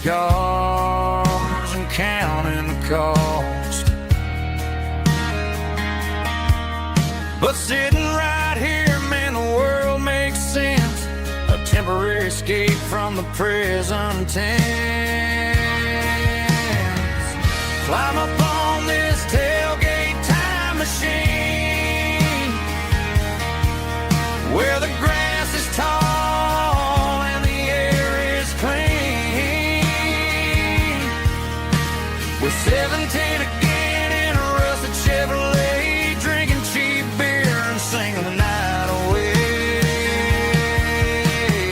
scars and counting the cost. But sitting right here, man, the world makes sense. A temporary escape from the present tense. Climb up on this tailgate time machine, where the grass is tall and the air is clean. We're 17 again in a rusted Chevrolet, drinking cheap beer and singing the night away.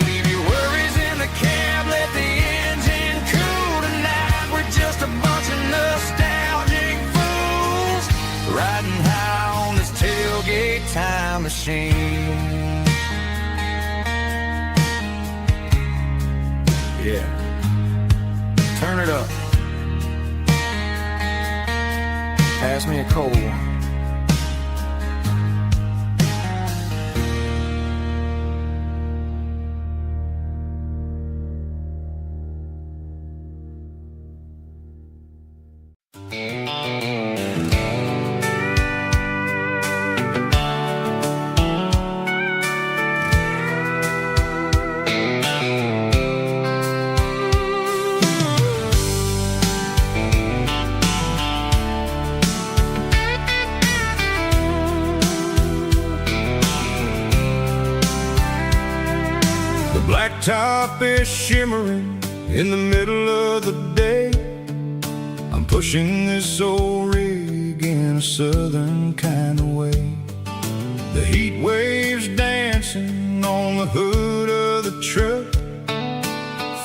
Leave your worries in the cab, let the engine cool tonight. We're just a bunch of nostalgic fools riding high on this tailgate time machine. Yeah, turn it up. Pass me a cold one. Blacktop is shimmering in the middle of the day. I'm pushing this old rig in a southern kind of way. The heat waves dancing on the hood of the truck,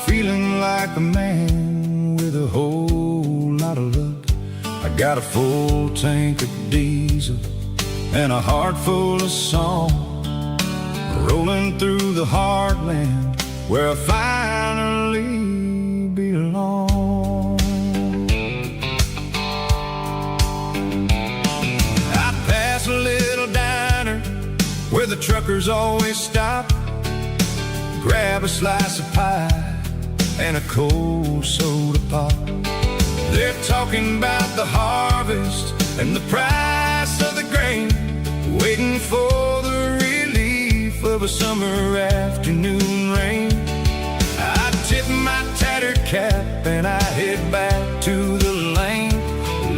feeling like a man with a whole lot of luck. I got a full tank of diesel and a heart full of song, rolling through the heartland where I finally belong. I pass a little diner where the truckers always stop, grab a slice of pie and a cold soda pop. They're talking about the harvest and the price of the grain, waiting for the relief of a summer afternoon rain. I tip my tattered cap and I head back to the lane,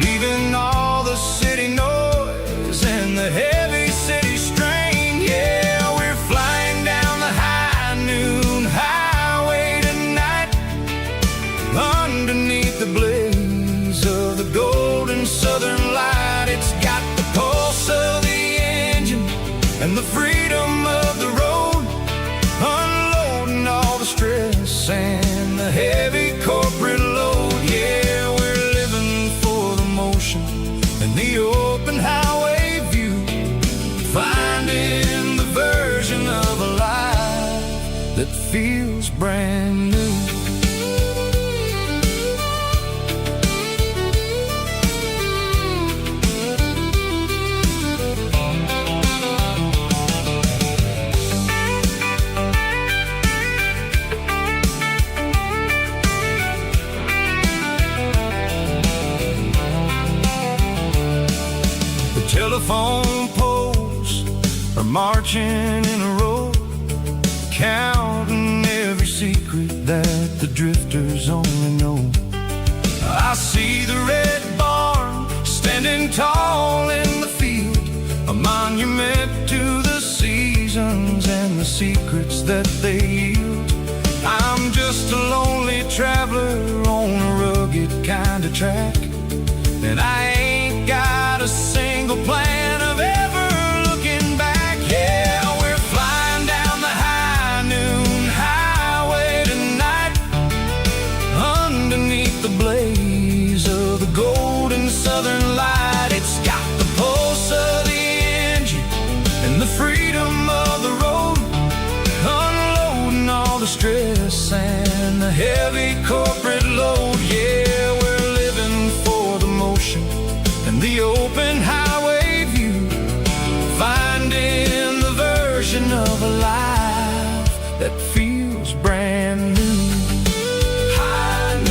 leaving all the city noise and the heavy city strain. Yeah, we're flying down the high noon highway tonight, underneath the blaze of the golden southern light. It's got the pulse of the engine and the freedom of the road, unloading all the stress and the heavy corporate load. Yeah, we're living for the motion and the open highway view, finding the version of a life that feels brand new. Telephone poles are marching in a row, counting every secret that the drifters only know. I see the red barn standing tall in the field, a monument to the seasons and the secrets that they yield. I'm just a lonely traveler on a rugged kind of track, and I ain't got a single plan of ever looking back. Yeah, we're flying down the high noon highway tonight, underneath the blaze of the golden southern light. It's got the pulse of the engine and the freedom of the road, unloading all the stress and the heavy corporate load. Yeah, we're living for the motion and the open highway view, finding the version of a life that feels brand new. High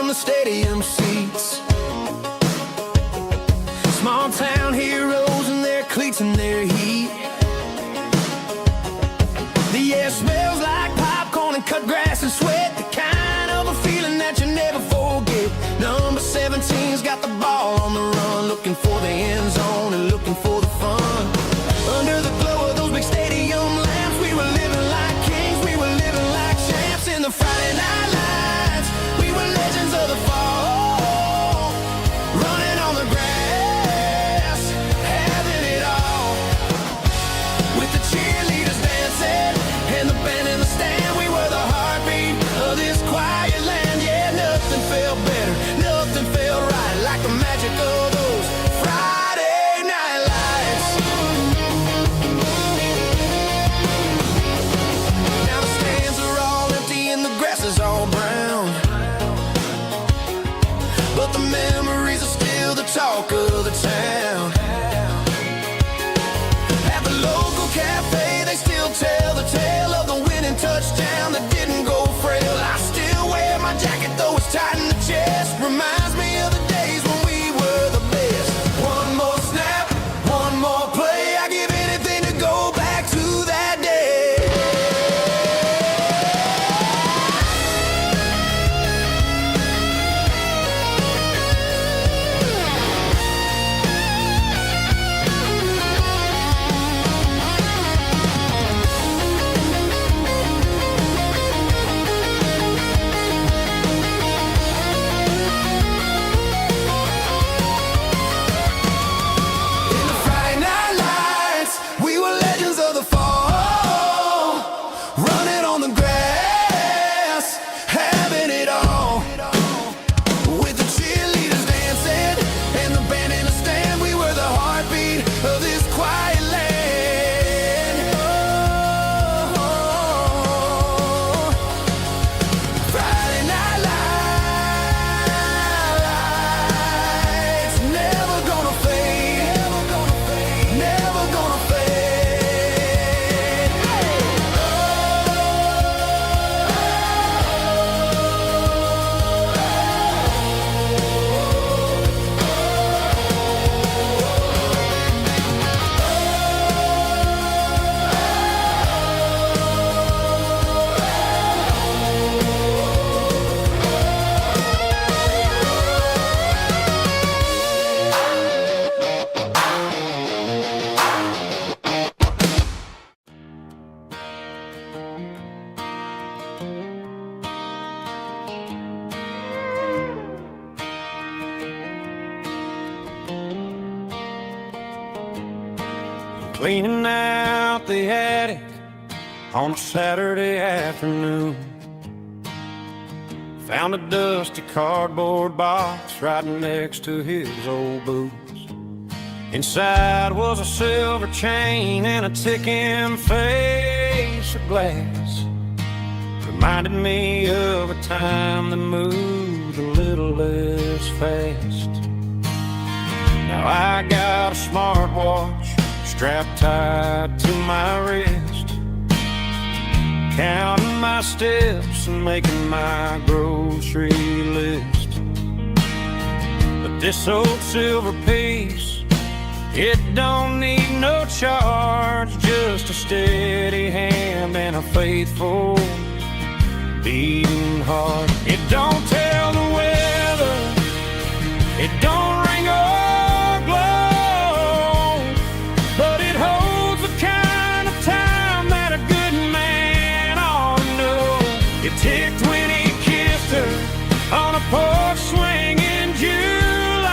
from the stadium seats. Small town heroes in their cleats and their heat. The air smells like popcorn and cut grass and sweat, the kind of a feeling that you never forget. Number 17's got the ball on the run, looking for the end zone and looking for the fun. Under the glow of those big stadium lamps, we were living like kings, we were living like champs. In the Friday night lights, we were legends of the fall, running on the grass, having it all. With the cheerleaders dancing and the band in the stand, we were the heartbeat of this quiet land. Yeah, nothing felt better, nothing felt right like the magic of those Friday night lights. Now the stands are all empty and the grass is all brown, but the memories are still the talk of the town. At the local cafe, they still tell the tale of the winning touchdown that didn't go frail. I still wear my jacket though it's tight in the chest. Reminds me of the days when we were the best. One more snap, one more play. I give anything to go back to that day. Cleaning out the attic on a Saturday afternoon. Found a dusty cardboard box right next to his old boots. Inside was a silver chain and a ticking face of glass. Reminded me of a time that moved a little less fast. Now I got a smartwatch strapped tight to my wrist, counting my steps and making my grocery list. But this old silver piece, it don't need no charge, just a steady hand and a faithful beating heart. It don't tell the weather, it don't ring or glow, but it holds the kind of time that a good man ought to know. It ticked when he kissed her on a porch swing in July.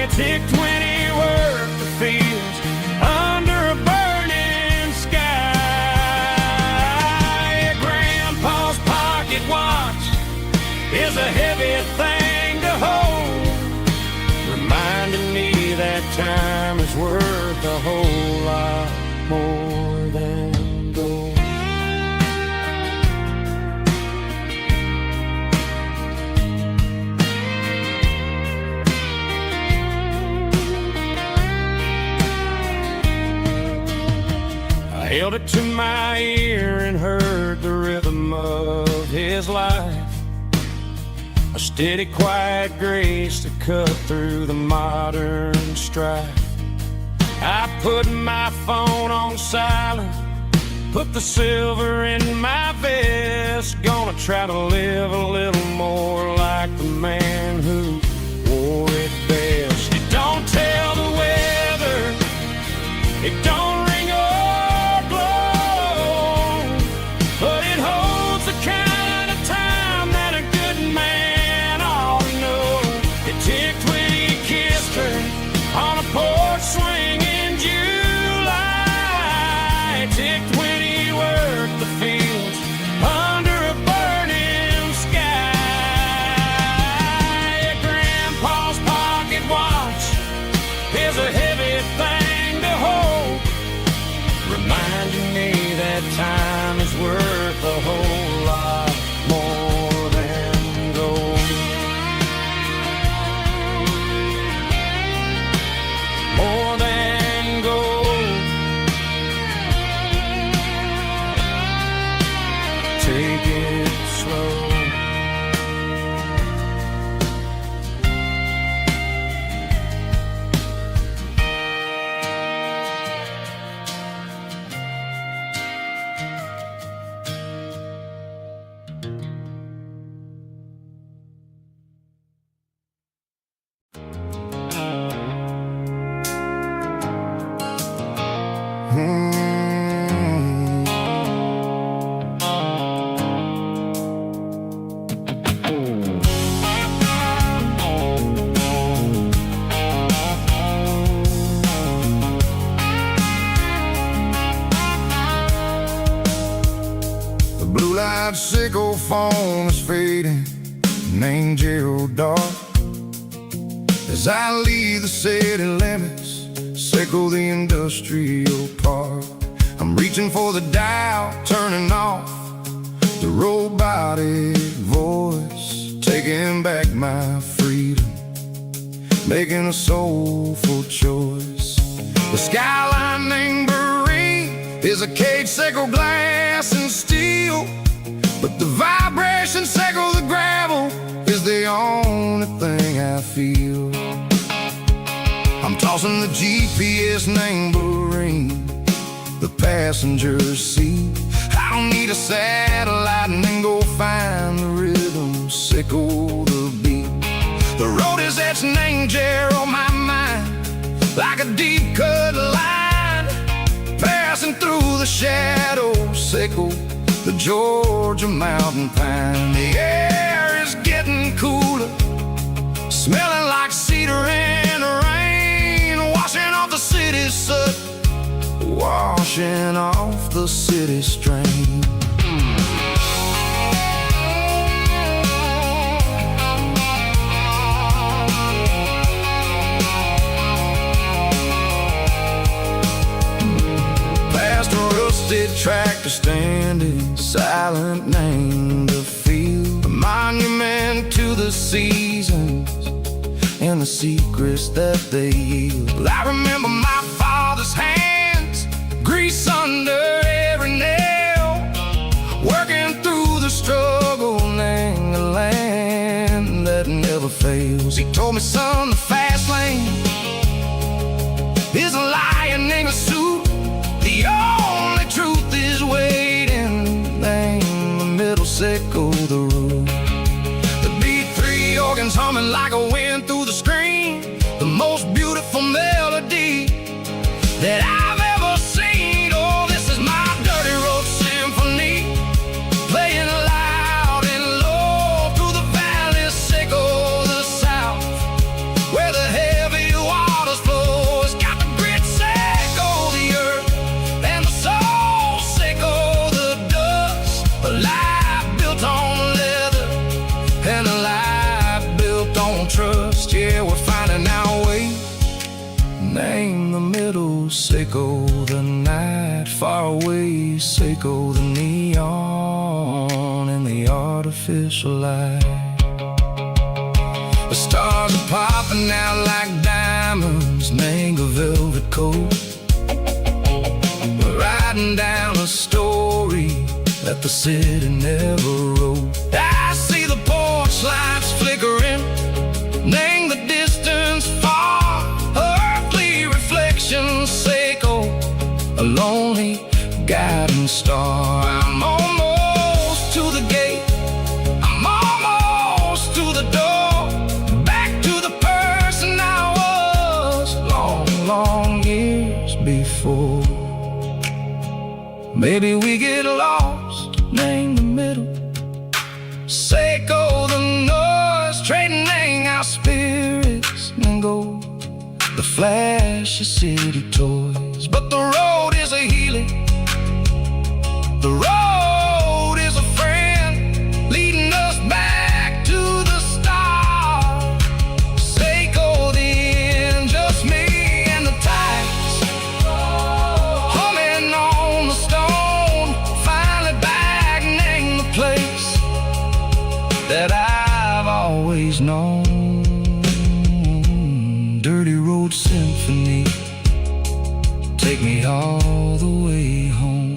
It ticked when he worked the fields under a burning sky. Grandpa's pocket watch is a heavy thing to hold, reminding me that time is worth a whole lot more than gold. I held it to my ear and heard the rhythm of his life. a steady, quiet grace to cut through the modern strife. I put my phone on silent, put the silver in my vest. Gonna try to live a little more like the man who wore it best. It don't tell the weather, it don't ring or blow, but it holds the kind of time that a good man ought to know. It ticked when he kissed her on a porch swing in July. It ticked when he worked the fields under a burning sky. Yeah, Grandpa's pocket watch is a heavy thing to hold, reminding me that time is worth a whole lot more than gold. More than gold. Take it slow. The blue light sickle foam is fading, an angel dark. As I leave the city limits, sickle the industrial park. I'm reaching for the dial, turning off the robotic voice, taking back my freedom, making a soulful choice. The skyline named Marine is a cage, sickle glass and steel, but the vibration sickle the gravel is the only thing I feel. I'm tossing the GPS named Marine, the passenger seat. I don't need a satellite and then go find the rhythm, sickle the beat. The road is etched named Jer on my mind, like a deep cut line, passing through the shadows, sickle the Georgia mountain pine. The air is getting cooler, smelling like cedar in the rain, washing off the city's soot, washing off the city strain. Past a rusted tractor standing silent, named the field, a monument to the seasons and the secrets that they yield. I remember my father's hands, grease under every nail, working through the struggle, named the land that never fails. He told me, son, the fast lane is a lion in a suit, the only truth is waiting, name the middle, sickle the root. The B3 organs humming like a wind through the screen, the most beautiful melody that I've ever seen. Oh, this is my dirty road symphony, playing loud and low through the valleys, sickle the south, where the heavy waters flow. It's got the grit, sickle the earth, and the soul, sickle the dust. A life built on leather and a life built on trust. Yeah, we're finding our way, name the middle, sickle the night, far away, sickle the neon and the artificial light. The stars are popping out like diamonds, mango velvet coat. We're riding down a story that the city never wrote. I see the porch lights flip star. I'm almost to the gate, I'm almost to the door, back to the person I was long years before. Maybe we get lost, name the middle, Seiko the noise, trading our spirits and gold, the flash of city toys. But the road is a healing, the road is a friend, leading us back to the start. Seiko the end, just me and the tides, humming on the stone, finally back in the place that I've always known. Dirty Road Symphony, take me all the way home.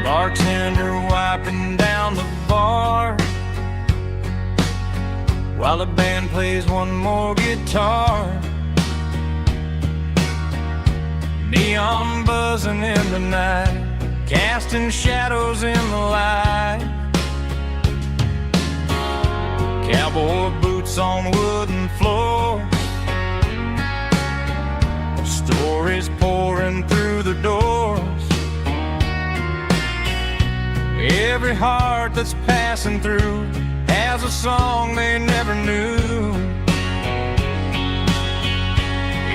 Bartender wiping down the bar while the band plays one more guitar. Neon buzzing in the night, casting shadows in the light. Cowboy boots on wooden floors, stories pouring through the doors. Every heart that's passing through has a song they never knew.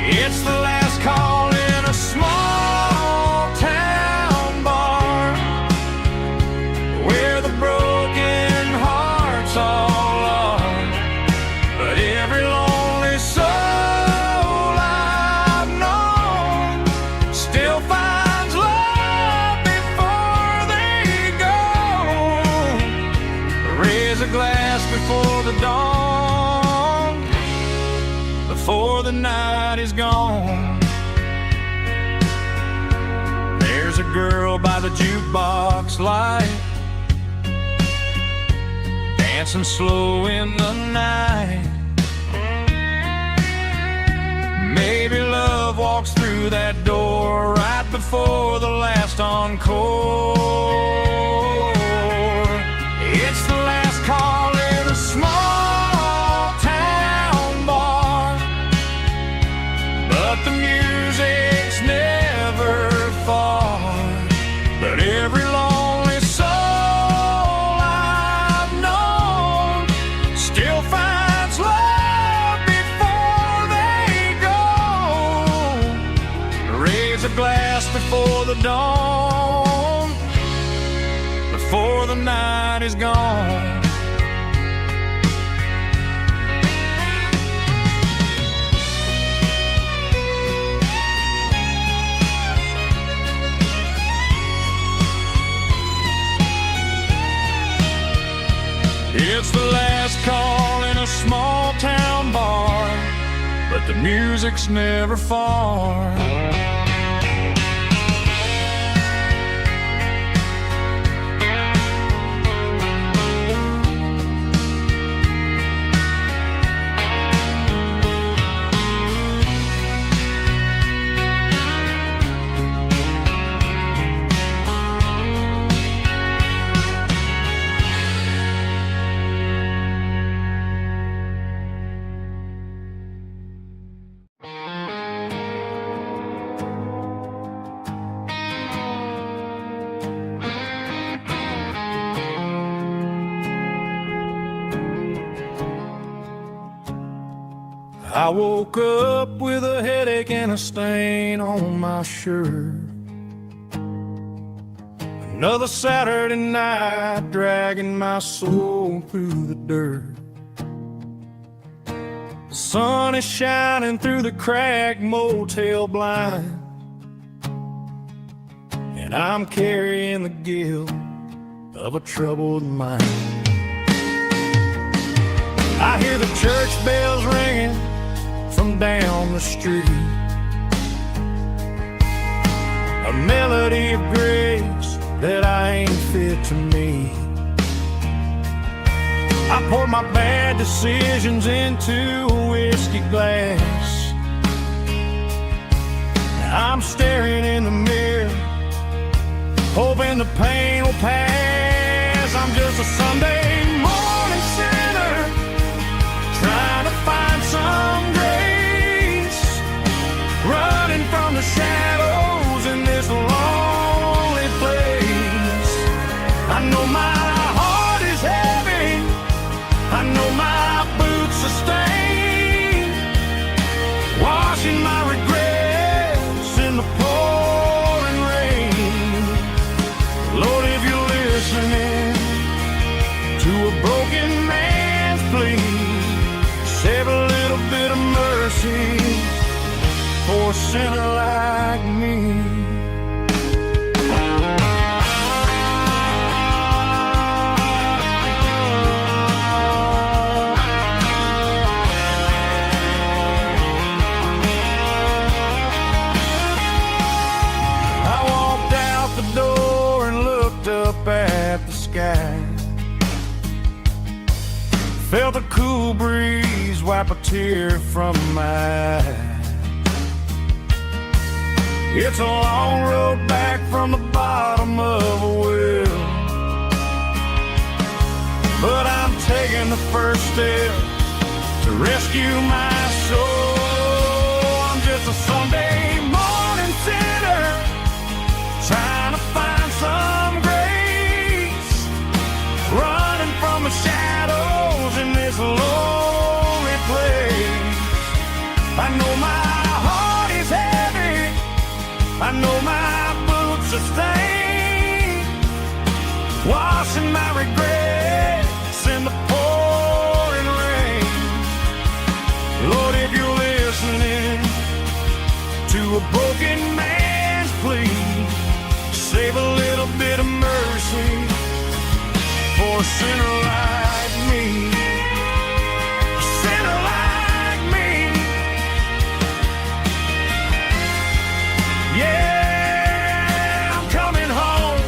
It's the last call in a small town bar where the broken hearts all are. But every lonely soul I've known still finds love before they go. Raise a glass before the dawn, before the night is gone. There's a girl by the jukebox light, dancing slow in the night. Maybe love walks through that door right before the last encore. It's the last call in a small town bar, but the music's never far. But every lonely soul I've known still finds love before they go. Raise a glass before the dawn, before the night is gone. It's the last call in a small town bar, but the music's never far. I woke up with a headache and a stain on my shirt. Another Saturday night dragging my soul through the dirt. The sun is shining through the cracked motel blind, and I'm carrying the guilt of a troubled mind. I hear the church bells ringing from down the street, a melody of grace that I ain't fit to meet. I poured my bad decisions into a whiskey glass. I'm staring in the mirror, hoping the pain will pass. I'm just a Sunday morning sinner, trying to find some grace, running from the shadows in this lonely place. I know my heart is heavy, I know my boots are stained, washing my regrets in the pouring rain. Lord, if you're listening to a broken man's plea, save a little bit of mercy for a sinner like me. I walked out the door and looked up at the sky, felt a cool breeze wipe a tear from my eye. It's a long road back from the bottom of a well, but I'm taking the first step to rescue my soul. I'm just a Sunday morning sinner, trying to find some grace, running from the shadows in this lonely place. I know my heart is heavy, I know my boots are stained, washing my regrets in the pouring rain. Lord, if you're listening to a broken man's plea, save a little bit of mercy for a sinner like me. A sinner like me. Yeah, I'm coming home.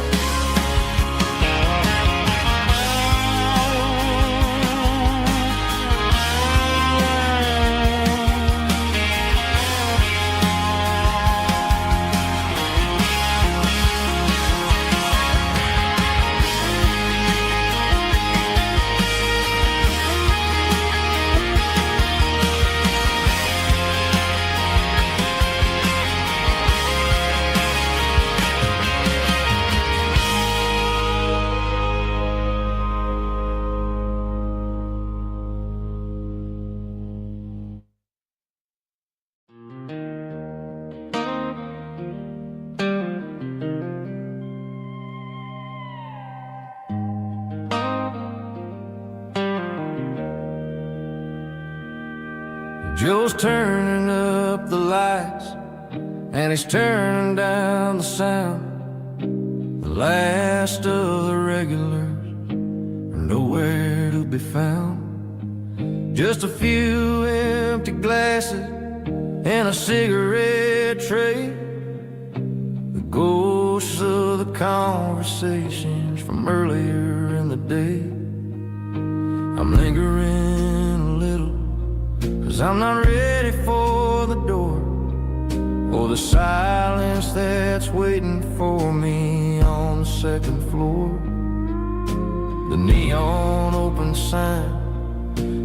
Joe's turning up the lights, and he's turning down the sound. The last of the regulars are nowhere to be found. Just a few empty glasses and a cigarette tray, the ghosts of the conversations from earlier in the day. I'm lingering a little, 'cause I'm not ready for the door, or the silence that's waiting for me on the second floor. The neon open sign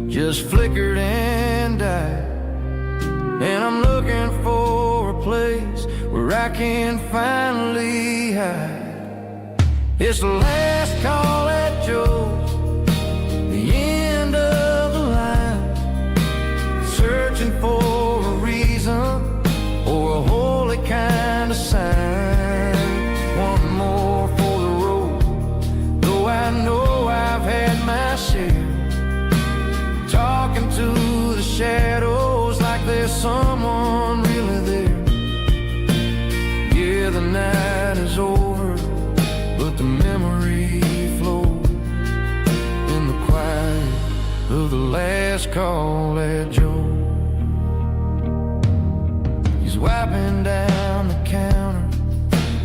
just flickered and died, and I'm looking for a place where I can finally hide. It's the last call at Joe's, the end of the line, searching memory flow in the quiet of the last call at Joe. He's wiping down the counter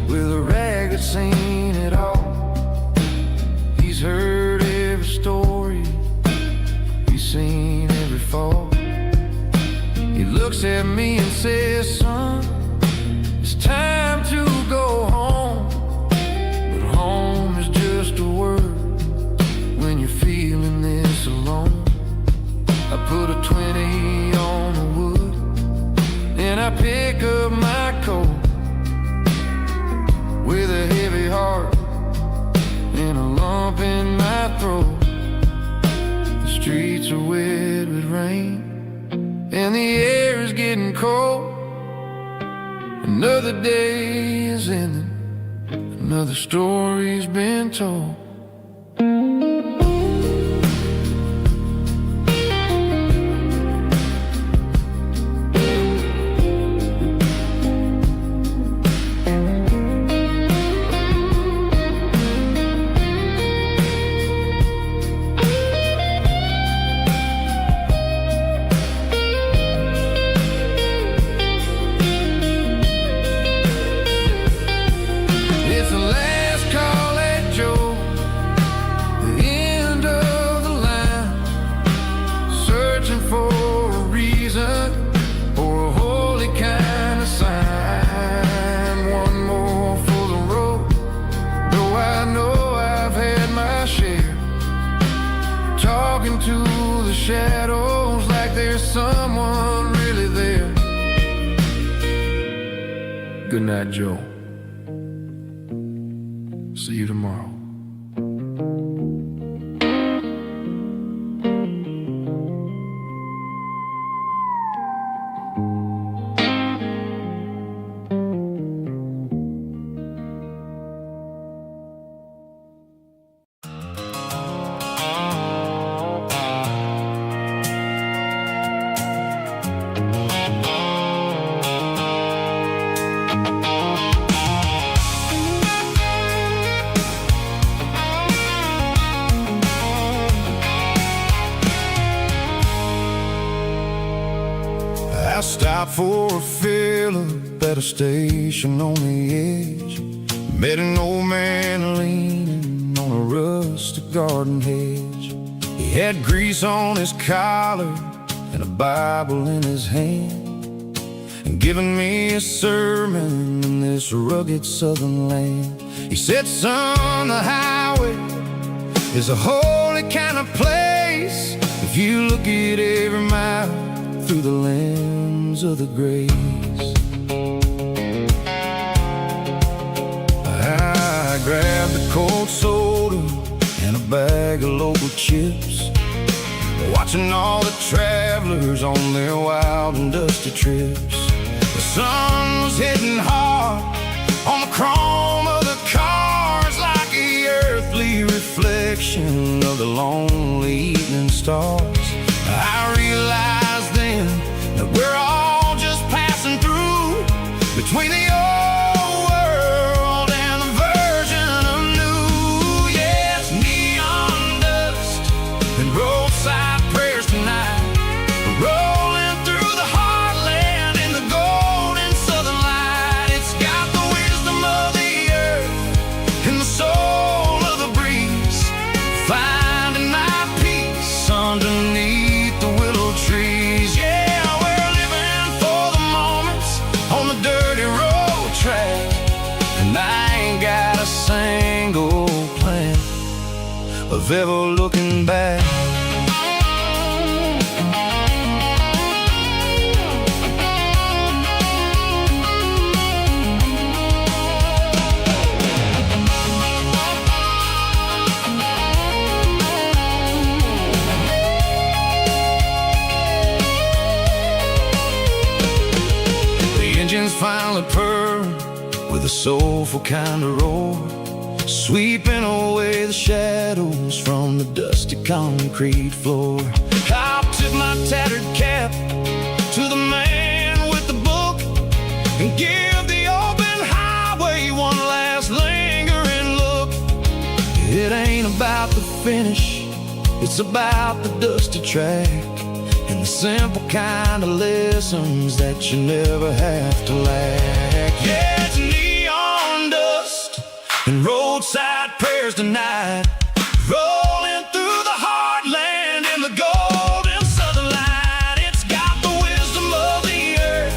with a rag that's seen it all. He's heard every story, he's seen every fall. He looks at me and says, son, it's time to go home. But home is just a word when you're feeling this alone. I put a 20 on the wood and I pick up my coat with a heavy heart and a lump in my throat. The streets are wet with rain and the air is getting cold. Another day is ending, another story's been told. Shadows like there's someone really there. Good night, Joe. See you tomorrow. I stopped for a fill-up at a station on the edge. Met an old man leaning on a rustic garden hedge. He had grease on his collar and a Bible in his hand, and giving me a sermon in this rugged southern land. He said, son, the highway is a holy kind of place if you look at every mile through the lens of the grace. I grabbed a cold soda and a bag of local chips, watching all the travelers on their wild and dusty trips. The sun was hitting hard on the chrome of the cars, like the earthly reflection of the lonely evening stars. I realized then that we're all just passing through between the old world and the version of new. Yes, neon dust and roadside prayers tonight, rolling through the heartland in the golden southern light. It's got the wisdom of the earth and the soul of the breeze, finding my peace underneath the willow trees. Yeah, we're living for the moments on the dirty road track, and I ain't got a single plan of ever looking back. Engines finally purr with a soulful kind of roar, sweeping away the shadows from the dusty concrete floor. I'll tip my tattered cap to the man with the book and give the open highway one last lingering look. It ain't about the finish, it's about the dusty track and the simple kind of lessons that you never have to lack. Yeah, it's neon dust and roadside prayers tonight, rolling through the heartland in the golden southern light. It's got the wisdom of the earth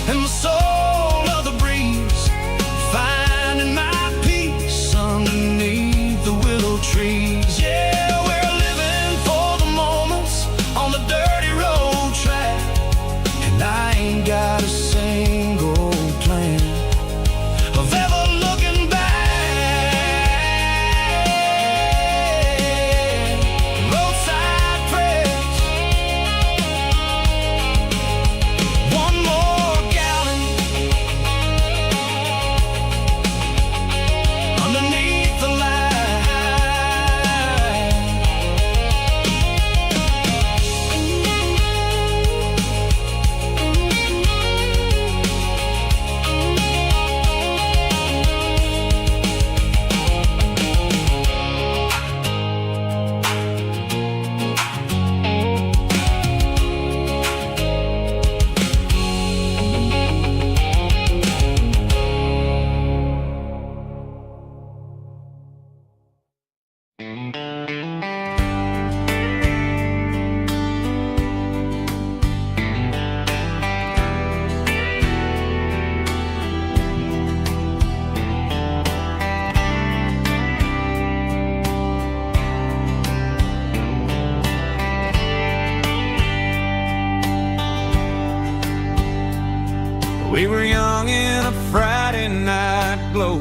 and the soul of the breeze, finding my peace underneath the willow trees. Yeah, we're living for the moments on the dirty road track, and I ain't got a single plan of ever looking back. Roadside prayers, one more gallon underneath the light. We were young in a Friday night glow,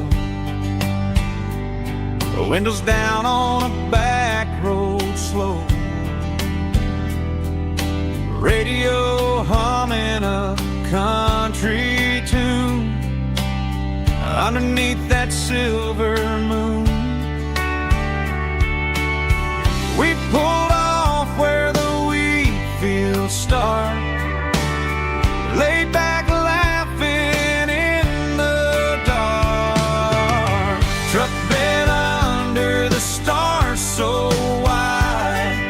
the windows down on a back road slow, radio humming a country tune underneath that silver moon. We pulled off where the wheat fields start, laid back laughing in the dark, truck bed under the stars so wide,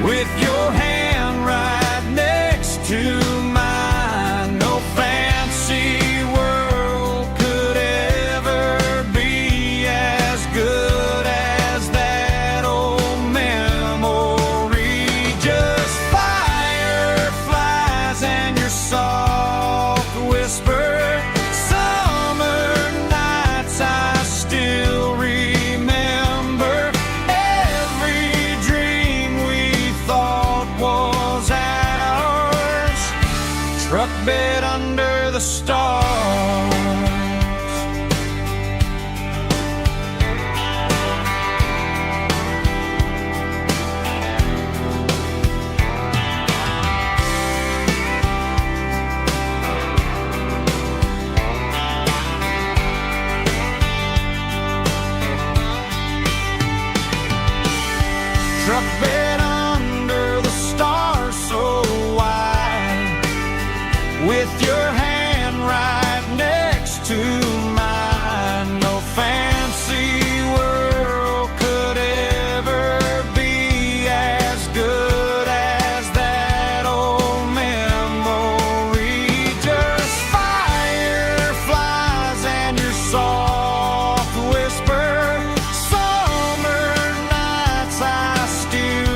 with your hand right next to mine. No fancy world could ever be as good as that old memory. Just fireflies and your soft whisper, summer nights I still remember, every dream we thought was ours, truck bed under the stars. Truck bed under the stars so wide, with your hand right next to mine. No fancy world could ever be as good as that old memory. Just fireflies and your soft whisper, summer nights I still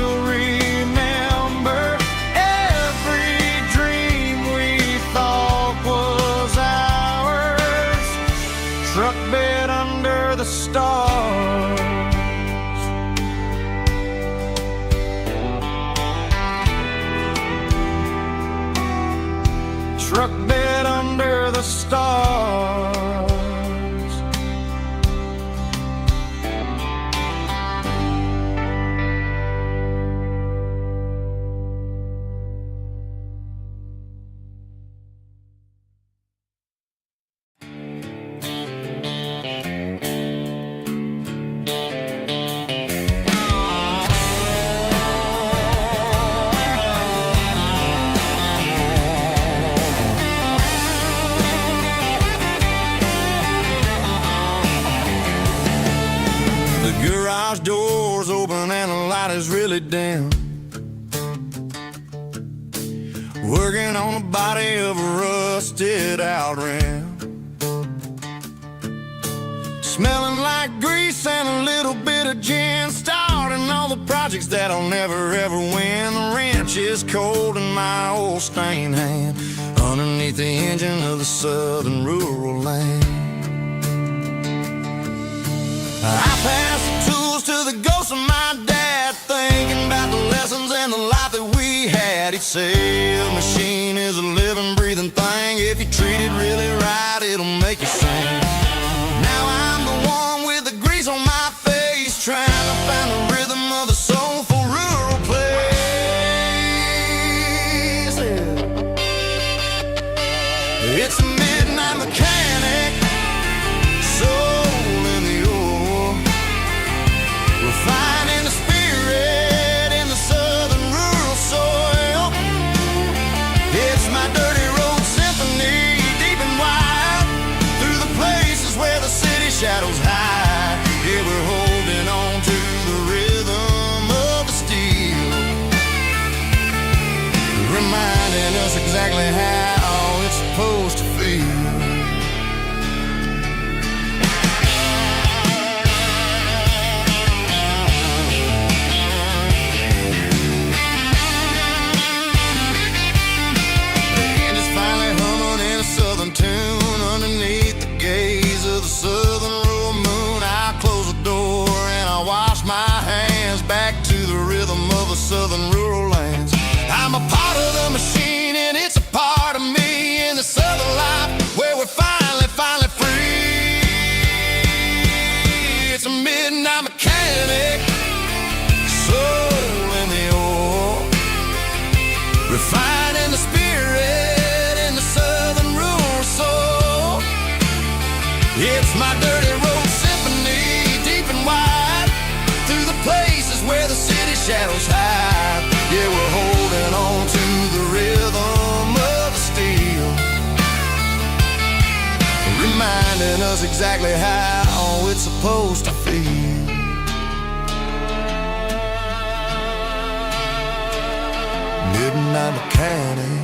The garage door's open and the light is really dim. Working on the body of a rusted out rim. Smelling like grease and a little bit of gin. Starting all the projects that I'll never ever win. The wrench is cold in my old stained hand underneath the engine of the southern rural land. I pass the tools to the ghost of my dad, thinking about the lessons and the life that we had. He'd say a machine is a living, breathing thing. If you treat it really right, it'll make you sing. Now I'm the one with the grease on my face, trying to find the rhythm of the soulful rural place. It's a midnight mechanic, soul in the ore, refining the spirit in the southern rural soil. It's my dirty road symphony, deep and wide, through the places where the city shadows hide. Yeah, we're holding on to the rhythm of the steel, reminding us exactly how it's supposed to feel. Tune underneath the gaze of the southern rural moon. I close the door and I wash my hands back to the rhythm of the southern rural lands. I'm a part of the machine and it's a part of me in the southern life where we're finally free. It's a midnight mechanic, soul in the ore, refining the spirit in the southern rural soul. It's my dirty road symphony, deep and wide, through the places where the city shadows hide. Yeah, we're holding on to the rhythm of the steel, reminding us exactly how it's supposed to feel. Midnight mechanic,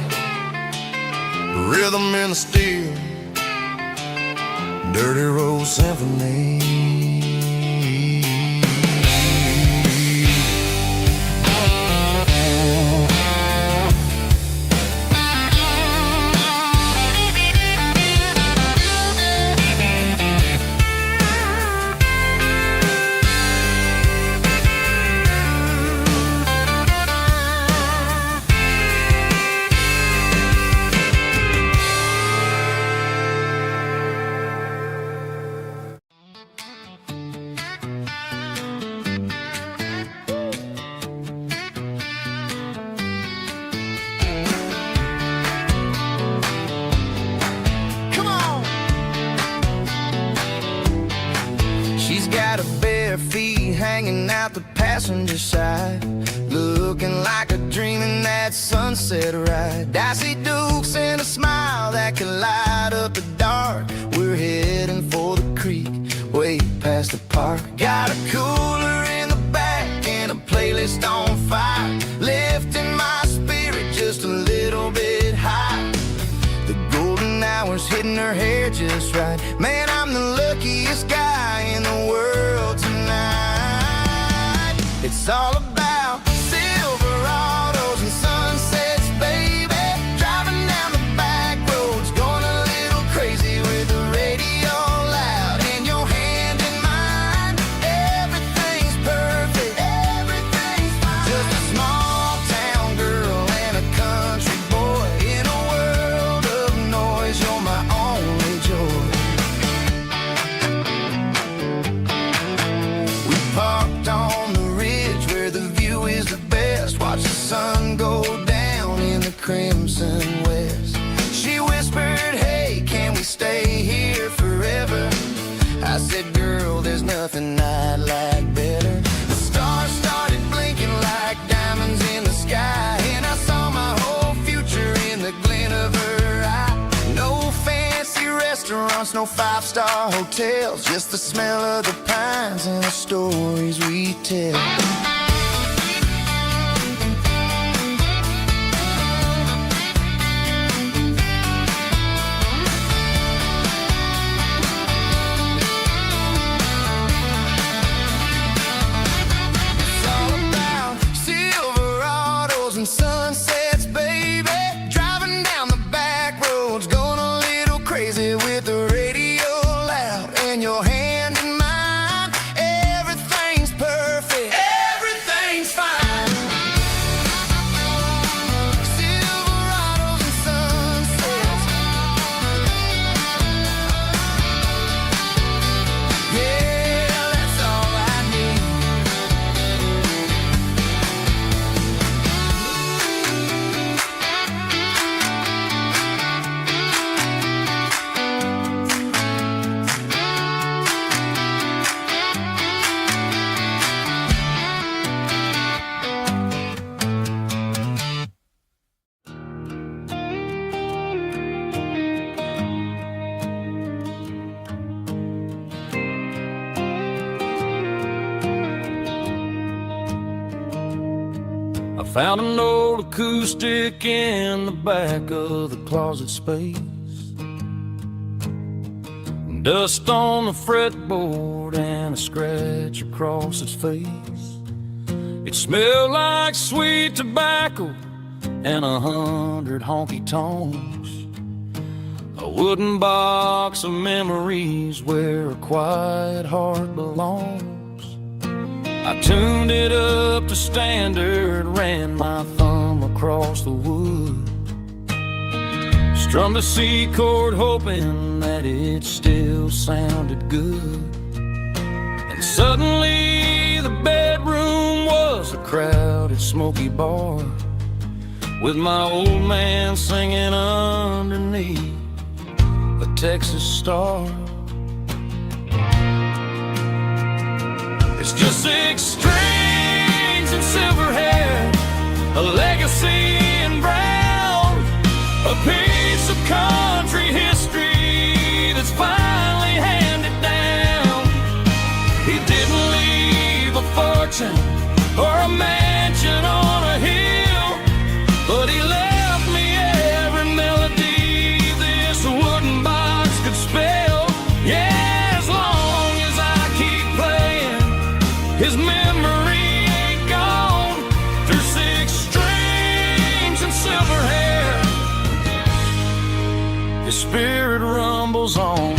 rhythm in the steel, dirty road symphony. Hanging out the passenger side, looking like a dream in that sunset ride. I see Dukes and a smile that can light up the dark. We're heading for the creek, way past the park. Got a cooler in the back and a playlist on fire, lifting my spirit just a little bit high. The golden hour's hitting her hair just right. Man, I'm the luckiest guy in the world tonight. It's all about Silverados and sunsets, baby. Driving down the back roads, going a little crazy with the radio loud and your hand in mine. Everything's perfect, everything's fine. Just a small no five-star hotels, just the smell of the pines and the stories we tell. And sunsets, baby, driving down the back roads, going a little crazy with the radio loud and your hand in mine. Everything's perfect, everything's fine. Silverados and sunsets, yeah, that's all I need. I found an old acoustic in the back of the closet space. Dust on the fretboard and a scratch across its face. It smelled like sweet tobacco and 100 honky-tonks. A wooden box of memories where a quiet heart belongs. I tuned it up to standard, ran my thumb across the wood, strummed a C chord hoping that it still sounded good. And suddenly the bedroom was a crowded smoky bar, with my old man singing underneath a Texas star. It's just 6 strings and silver hair, a legacy in brown, a piece of country history that's finally handed down. He didn't leave a fortune or a mansion on a hill, but he left me every melody this wooden box could spell. Yeah, as long as I keep playing, his memory ain't gone. Through 6 strings and silver hair, his spirit rumbles on.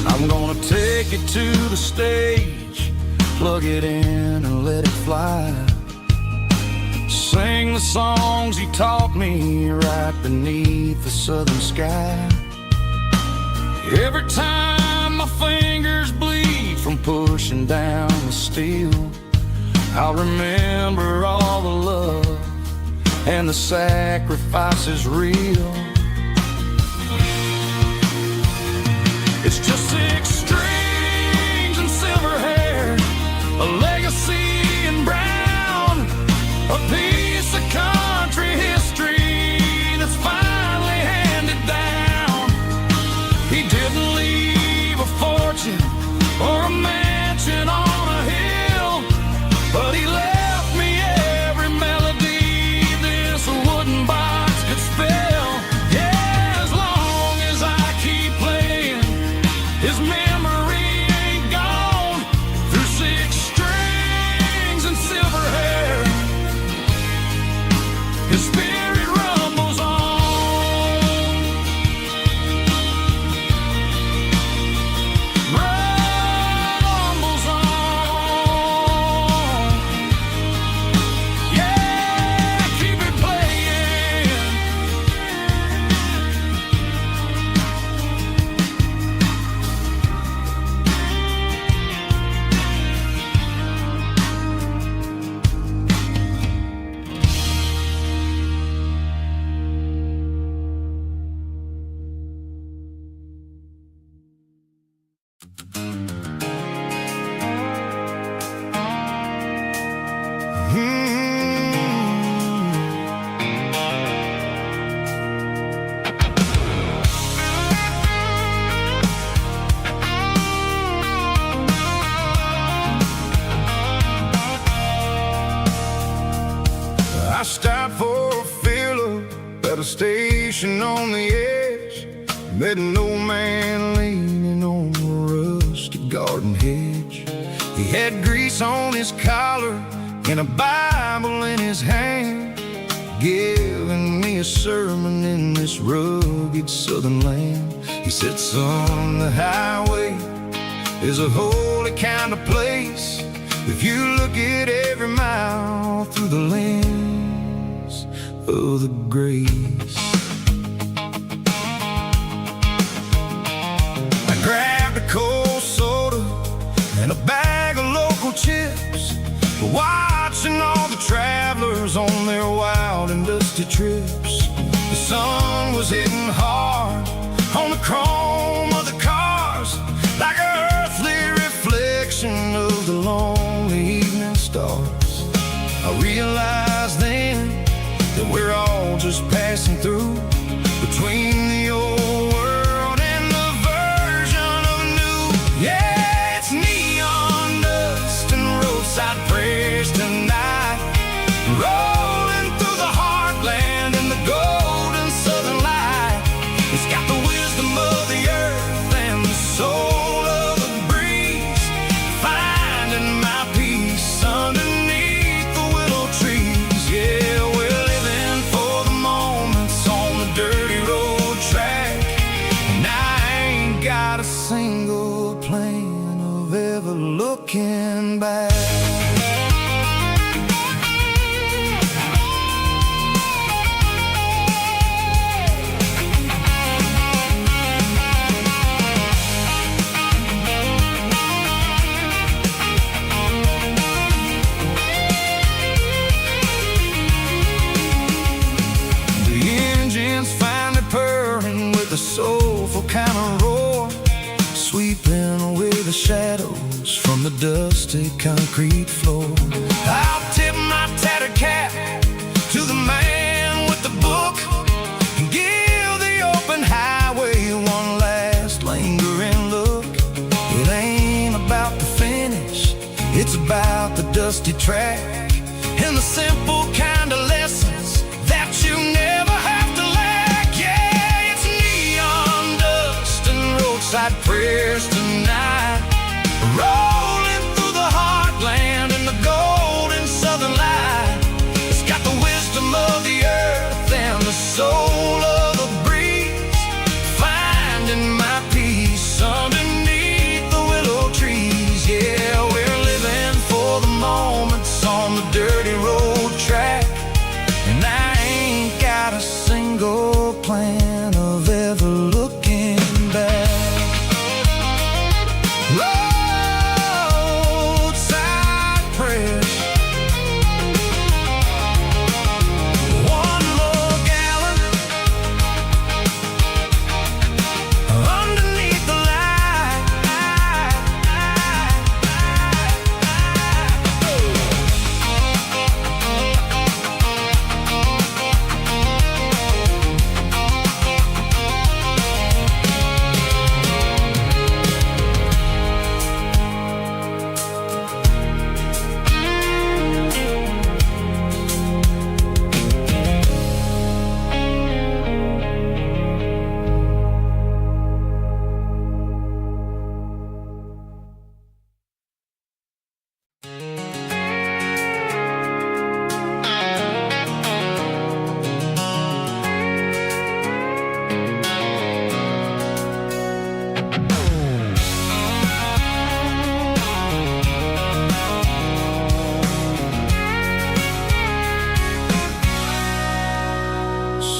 I'm gonna take it to the stage, plug it in and let it fly. Sing the songs he taught me right beneath the southern sky. Every time my fingers bleed from pushing down the steel, I'll remember all the love and the sacrifices real. It's just 6 strings and silver hair, a legacy in brown, a piece of country history that's finally handed down. He didn't leave a fortune or a mansion on a hill, but he left me every melody this wooden box could spell. Yeah, as long as I keep playing, his memory ain't gone. Through 6 strings and silver hair, his spirit rumbles on. Rumbles on. Yeah, keep it playing. I stopped for a fill-up at a station on the edge. Met an old man leaning on a rusty garden hedge. He had grease on his collar and a Bible in his hand, giving me a sermon in this rugged southern land. He said, son, the highway is a holy kind of place if you look at every mile through the lens of the grace. I grabbed a cold soda and a bag of local chips, watching all the travelers on their wild and dusty trips. The sun was hitting hard on the chrome of the cars, like an earthly reflection of the lonely evening stars. I realized then that we're all just passing through, between the old world and the version of new. Yeah, it's neon dust and roadside prayers tonight, rolling through the heartland in the golden southern light. It's got the wisdom of the earth and the soul of the breeze, finding my peace underneath the willow trees. Yeah, we're living for the moments on the dirty road track, and I ain't got a single plan of ever looking back. Soulful kind of roar, sweeping away the shadows from the dusty concrete floor. I'll tip my tattered cap to the man with the book and give the open highway one last lingering look. It ain't about the finish, it's about the dusty track and the simple kind of lessons that you never have to lack. Roadside prayers tonight, rolling through the heartland in the golden southern light. It's got the wisdom of the earth and the soul of the breeze, finding my peace underneath the willow trees. Yeah, we're living for the moments on the dirty road track, and I ain't got a single plan of ever looking back. Roadside prayers, one more gallon underneath the light.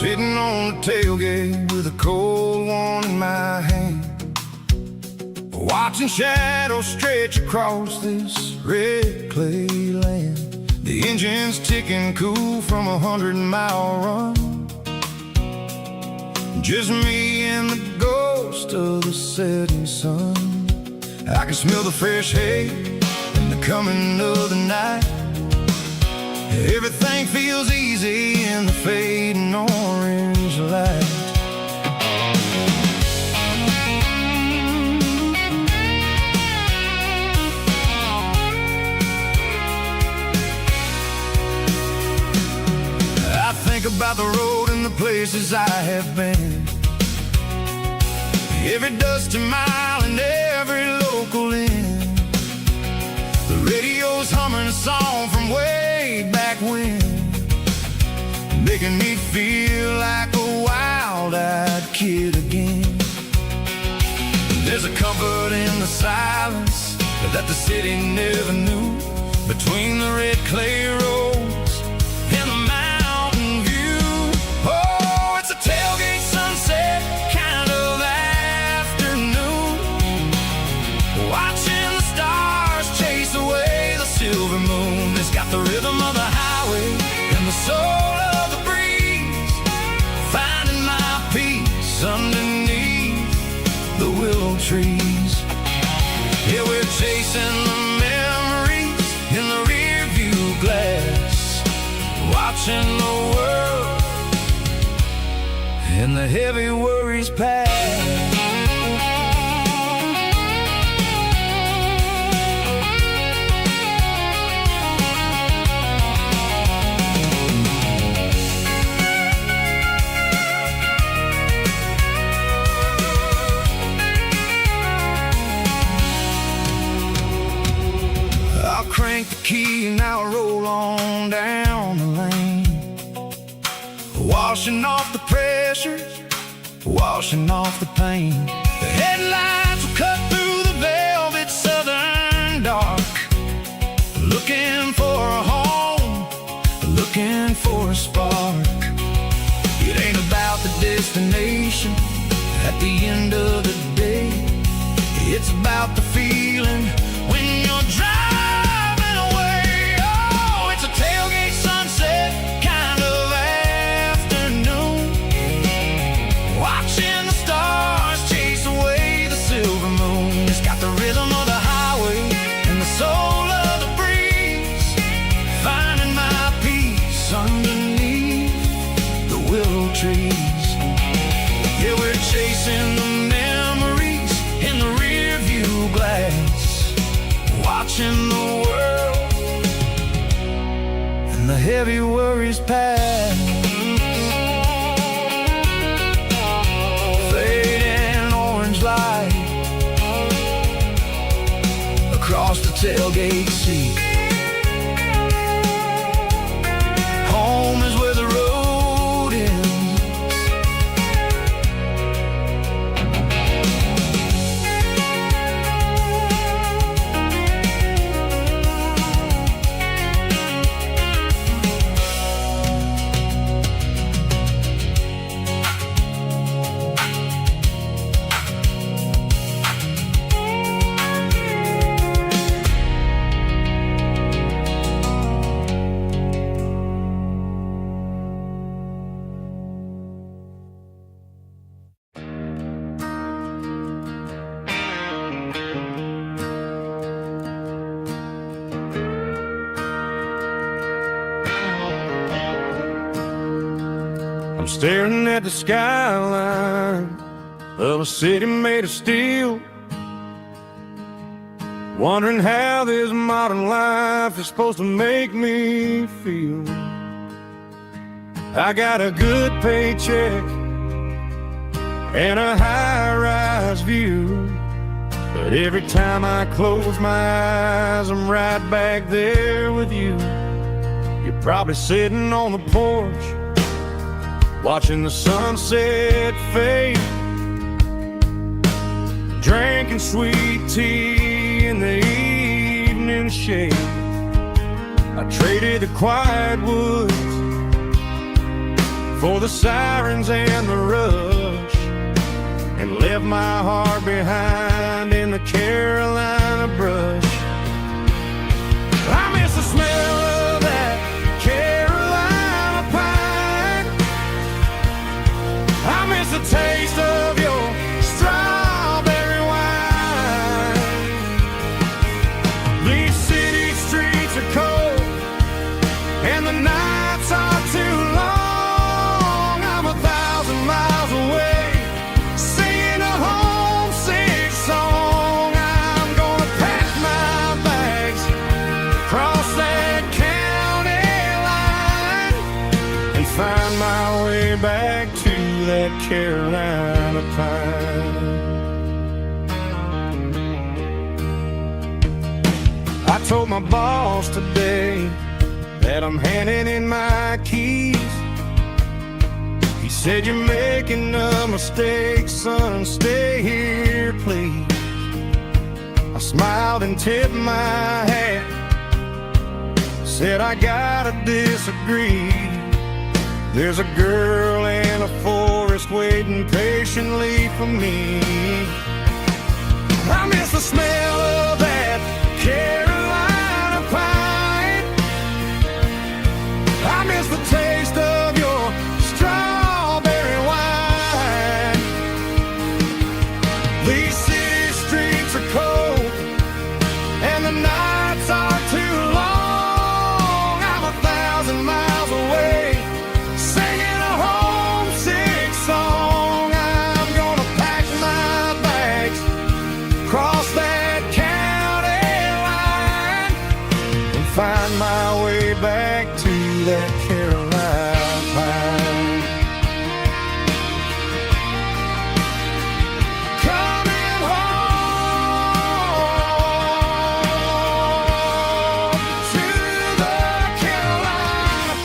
Sitting on the tailgate with a cold one in my hand, watching shadows stretch across this red clay land. The engine's ticking cool from 100-mile run, just me and the ghost of the setting sun. I can smell the fresh hay and the coming of the night. Everything feels easy in the fading orange light. about the road and the places I have been. Every dusty mile and every local inn. The radio's humming a song from way back when, making me feel like a wild-eyed kid again. There's a comfort in the silence that the city never knew, between the red clay roads and the mountain view. Oh, it's a tailgate sunset kind of afternoon, watching the stars chase away the silver moon. It's got the rhythm of the highway and the soul of the breeze, finding my peace underneath the willow trees. Yeah, we're chasing the memories in the rear view glass, watching the world and the heavy worries pass. Crank the key and I'll roll on down the lane, washing off the pressure, washing off the pain. The headlights will cut through the velvet southern dark, looking for a home, looking for a spark. It ain't about the destination at the end of the day, it's about the feeling when you're driving. Tailgate sunset kind of afternoon, watching the stars chase away the silver moon. It's got the rhythm of the highway and the soul of the breeze, finding my peace underneath the willow trees. Yeah, we're chasing the memories in the rear view glass, watching the world the heavy worries pass. Fading orange light across the tailgate seat. Home is where the road ends. Staring at the skyline of a city made of steel, wondering how this modern life is supposed to make me feel. I got a good paycheck and a high-rise view, but every time I close my eyes, I'm right back there with you. You're probably sitting on the porch, watching the sunset fade, drinking sweet tea in the evening shade. I traded the quiet woods for the sirens and the rush, and left my heart behind in the Carolina brush. I miss the smell of that Carolina pine. I miss the taste of your strawberry wine. These city streets are cold and the nights are too long. I'm 1,000 miles away, singing a homesick song. I'm gonna pack my find my way back to that Carolina pine. I told my boss today that I'm handing in my keys. He said, "You're making a mistake, son, stay here, please." I smiled and tipped my hat, said, "I gotta disagree. There's a girl in a forest waiting patiently for me. I miss the smell of that Carolina pine. I miss the taste of your strawberry wine. These city streets are cold and the nights are too long. I'm 1,000 miles away singing a homesick song. I'm gonna pack my bags, cross that county line, and find my way back to that Carolina pine. Coming home to the Carolina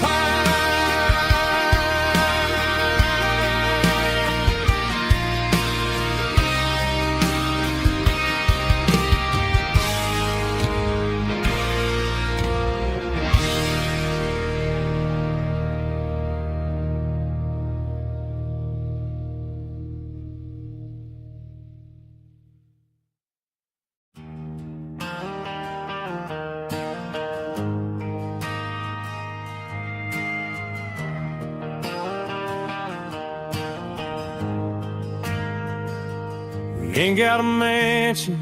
We ain't got a mansion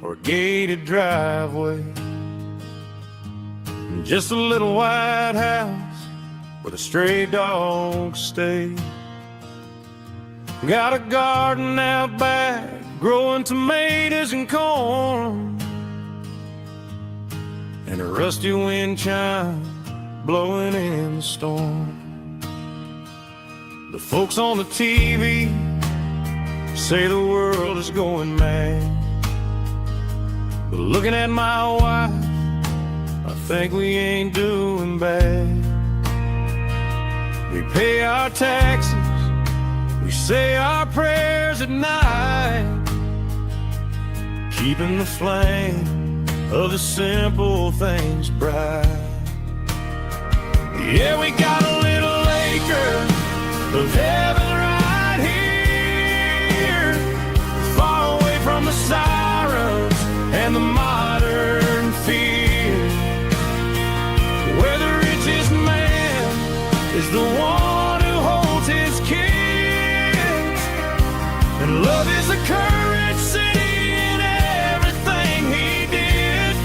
or a gated driveway, just a little white house where the stray dogs stay. Got a garden out back, growing tomatoes and corn, and a rusty wind chime blowing in the storm. The folks on the TV say the world is going mad, but looking at my wife, I think we ain't doing bad. We pay our taxes, we say our prayers at night, keeping the flame of the simple things bright. Yeah, we got a little acre of heaven right here, far away from the sirens and the modern fear, where the richest man is the one who holds his kids, and love is a currency in everything he did.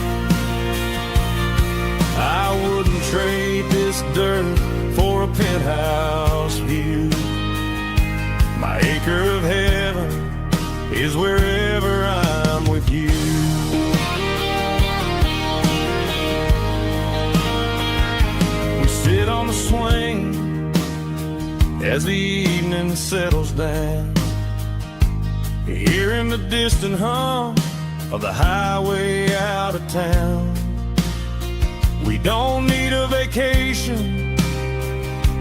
I wouldn't trade this dirt for a penthouse view. My acre of heaven is wherever I'm with you. We sit on the swing as the evening settles down, hearing the distant hum of the highway out of town. We don't need a vacation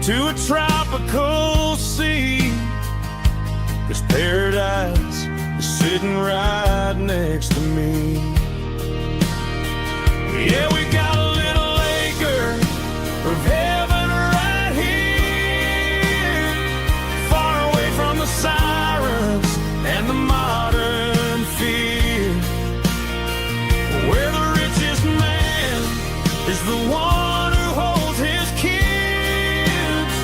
to a tropical sea, 'cause paradise is sitting right next to me. Yeah, we got a little acre of heaven right here, far away from the sirens and the modern fear, where the richest man is the one who holds his kids,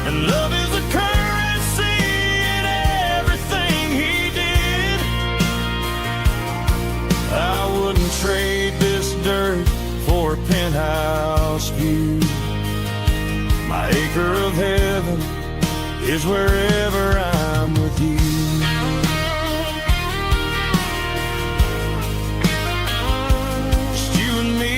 and love is a currency in everything he did. I wouldn't trade this dirt for a penthouse view. My acre of heaven is wherever I'm with you. Just you and me,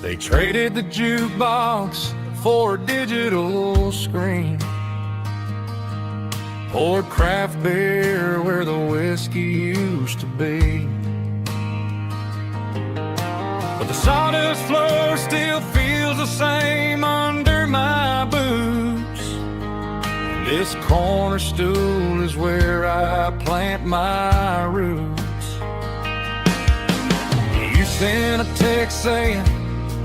They traded the jukebox for a digital screen, poured craft beer where the whiskey used to be. But the sawdust floor still feels the same under my boots. This corner stool is where I plant my roots. You sent a text saying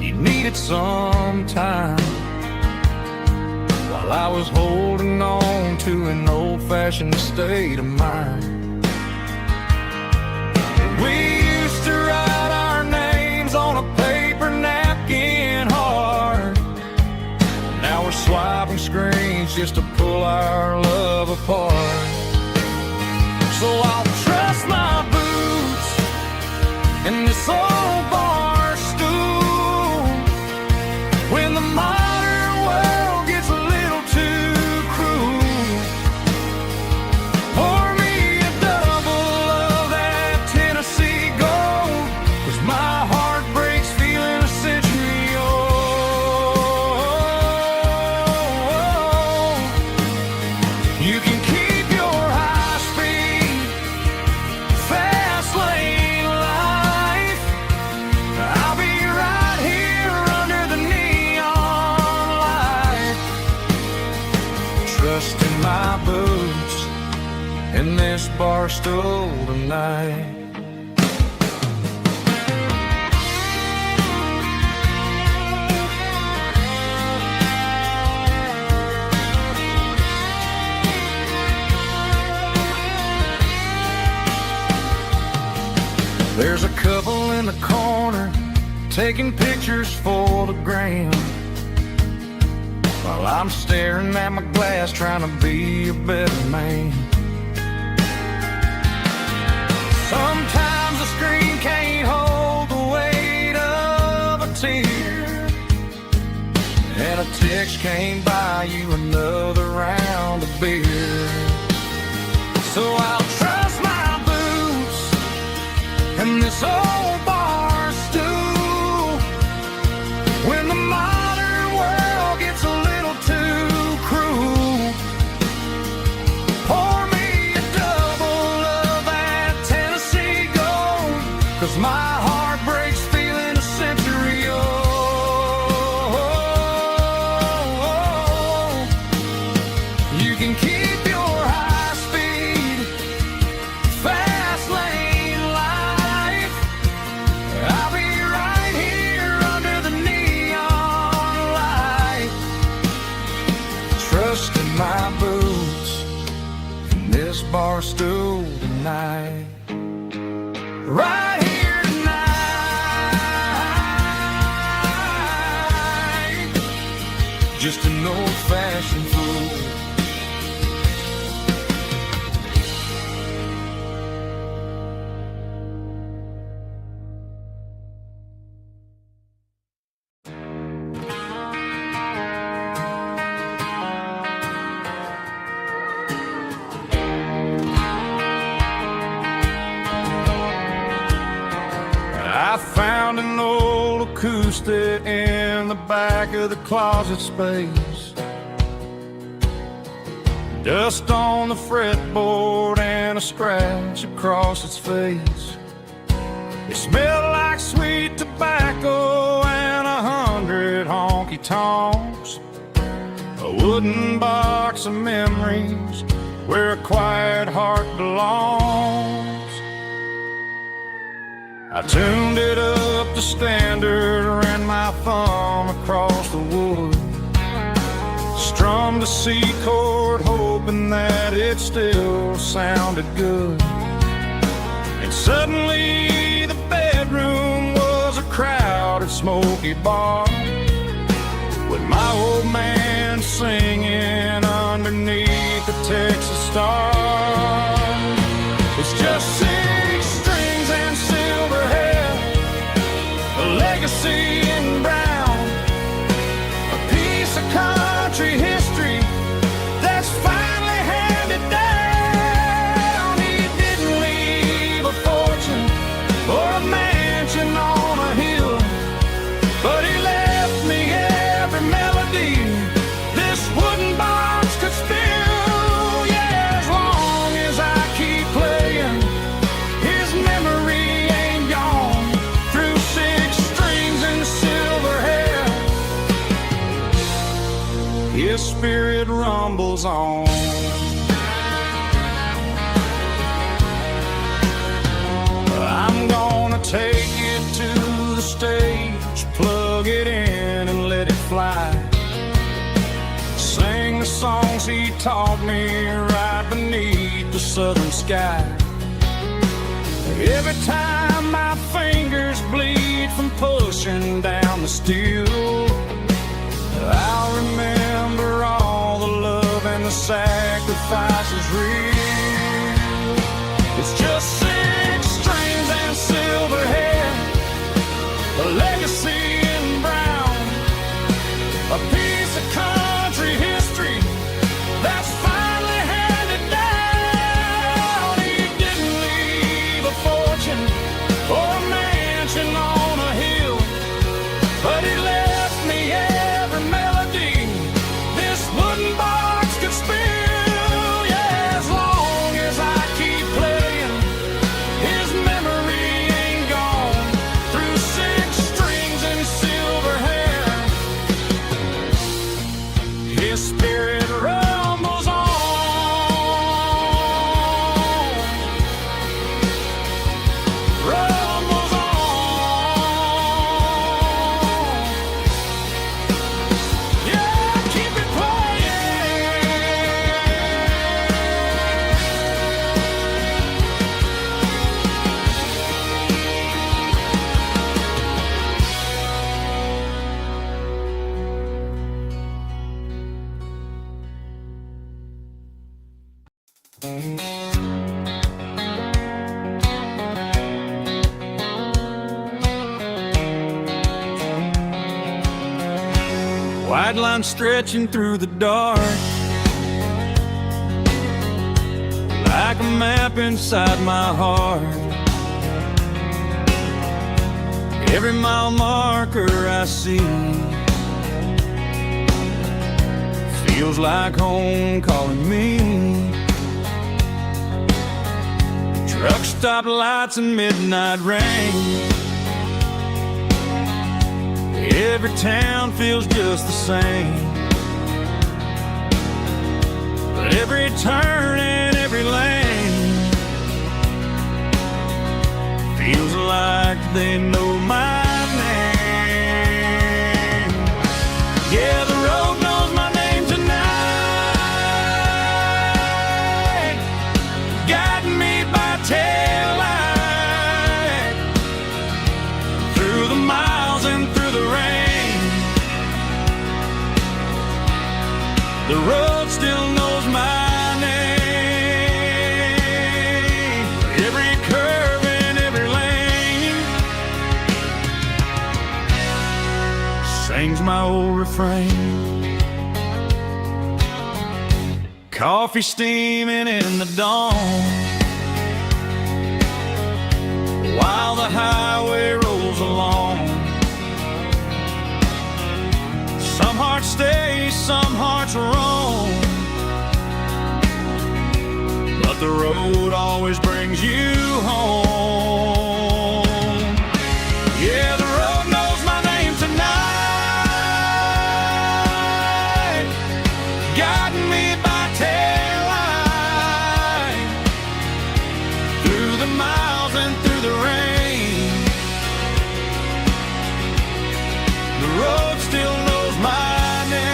you needed some time, while I was holding on to an old-fashioned state of mind. We used to write our names on a paper napkin hard. Now we're swiping screens just to pull our love apart. So I'll trust my boots in this old bar stool when the modern world gets a little too cruel. Pour me a double of that Tennessee Gold, 'cause my heart breaks feeling a century old. You can keep your high-speed, fast lane life. I'll be right here under the neon light, trusting my boots in this bar stool tonight. There's a couple in the corner taking pictures for the gram, while I'm staring at my glass trying to be a better man. Sometimes the screen can't hold the weight of a tear, and a text can't buy you another round of beer. So I'll trust my boots and this old bar stool when the modern world gets a little too cruel. Pour me a double of that Tennessee Gold, 'cause my heart breaks feeling a century old. You can keep your high speed, fast lane life. I'll be right here under the neon light, trusting my boots in this bar stool tonight. Right here tonight, just an old-fashioned fool. I found an old acoustic in the back of the closet space. Dust on the fretboard and a scratch across its face. It smelled like sweet tobacco and 100 honky-tonks. A wooden box of memories where a quiet heart belongs. I tuned it up to standard, ran my thumb across the wood, strummed a C chord hoping that it still sounded good. And suddenly the bedroom was a crowded smoky bar, with my old man singing underneath the Texas stars. It's just 6 strings and silver hair, a legacy in brown, a piece of country history that's finally handed down. He didn't leave a fortune or a mansion on a hill, but he spirit rumbles on. I'm gonna take it to the stage, plug it in and let it fly. Sing the songs he taught me right beneath the southern sky. Every time my fingers bleed from pushing down the steel, I'll remember all the love and the sacrifices real. It's just 6 strings and silver hair, a legacy in brown, a piece of country history that's finally handed down. He didn't leave a fortune or a mansion on a hill, but he left me every melody this wooden box could spill. Yeah, as long as I keep playing, his memory ain't gone. Through 6 strings and silver hair, his spirit rumbles on. Rumbles on. Yeah, keep it playing. White line stretching through the dark, like a map inside my heart. Every mile marker I see feels like home calling me. Truck stop lights and midnight rain, every town feels just the same. But every turn and every lane feels like they know my name. Yeah, the road knows my name tonight, guiding me by taillight through the miles and through the rain. The road still knows my name. Every curve and every lane sings my old refrain. Coffee steaming in the dawn, while the highway rolls along. Some hearts stay, some hearts roam, but the road always brings you home. Yeah, the road knows my name tonight, guiding me by taillight through the miles and through the rain. The road still knows my name.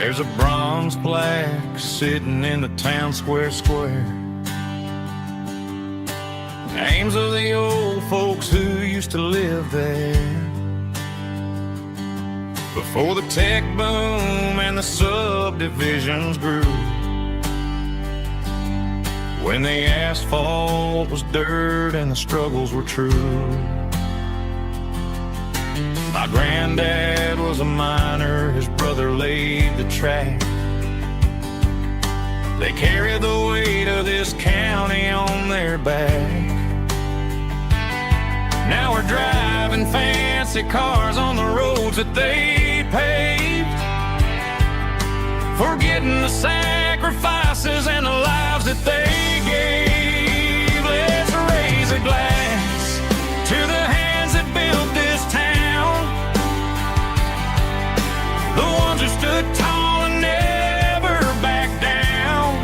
There's a bronze plaque sitting in the town square. Names of the old folks who used to live there before the tech boom and the subdivisions grew, when the asphalt was dirt and the struggles were true. My granddad was a miner, his brother laid the track. They carried the weight of this county on their back. Now we're driving fancy cars on the roads that they paved, forgetting the sacrifices and the lives that they gave. Let's raise a glass to the hands that built this town, the ones who stood tall and never backed down.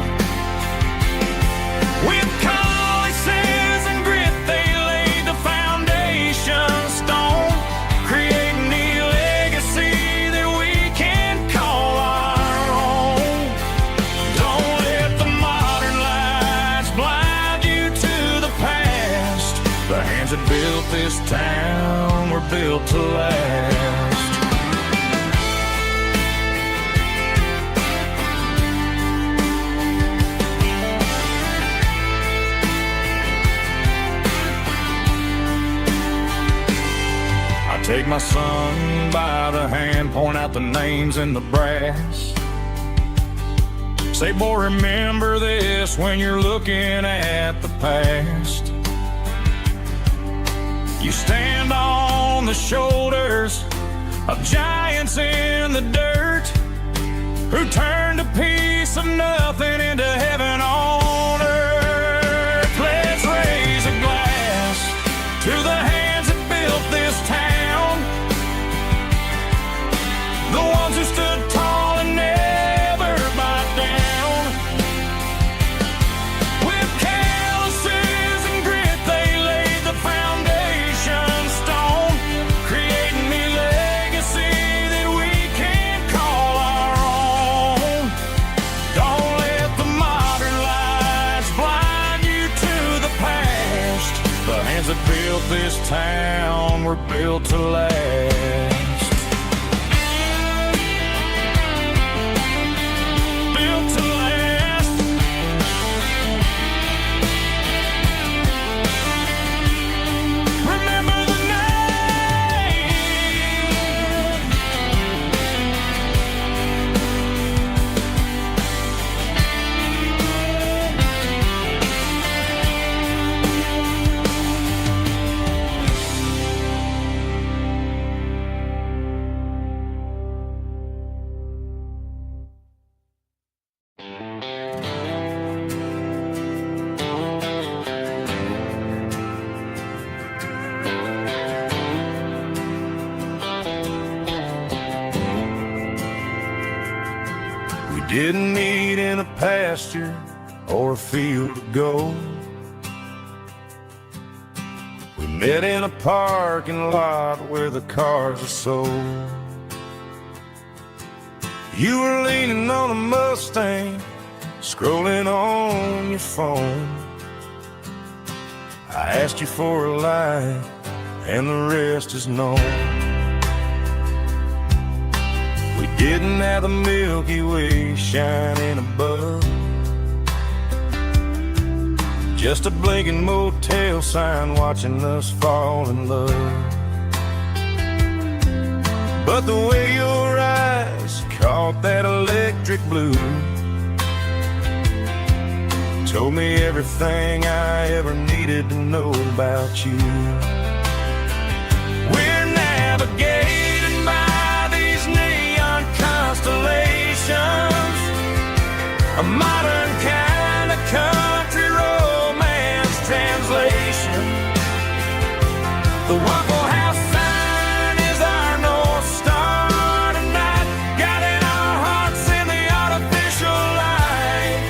With calluses and grit they laid the foundation stone, creating the legacy that we can call our own. Don't let the modern lights blind you to the past. The hands that built this town were built to last. Take my son by the hand, point out the names in the brass. Say, boy, remember this when you're looking at the past. You stand on the shoulders of giants in the dirt, who turned a piece of nothing into heaven on earth. Let's raise a glass to the hands that built this town, the ones who stood tall and never backed down. With calluses and grit they laid the foundation stone, creating the legacy that we can call our own. Don't let the modern lights blind you to the past. The hands that built this town were built to last. Didn't meet in a pasture or a field of gold. We met in a parking lot where the cars are sold. You were leaning on a Mustang, scrolling on your phone. I asked you for a light, and the rest is known. We didn't have the Milky Way shining above, just a blinking motel sign watching us fall in love. But the way your eyes caught that electric blue told me everything I ever needed to know about you. We're navigating by these neon constellations, a modern kind of country romance translation. The Waffle House sign is our North Star tonight, guiding our hearts in the artificial light.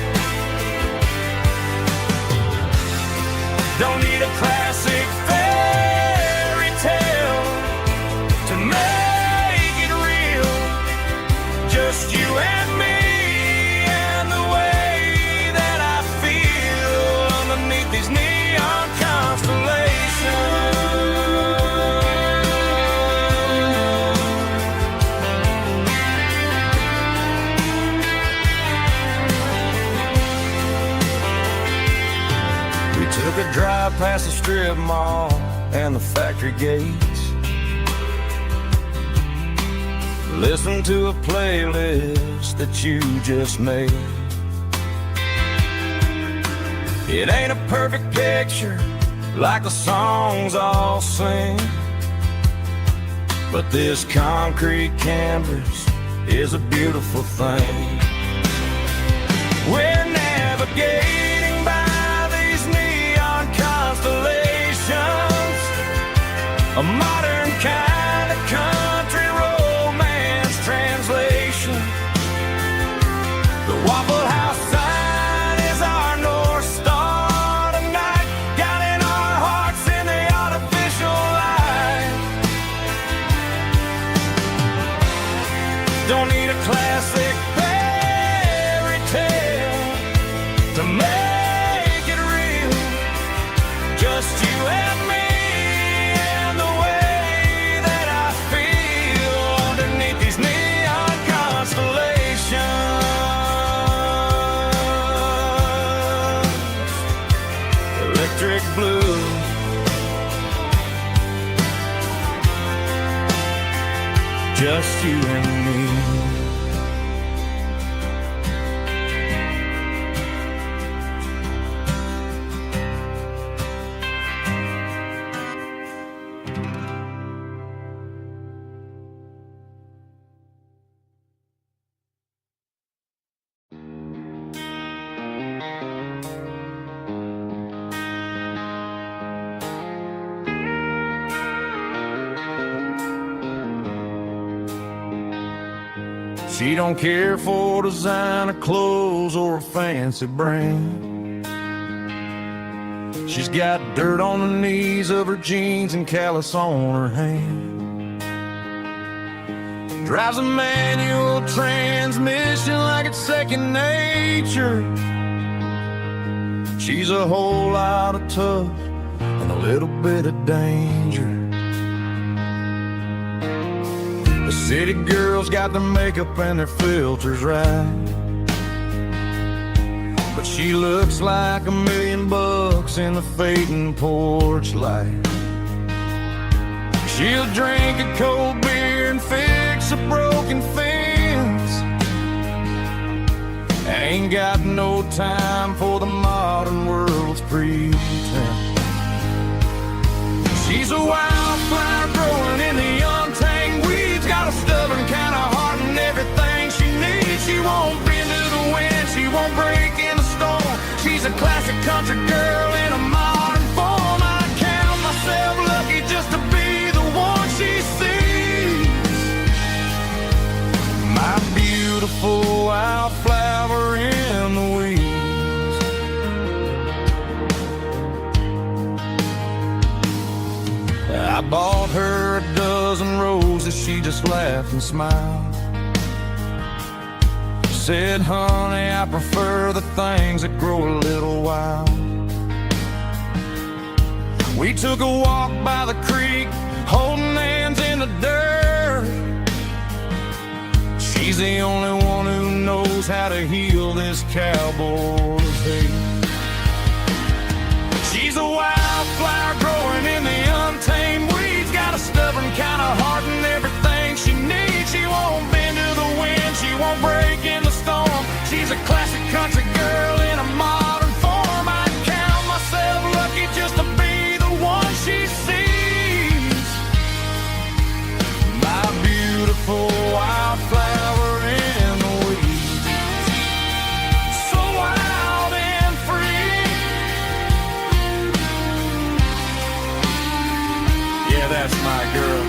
Don't need a classic fairy tale to make it real, just you and me. past the strip mall and the factory gates. Listen to a playlist that you just made. It ain't a perfect picture like the songs all sing, but this concrete canvas is a beautiful thing. We're navigating by these neon constellations, a modern kind of country romance translation. The Waffle House sign is our North Star tonight, guiding our hearts in the artificial light. Don't need a classic fairy tale to make it real, just you and me and the way that I feel underneath these neon constellations. Electric blue, just you and me. She don't care for designer clothes or a fancy brand. She's got dirt on the knees of her jeans and callus on her hand. Drives a manual transmission like it's second nature. She's a whole lot of tough and a little bit of danger. The city girls got their makeup and their filters right, but she looks like $1 million in the fading porch light. She'll drink a cold beer and fix a broken fence. Ain't got no time for the modern world's pretense. She's a wildflower growing in the untamed weeds, got a stubborn kind of heart and everything she needs. She won't bend to the wind, she won't break in the storm. She's a classic country girl in a modern form. I count myself lucky just to be the one she sees. My beautiful wildflower in the weeds. I bought her a dozen roses, she just laughed and smiled. Said, honey, I prefer the things that grow a little wild. We took a walk by the creek, holding hands in the dirt. She's the only one who knows how to heal this cowboy's hate. She's a wildflower growing in the untamed weeds, got a stubborn kind of heart and everything she needs. She won't bend to the wind, she won't break in the storm. She's a classic country girl in a modern form. I count myself lucky just to be the one she sees. My beautiful wildflower in the weeds, so wild and free. Yeah, that's my girl.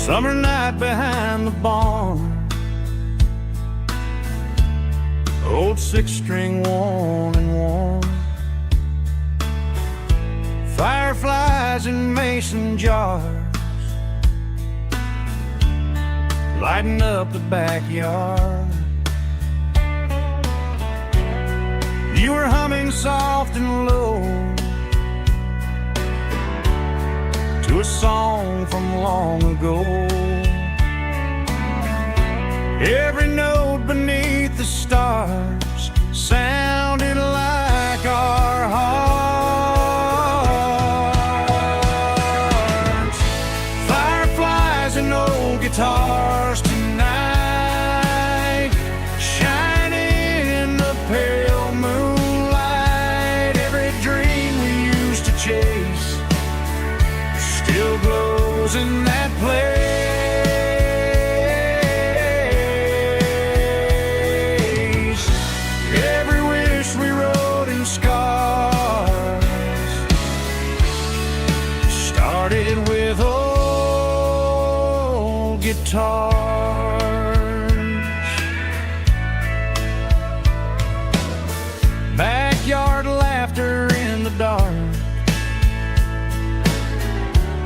Summer night behind the barn, old 6-string worn and worn. Fireflies in mason jars, lighting up the backyard. You were humming soft and low to a song from long ago. Every note beneath the stars sounded like our hearts. Fireflies and old guitars tonight, shining in the pale moonlight. Every dream we used to chase still glows in that place. Every wish we wrote in scars started with old guitars. Backyard laughter in the dark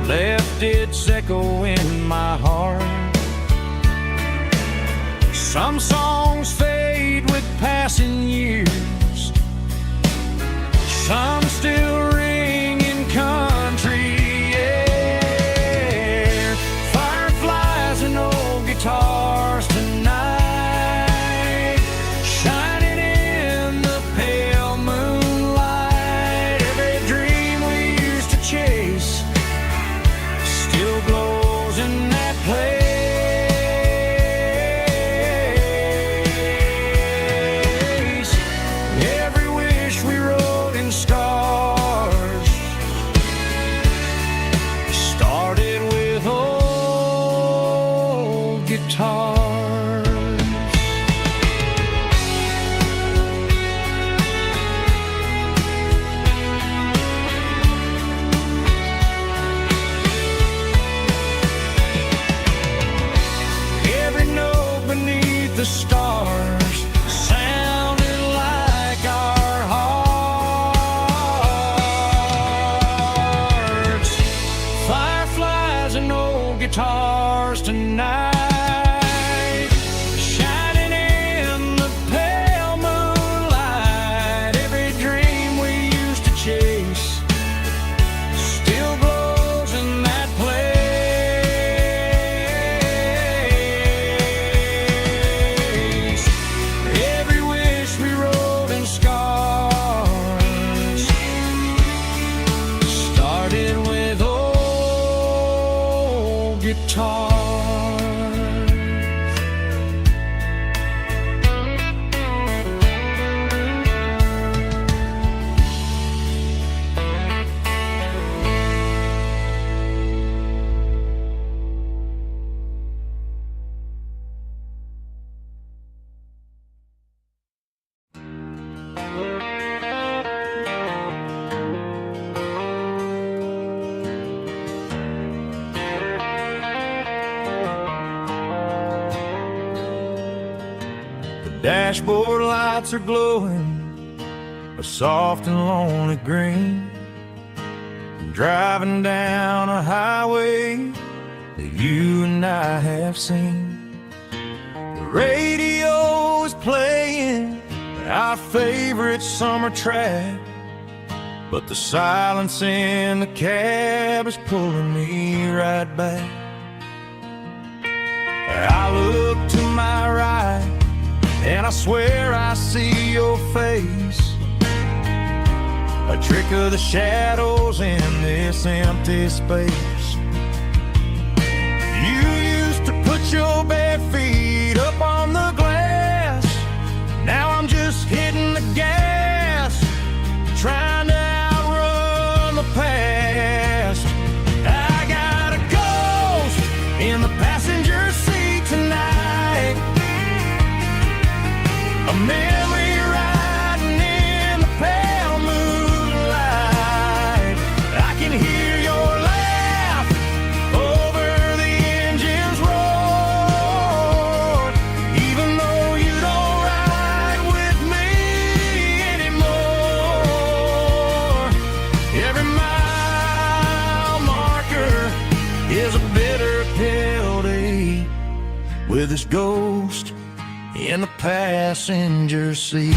left its echo in my heart. Some songs fade with passing years, some still ring in country air. Fireflies and old guitars tonight, shining in the pale moonlight. Every dream we used to chase still glows in that place. Every wish we wrote in stars started with old guitars. Every note beneath the stars sounded like our hearts. Fireflies and old guitars tonight, shining in the pale moonlight. Every dream we used to chase still glows in that place. Every wish we wrote in scars started with old guitars. Dashboard lights are glowing a soft and lonely green. Driving down a highway that you and I have seen. The radio is playing our favorite summer track, but the silence in the cab is pulling me right back. I look to my right and I swear I see your face, a trick of the shadows in this empty space. You used to put your bare feet up on the glass. Now I'm just hitting the gas, trying to outrun the past. I got a ghost in the passenger seat tonight, a memory riding in the pale moonlight. I can hear your laugh over the engine Every mile marker is a bitter pill to eat, with this ghost in the passenger seat.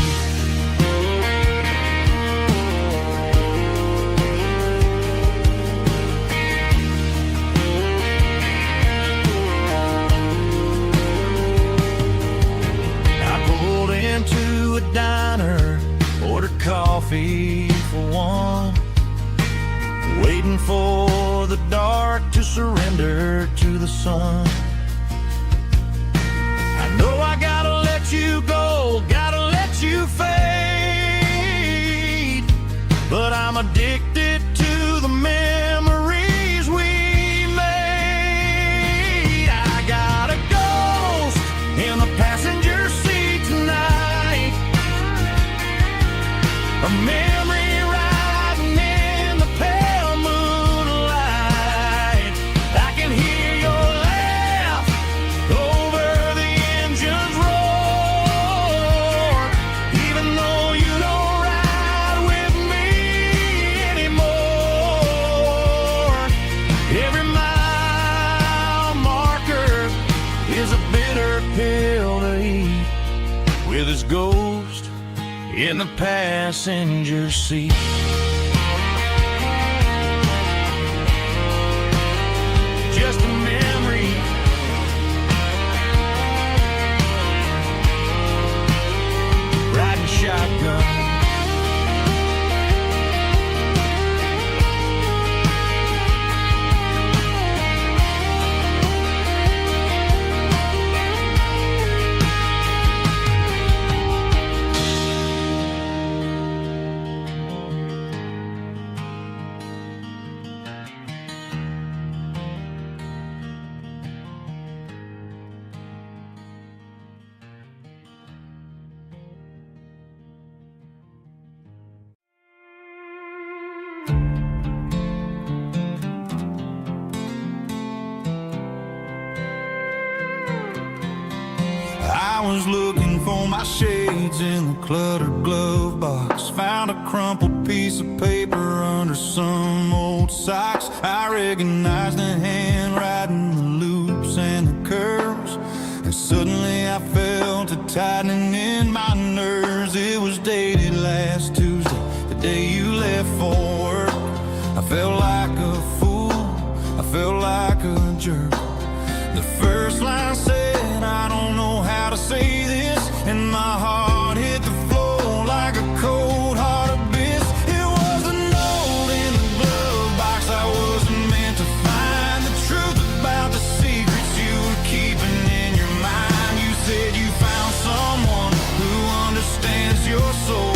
Into a diner, ordered coffee for one, waiting for the dark to surrender to the sun. I know I gotta let you go, gotta let you fade, but I'm addicted to the memories we made. I got a ghost in the passenger seat tonight, a memory riding in the pale moonlight. I can hear your laugh over the engine's roar, even though you don't ride with me anymore. Every mile marker is a bitter pill to eat, with his ghost in the passenger seat. Just a memory, riding shotgun. I was looking for my shades in the cluttered glove box, found a crumpled piece of paper under some old socks. I recognized the handwriting, the loops and the curves, and suddenly I felt a tightening in my nerves. It was dated last Tuesday, the day you left for work. I felt like a fool, I felt like a jerk. The first line said, I don't know how to say this, and my heart hit the floor like a cold heart abyss. It was a note in the glove box I wasn't meant to find, the truth about the secrets you were keeping in your mind. You said you found someone who understands your soul,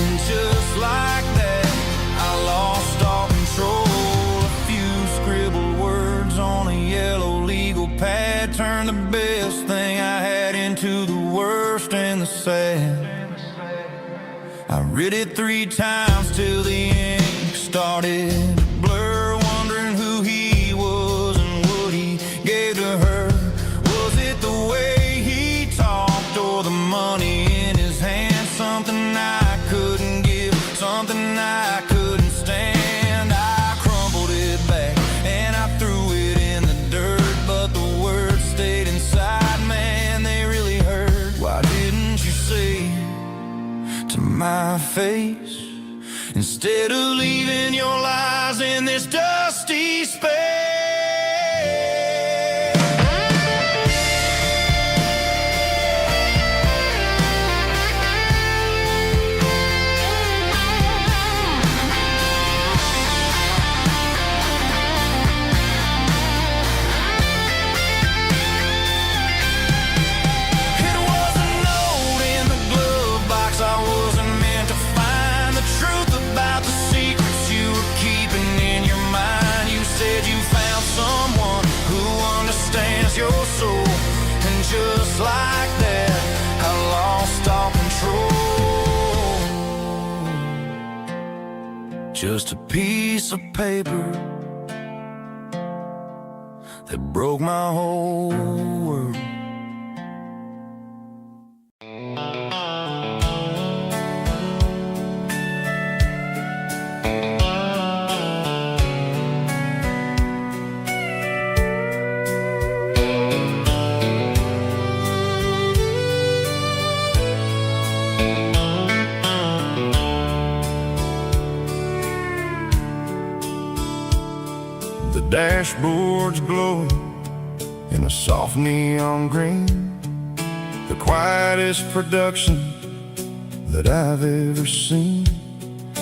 and just like that I lost all control. A few scribbled words on a yellow legal pad turned the best thing I had into the worst and the sad. I read it 3 times till the ink started to blur, wondering who he was and what he gave to her. Was it the way he talked or the money in his hand? Something I couldn't give, something I couldn't stand. I crumpled it back and I threw it in the dirt, but the words stayed inside, man, they really hurt. Why didn't you say to my face, instead of leaving your lies in this dusty space? It was a note in the glove box I wasn't meant to find, the truth about the secrets you were keeping in your mind. You said you found someone who understands your soul, and just like that I lost all control. Just a piece of paper that broke my whole world. dashboard's glowing in a soft neon green, the quietest production that I've ever seen.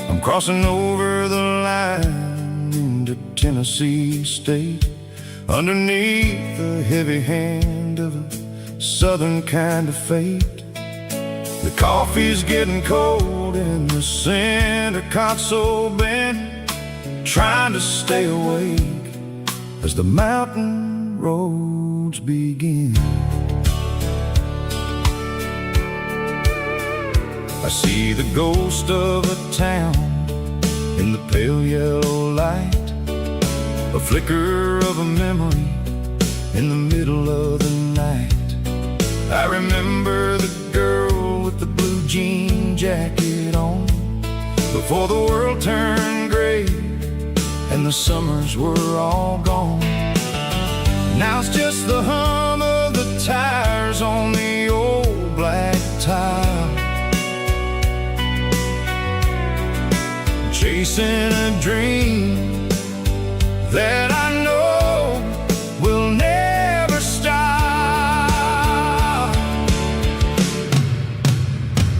I'm crossing over the line into Tennessee State, underneath the heavy hand of a southern kind of fate. The coffee's getting cold in the center console bin, trying to stay awake as the mountain roads begin. I see the ghost of a town in the pale yellow light, a flicker of a memory in the middle of the night. I remember the girl with the blue jean jacket on, before the world turned gray and the summers were all gone. Now it's just the hum of the tires on the old black tile, chasing a dream that I know will never stop.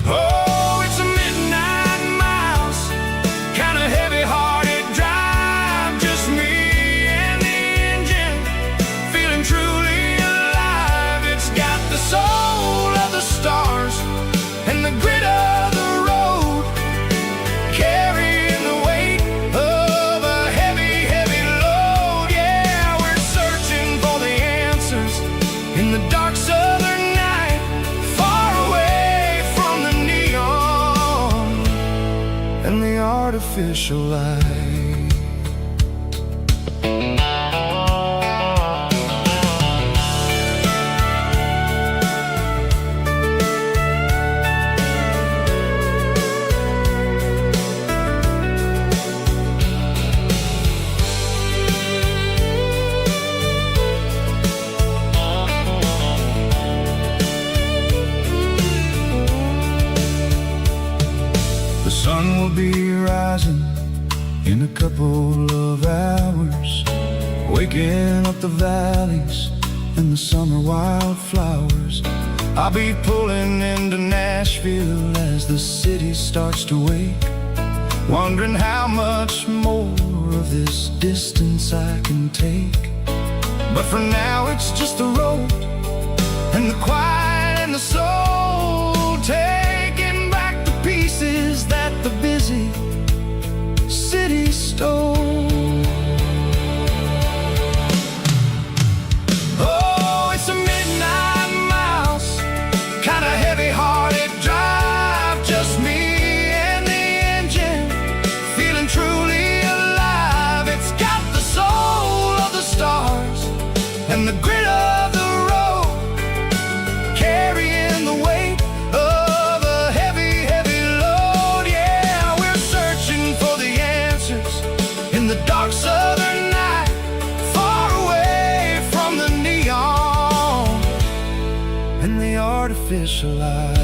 Oh, it's a midnight miles, kind of heavy-hearted drive, just me and the engine, feeling truly alive. It's got the soul of the stars and the grit of the road, carrying the weight of a heavy, heavy load. Yeah, we're searching for the answers in the dark southern night, far away from the neon and the artificial light. The sun will be rising in a couple of hours, waking up the valleys and the summer wildflowers. I'll be pulling into Nashville as the city starts to wake, wondering how much more of this distance I can take. But for now it's just the road and the quiet and the soul, taking back the pieces that the busy city stole. Oh, it's a midnight miles, kind of heavy-hearted drive, just me and the engine, feeling truly alive. It's got the soul of the stars and the grit of the road, carrying the weight of a heavy, heavy load. Yeah, we're searching for the answers in the dark southern night, far away from the neon and the artificial lights.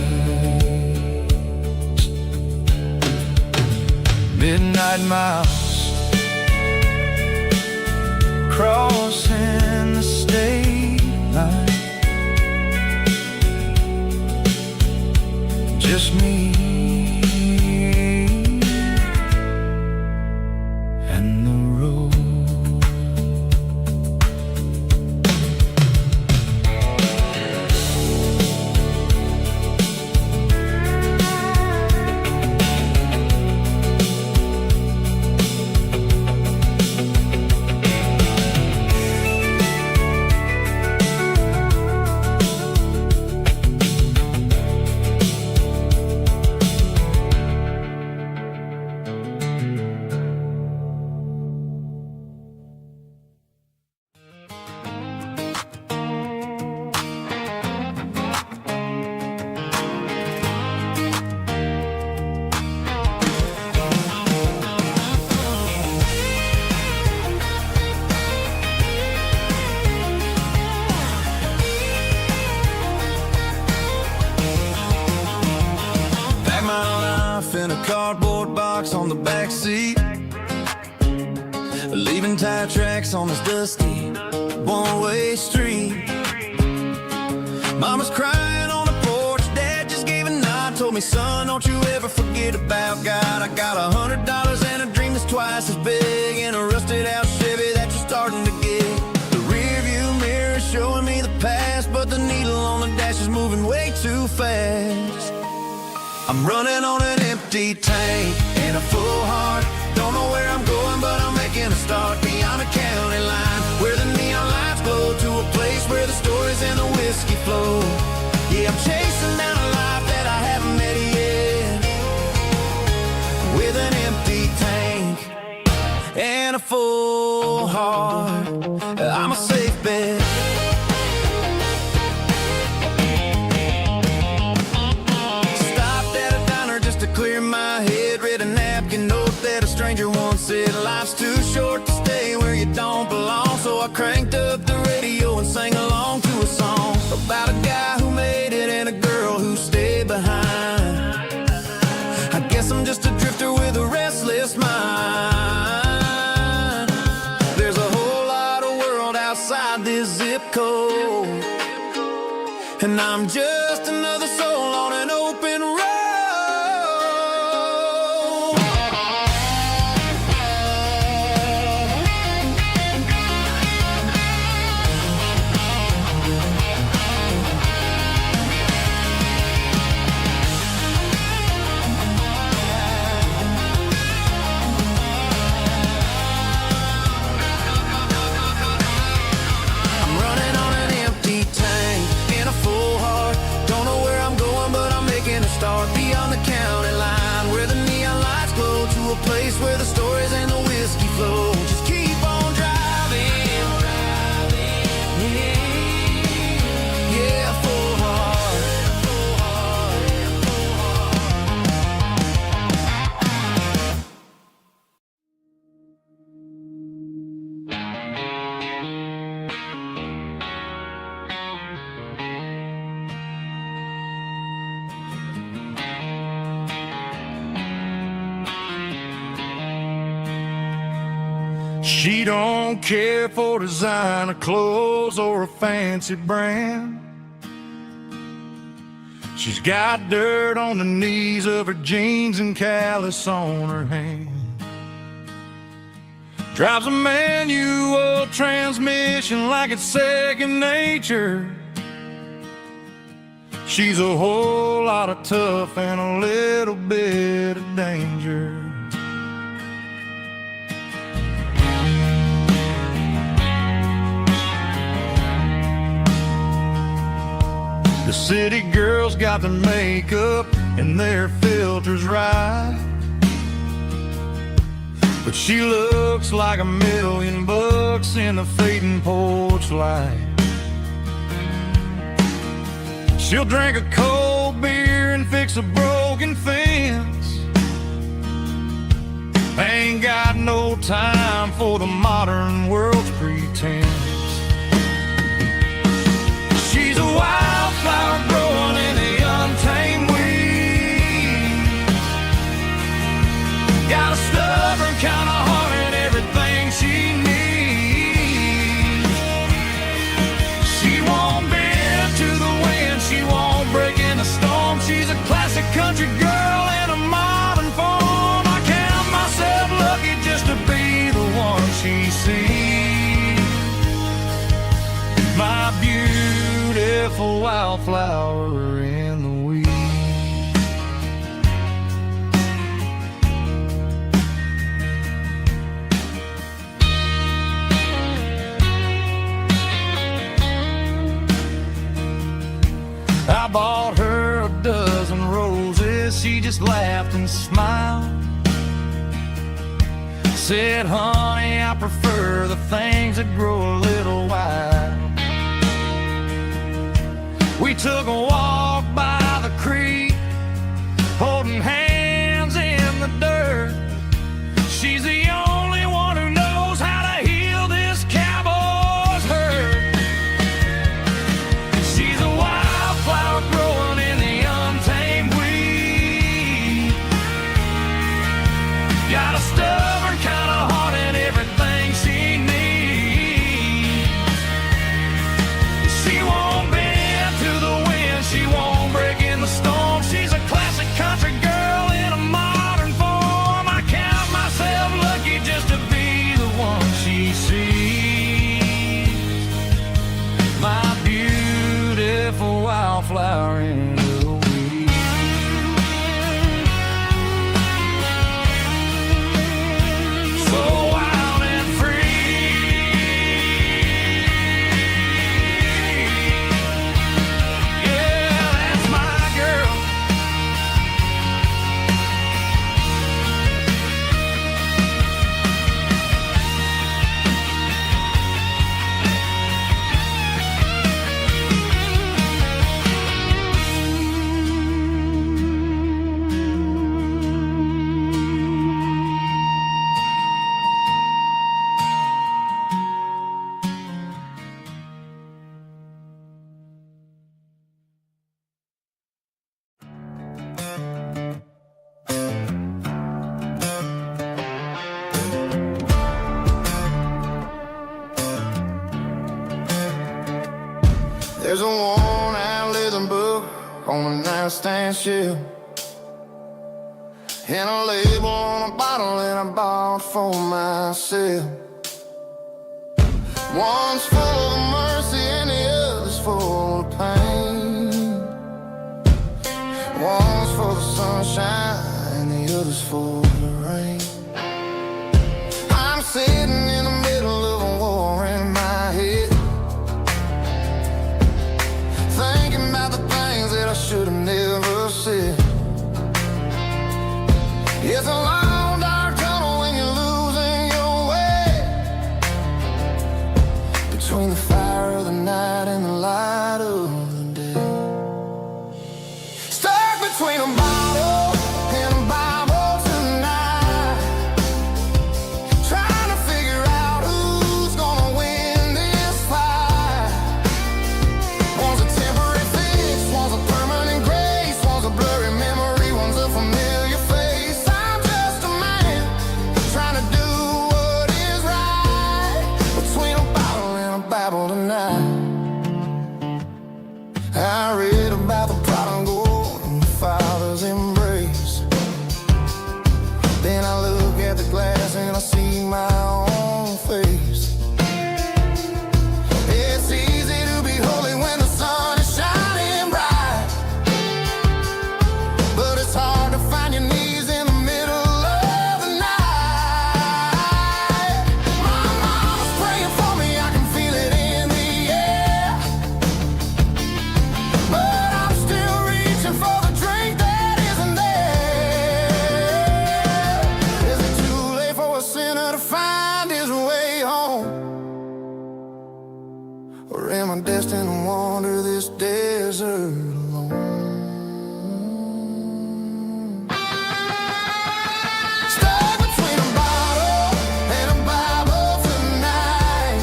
Midnight miles, crossing the state line, just me and the road. leaving tire tracks on this dusty one-way street. Mama's crying on the porch, Dad just gave a nod, told me, son, don't you ever forget about God. I got $100 and a dream that's twice as big, and a rusted out Chevy that you're starting to get. The rear view mirror is showing me the past, but the needle on the dash is moving way too fast. I'm running on an empty tank and a full heart. Don't know where I'm going, but I'm making a start beyond the county line, where the neon lights glow, to a place where the stories and the whiskey flow. Yeah, I'm chasing down a life that I haven't met yet, with an empty tank and a full heart. I'm a safe bet. Clear my head, read a napkin note that a stranger once said, life's too short to stay where you don't belong. So I cranked up the radio and sang along to a song about a guy who made it and a girl who stayed behind. I guess I'm just a drifter with a restless mind. There's a whole lot of world outside this zip code, and I'm just another soul on an open road. Start beyond the county line, where the neon lights glow, to a place where the stories and the whiskey flow. Just keep on driving, yeah, full heart. She don't care for designer clothes or a fancy brand. She's got dirt on the knees of her jeans and callus on her hand. Drives a manual transmission like it's second nature. She's a whole lot of tough and a little bit of danger. The city girls got their makeup and their filters right, but she looks like $1,000,000 in the fading porch light. She'll drink a cold beer and fix a broken fence. Ain't got no time for the modern world's pretense. She's a wildflower growing in the untamed weeds. Got a stubborn kind of heart and everything she needs. She won't bend to the wind, she won't break in a storm. She's a classic country girl in a modern form. I count myself lucky just to be the one she sees. My beautiful wildflower in the weeds. I bought her a dozen roses, she just laughed and smiled. Said, honey, I prefer the things that grow a little wild. We took a walk by the creek, holding hands in the dirt. She's the only one who knows how to heal this cowboy's hurt. She's a wildflower growing in the untamed weed. Got a stubborn kind of heart and everything There's a worn-out leather book on the nightstand shelf, and a label on a bottle that I bought for myself. One's full of mercy and the other's full of pain. One's for the sunshine and the other's for the rain. I'm sitting in the middle of a war in my head, thinking about the things that I should have never said. It's a long dark tunnel when you're losing your way, between the fire of the night and the light of the day. Stuck between a bottle and a Bible tonight, trying to figure out who's gonna win this fight. One's a temporary fix, one's a permanent grace, one's a blurry memory, one's a familiar face. I'm just a man trying to do what is right, between a bottle and a Bible tonight. I read about the prodigal and the father's embrace. Then I look at the glass and I see my own face. It's easy to be holy when the sun is shining bright, but it's hard to find your knees in the middle of the night. My mama's praying for me, I can feel it in the air, but I'm still reaching for the drink that isn't there. Is it too late for a sinner to find his way home? Or am I destined to wander this desert alone? Stuck between a bottle and a Bible tonight,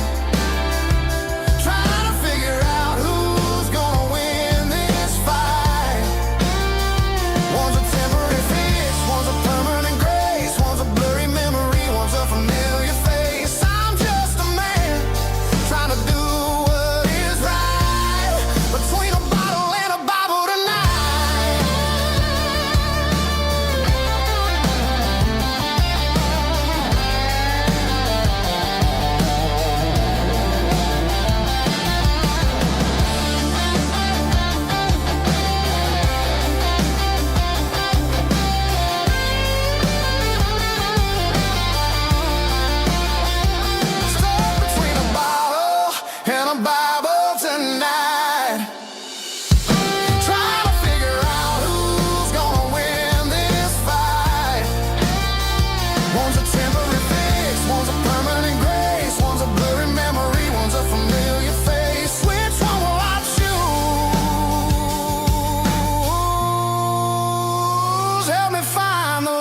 trying to figure out who's gonna win this fight. One's a temporary fix, one's a permanent grace, one's a blurry memory, one's a familiar face. I'm just a man trying to do what is right, between a bottle and a Bible tonight. Stuck between a bottle and a Bible tonight, trying to figure out who's gonna win this fight. One's a temporary fix, one's a permanent grace, one's a blurry memory, one's a familiar face. Which one will I choose? Help me find the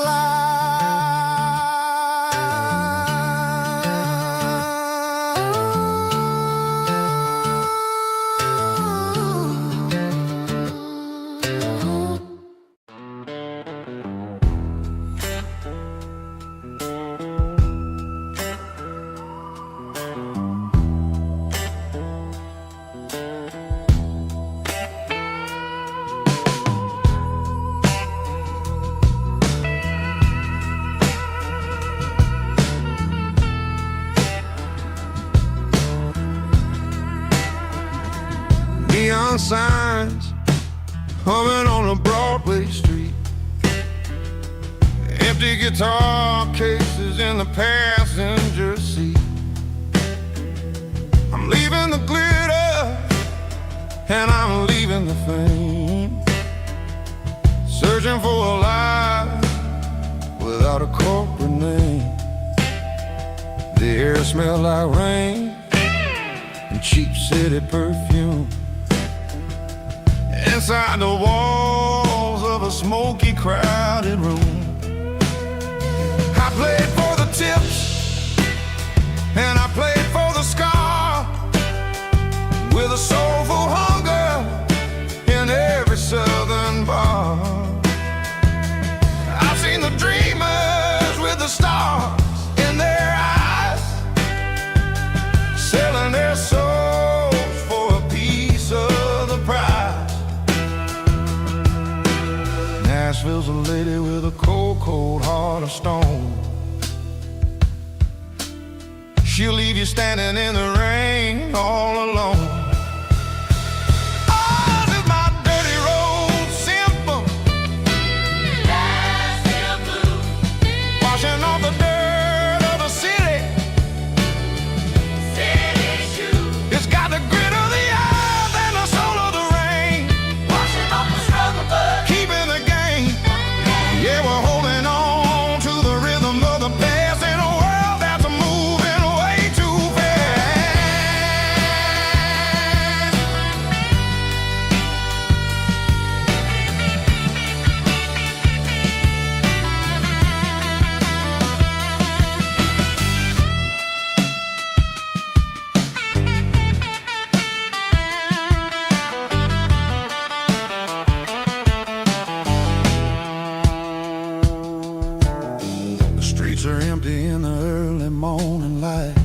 neon signs humming on a Broadway street, empty guitar cases in the passenger seat. I'm leaving the glitter and I'm leaving the fame, searching for a life without a corporate name. The air smelled like rain and cheap city perfume. Inside the walls of a smoky, crowded room, I played for the tips and I played for the scar, with a soulful hunger in every southern bar. I've seen the dreamers with the stars in their eyes, selling their souls for a piece of heart of stone. She'll leave you standing in the rain all alone. Oh, this is my dirty road symphony. Nashville blues. Washing off the dirt of the city. City shoes. It's got the grit of the earth and the soul of the rain. Washing off the struggle, but keeping the game. Yeah, we're holding on to the rhythm of the past in a world that's moving way too fast. The streets are empty in the early morning light.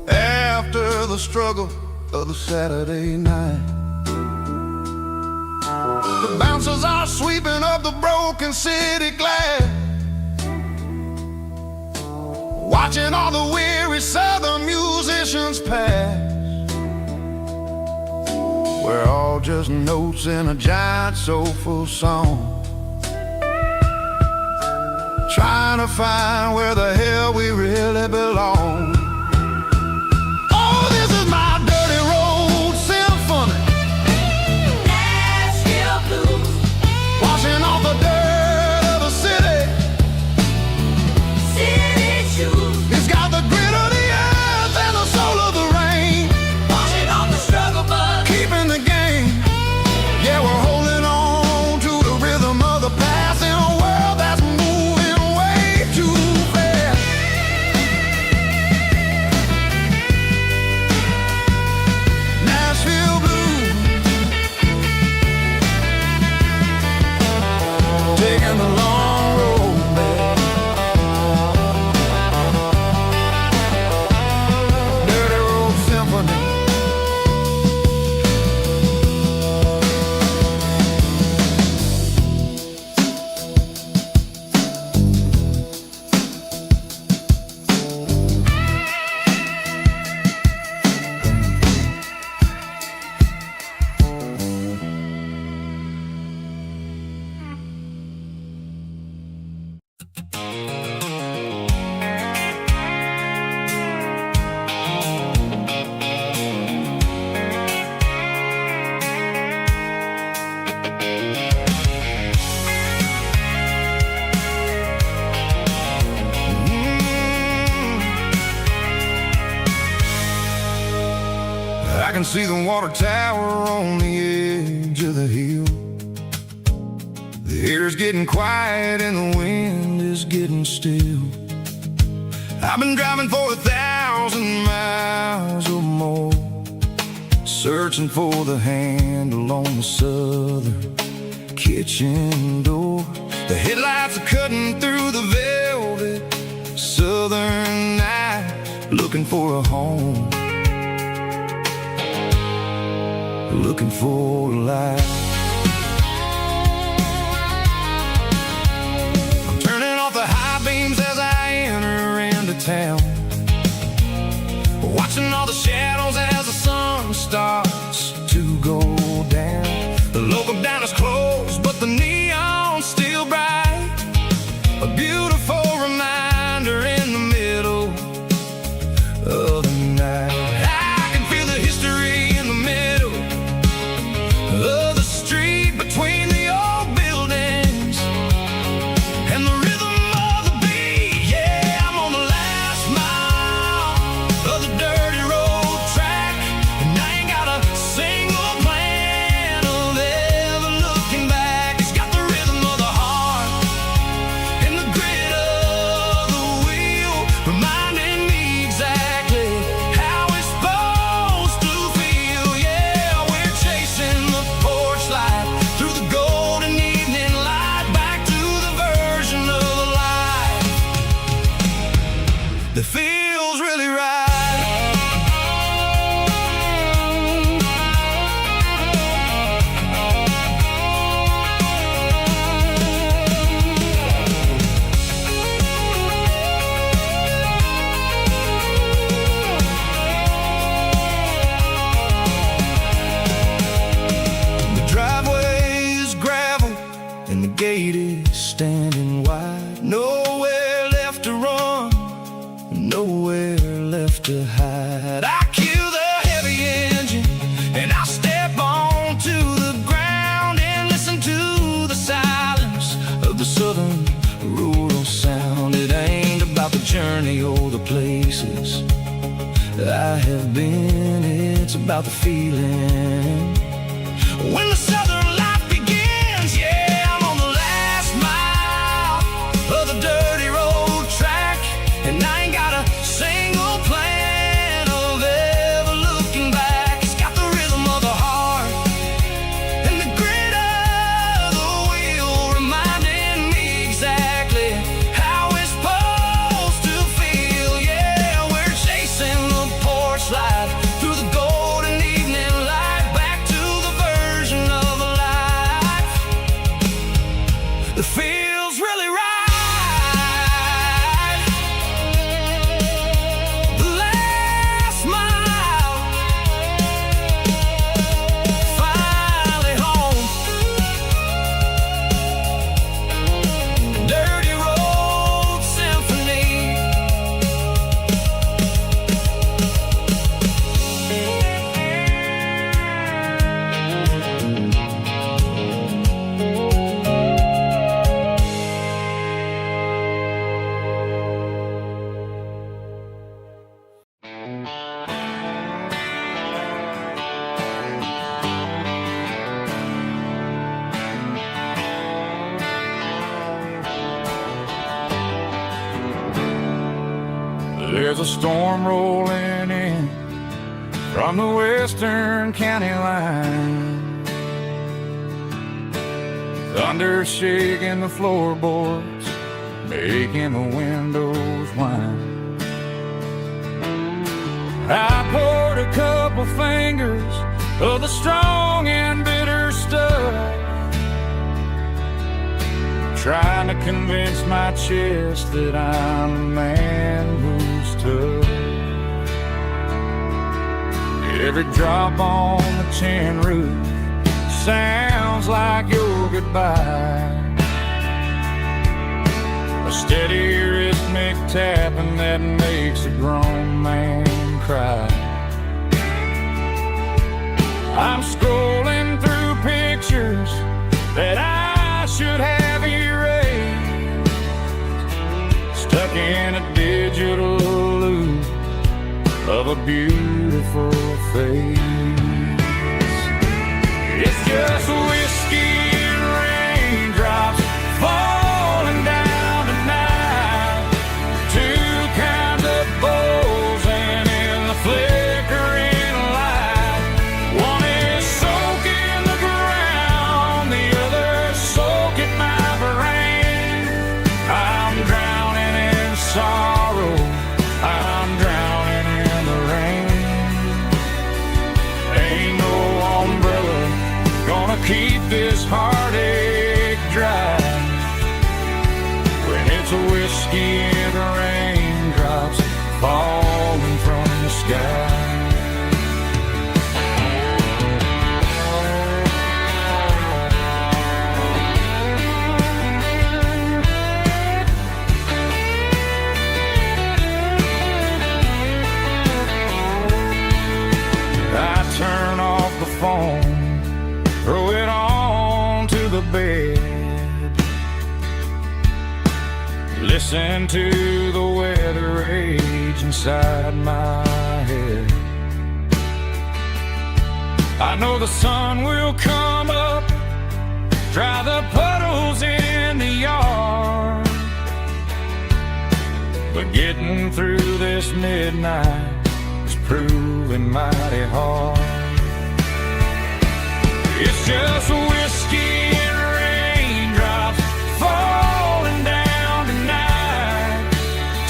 After the struggle of the Saturday night, the bouncers are sweeping up the broken city glass, watching all the weary southern musicians pass. We're all just notes in a giant soulful song, trying to find where the hell we really belong. Oh, this is my dirty road symphony. Nashville blues. Washing off the dirt of the city. City shoes. It's got the grit of the earth and the soul of the rain. Washing off the struggle, but keeping the game. Yeah, we're holding on to the rhythm of the past in a world that's moving way too fast. Nashville blues, taking the long road back. Dirty road symphony. I can see the water tower on the edge of the hill. The air's getting quiet and the wind is getting still. I've been driving for 1,000 miles or more, searching for the handle on the southern kitchen door. The headlights are cutting through the velvet southern night, looking for a home, looking for a life. I'm turning off the high beams as I enter into town, watching all the shadows as the sun starts to go down. The local diner's closed, but the neon's still bright, a beautiful reminder in the middle of the night. I can feel the history in the middle of the street between the old buildings and the rhythm of the beat. Yeah, I'm on the last mile of the dirty road track, and I ain't got a single plan of ever looking back. It's got the rhythm of the heart and the grit of the wheel, reminding me exactly how it's supposed to feel. Yeah, we're chasing the porch light through the golden evening light, back to the version of life that feels really right. to hide. I cue the heavy engine and I step onto the ground and listen to the silence of the southern rural sound. It ain't about the journey or the places I have been, it's about the feeling when the southern life begins. Yeah, I'm on the last mile of the dirty road track, and I ain't got a single plan of ever looking back. It's got the rhythm of the heart and the grit of the wheel, reminding me exactly how it's supposed to feel. Yeah, we're chasing the porch light through the golden evening light, back to the version of a life that feels really right. The last mile, finally home. Dirty road symphony. There's a storm rolling in from the western county line, thunder shaking the floorboards, making the windows whine. I poured a couple fingers of the strong and bitter stuff, trying to convince my chest that I'm a man who's tough. Every drop on the tin roof sounds like your goodbye, a steady rhythmic tapping that makes a grown man cry. I'm scrolling through pictures that I should have erased, stuck in a digital loop of a beautiful face. It's just whiskey and raindrops falling down tonight, two kinds of bowls and in the flickering light. One is soaking the ground, the other soaking my brain. I'm drowning in sorrow, I'm drowning in the rain. Ain't no umbrella gonna keep this heartache dry when it's a whiskey and raindrops falling from the sky. I turn off the phone, throw it on to the bed, listen to the weather rage inside my head. I know the sun will come up, dry the puddles in the yard, but getting through this midnight is proving mighty hard. It's just whiskey and raindrops falling down tonight,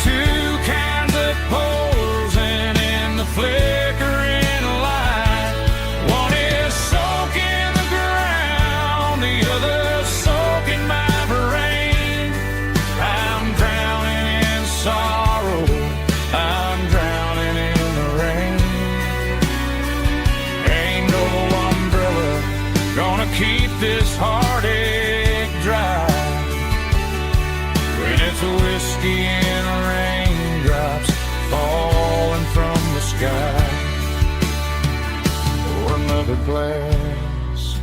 two kinds of pours and in the flickering light. One is soaking the ground, the other soaking my brain. I'm drowning in sorrow, I'm drowning in the rain. Ain't no umbrella gonna keep glass.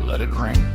Let it rain.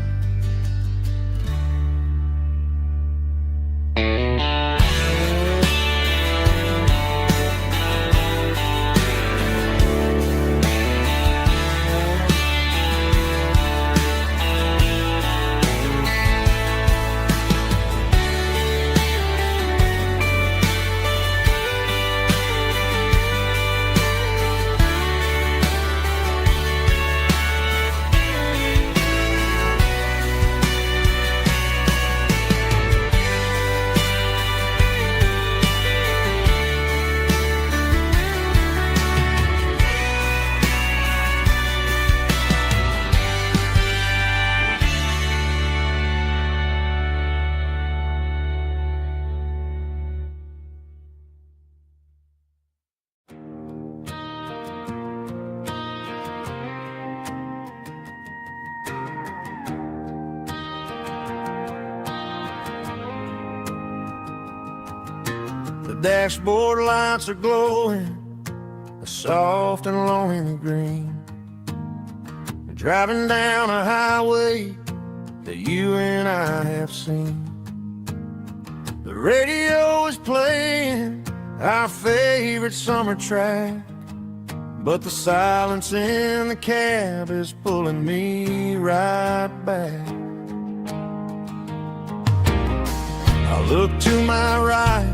The dashboard lights are glowing, a soft and lonely green. You're driving down a highway that you and I have seen. The radio is playing our favorite summer track, but the silence in the cab is pulling me right back. I look to my right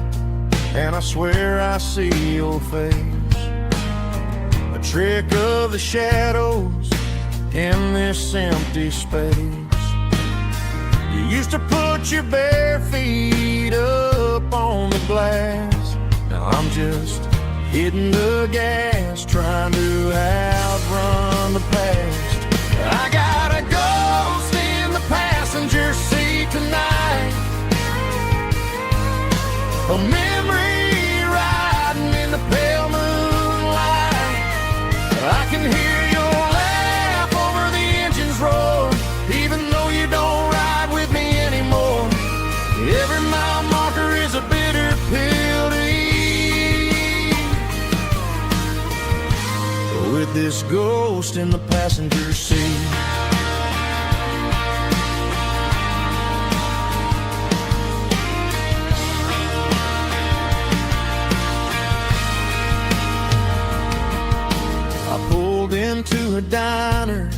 and I swear I see your face, a trick of the shadows in this empty space. You used to put your bare feet up on the glass. Now I'm just hitting the gas, trying to outrun the past. I got a ghost in the passenger seat tonight, a memory riding in the pale moonlight. I can hear your laugh over the engine's roar, even though you don't ride with me anymore. Every mile marker is a bitter pill to eat, with this ghost in the passenger seat. Into a diner,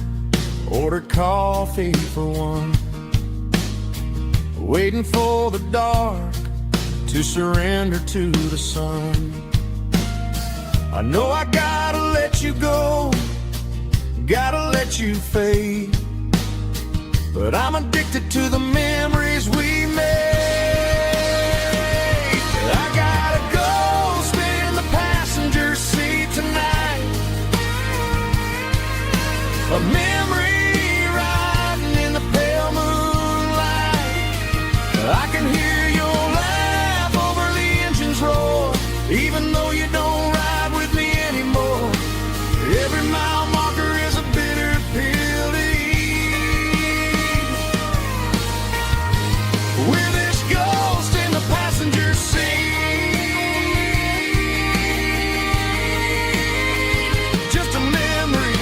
ordered coffee for one, waiting for the dark to surrender to the sun. I know I gotta let you go, gotta let you fade, but I'm addicted to the memories we made. I got a ghost in the passenger seat tonight, a memory riding in the pale moonlight. I can hear your laugh over the engine's roar, even though you don't ride with me anymore. Every mile marker is a bitter pill to eat, with this ghost in the passenger seat. Just a memory,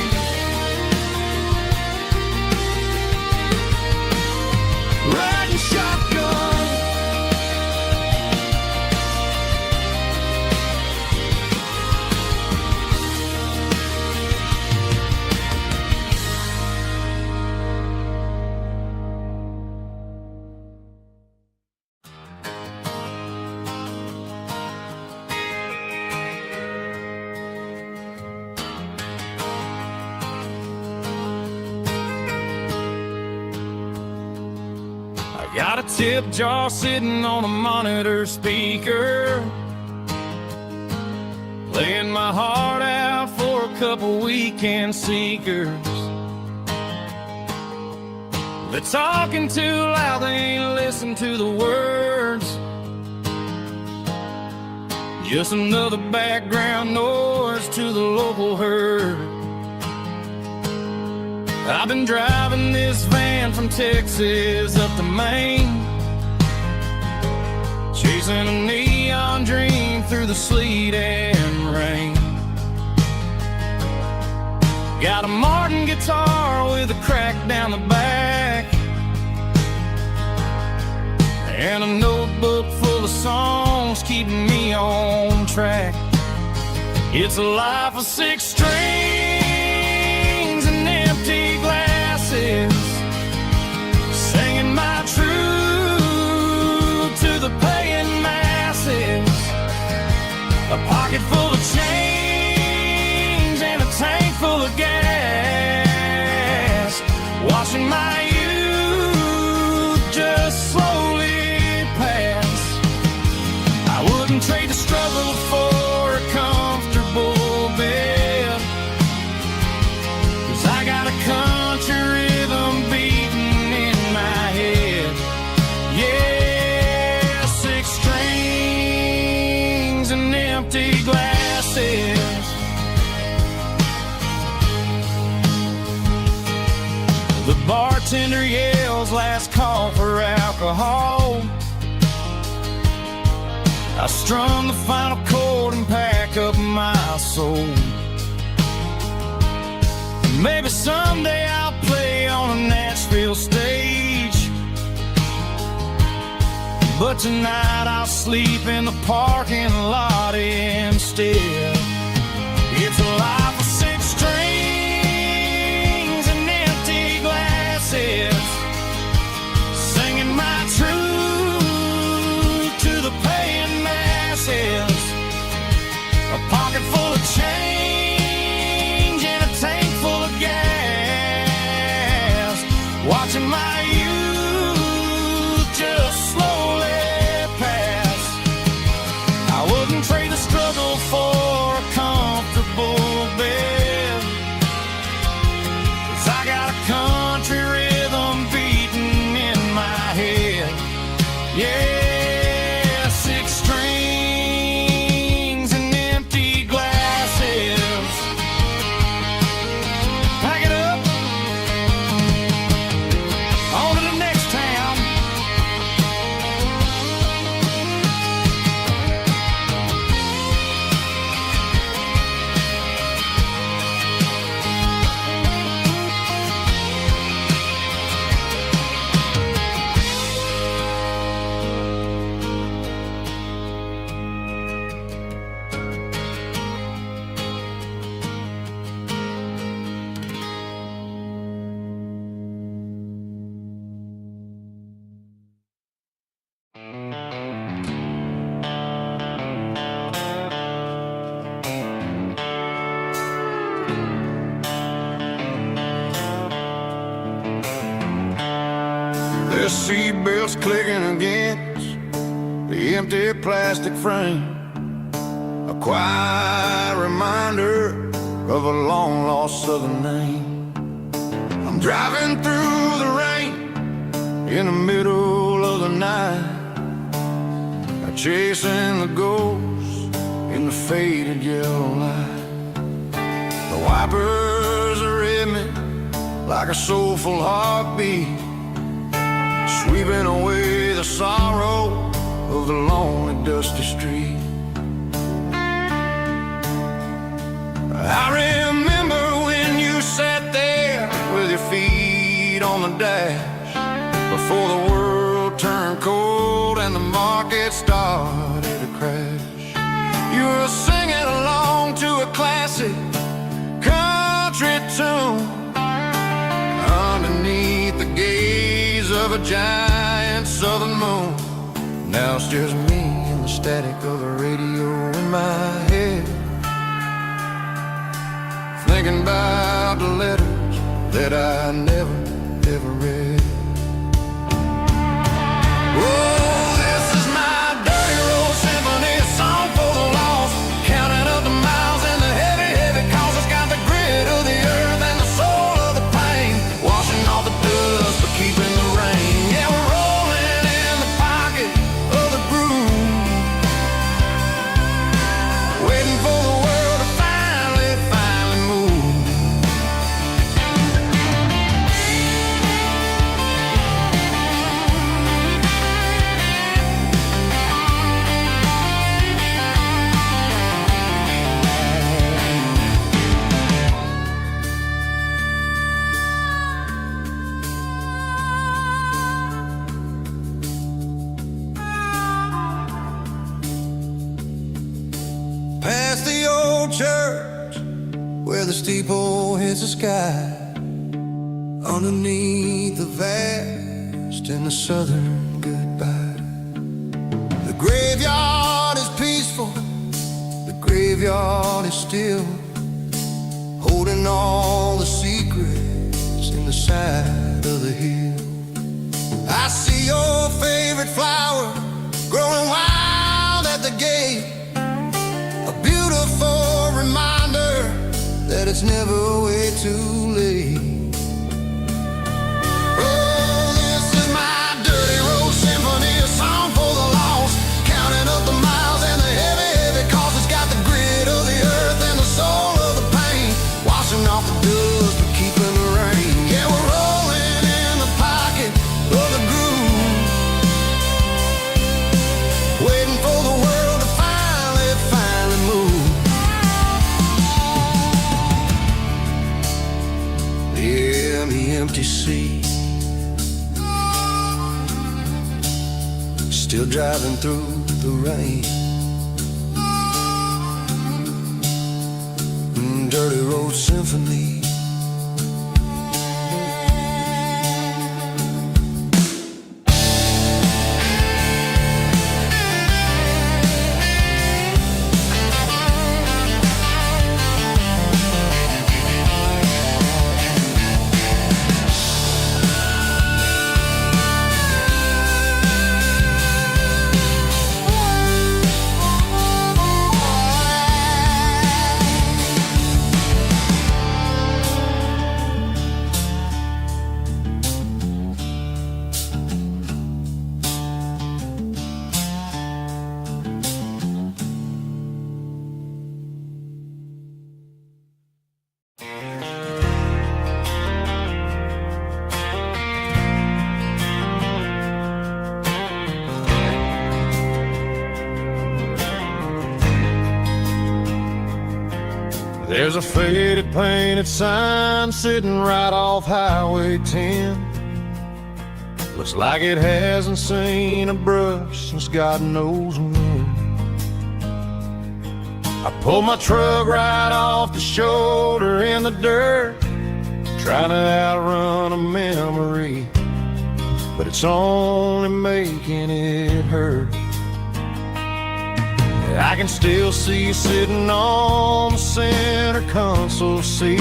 riding shotgun. Got a tip jar sitting on a monitor speaker, playing my heart out for a couple weekend seekers. They're talking too loud, they ain't listen to the words. Just another background noise to the local herd. I've been driving this van from Texas up to Maine, chasing a neon dream through the sleet and rain. Got a Martin guitar with a crack down the back, and a notebook full of songs keeping me on track. It's a life of 6 strings and empty glasses, singing my truth to the paying masses. A pocket full of change and a tank full of gas, watching my youth just slowly pass. I wouldn't trade the struggle for a comfortable bed, 'cause I got a country rhythm beating in my head. Yeah, 6 strings and empty glasses. The bartender yells last call for alcohol. I strum the final chord and pack up my soul. Maybe someday I'll play on a Nashville stage, but tonight I'll sleep in the parking lot instead. It's a life of 6 strings and empty glasses, singing my truth to the paying masses. A pocket full of change and a tank full of gas, watching my youth just slowly pass. I wouldn't trade the struggle for a comfortable bed, 'cause I got a country rhythm beating in my head. Yeah, 6 strings and empty glasses. Pack it up, on to the next town. The seatbelts clicking against the empty plastic frame, a quiet reminder of a long-lost southern name. I'm driving through the rain in the middle of the night, chasing the ghosts in the faded yellow light. The wipers are in me like a soulful heartbeat, sweeping away the sorrow of the lonely, dusty street. I remember when you sat there with your feet on the dash, before the world turned cold and the market started to crash. You were singing along to a classic country tune underneath the gaze of a giant southern moon. Now it's just me and the static of the radio in my head, thinking about the letters that I never, ever read. Oh, this is my dirty road symphony, a song for the lost, counting up the miles and the heavy, heavy calls. It's got the grit of the earth and the soul of the pain, washing off the dust but keeping the rain. Yeah, we're rolling in the pocket of the groove, waiting for the world to finally move. church where the steeple hits the sky, underneath the vast and the southern goodbye. The graveyard is peaceful, the graveyard is still, holding all the secrets in the side of the hill. I see your favorite flower growing wild at the gate, a beautiful reminder that it's never way too late. Oh, this is my dirty road symphony, a song for the lost, counting up the miles and the heavy, heavy cost. It's got the grit of the earth and the soul of the pain, washing off the dust but keeping the rain. Yeah, we're rolling in the pocket of the groove, waiting for the world to finally move. Yeah, the empty sea, still driving through the rain. Dirty road symphony. There's a faded painted sign sitting right off Highway 10. Looks like it hasn't seen a brush since God knows when. I pulled my truck right off the shoulder in the dirt, trying to outrun a memory, but it's only making it hurt. I can still see you sitting on the center console seat,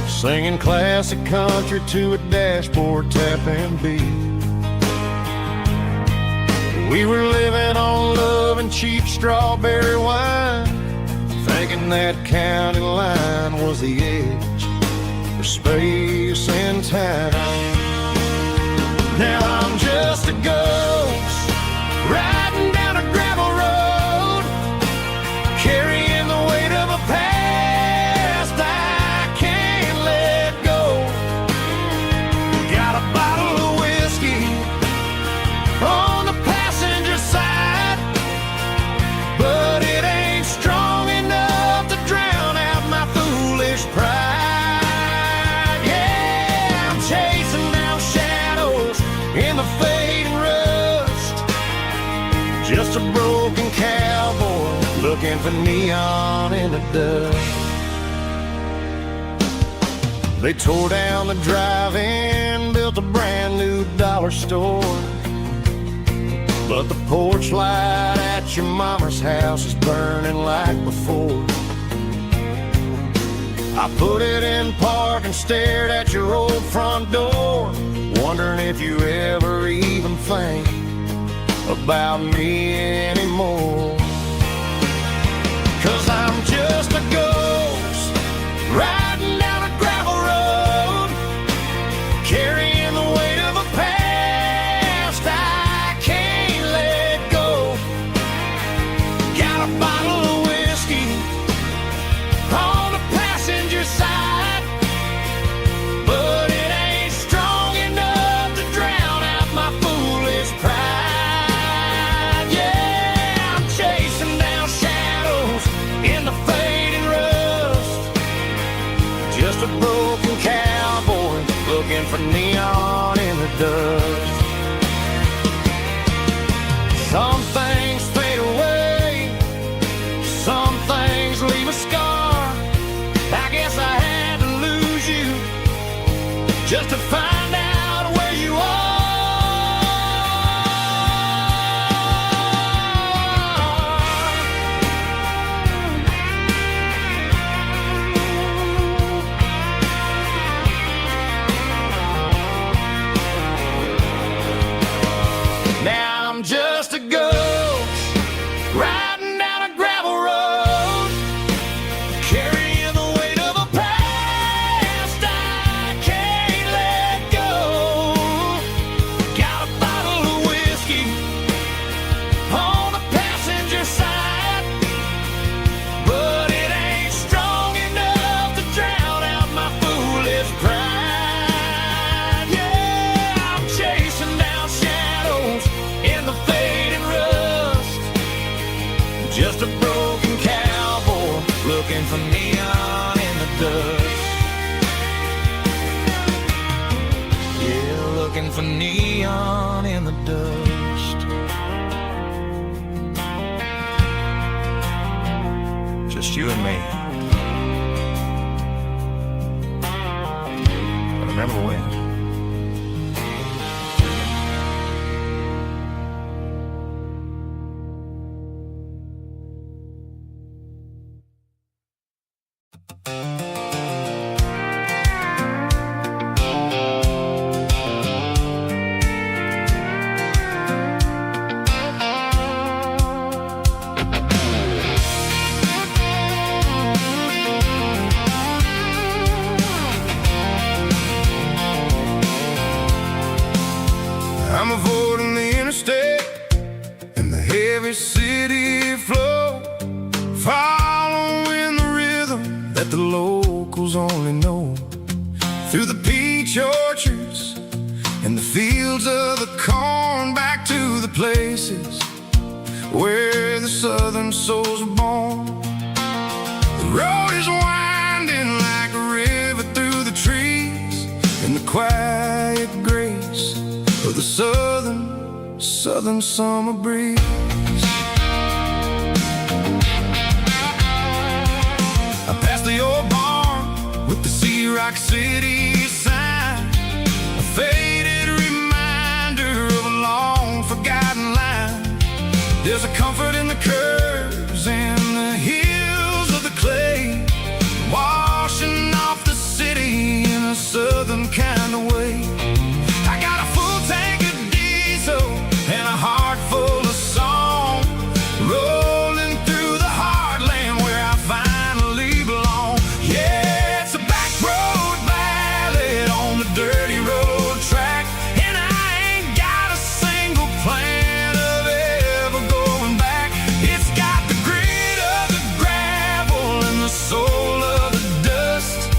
singing classic country to a dashboard tapping beat. We were living on love and cheap strawberry wine, thinking that county line was the edge for space and time. Now I'm just a ghost riding down a gravel road, carrying the weight of a past I can't let go. Got a bottle of whiskey on the passenger side, but it ain't strong enough to drown out my foolish pride. Yeah, I'm chasing down shadows in the fading rust, just a broken cowboy looking for neon in the dust. They tore down the drive-in, built a brand new dollar store, but the porch light at your mama's house is burning like before. I put it in park and stared at your old front door, wondering if you ever even think about me anymore. 'Cause I'm just a ghost riding down a gravel road, carrying the weight of a past I can't let go. Got a bottle of whiskey on the passenger side, but it ain't strong enough to drown out my foolish pride. Yeah, I'm chasing down shadows in the fading rust, just a broken cowboy looking for neon in the dust. Some things fade away, some things just a ghost riding down a gravel road, carrying the weight of a past I can't let go. Got a bottle of whiskey on the passenger side, but it ain't strong enough to drown out my foolish pride. Yeah, I'm chasing down shadows in the fading rust, just a broken cowboy looking for neon in the dust. Yeah, looking for neon in the dust. Just you and me. But remember when? I'm avoiding the interstate and the heavy city flow, following the rhythm that the locals only know. Through the peach orchards and the fields of the corn, back to the places where the southern souls are born. The road is winding like a river through the trees, in the quiet grace of the southern summer breeze. I passed the old barn with the Sea Rock City sign, a faded reminder of a long forgotten line. There's a comfort in the curves and the hills of the clay, washing off the city in a southern kind of way. I got a full tank of diesel and a heart full of song, rolling through the heartland where I finally belong. Yeah, it's a back road ballad on the dirty road track, and I ain't got a single plan of ever going back. It's got the grit of the gravel and the soul of the dust,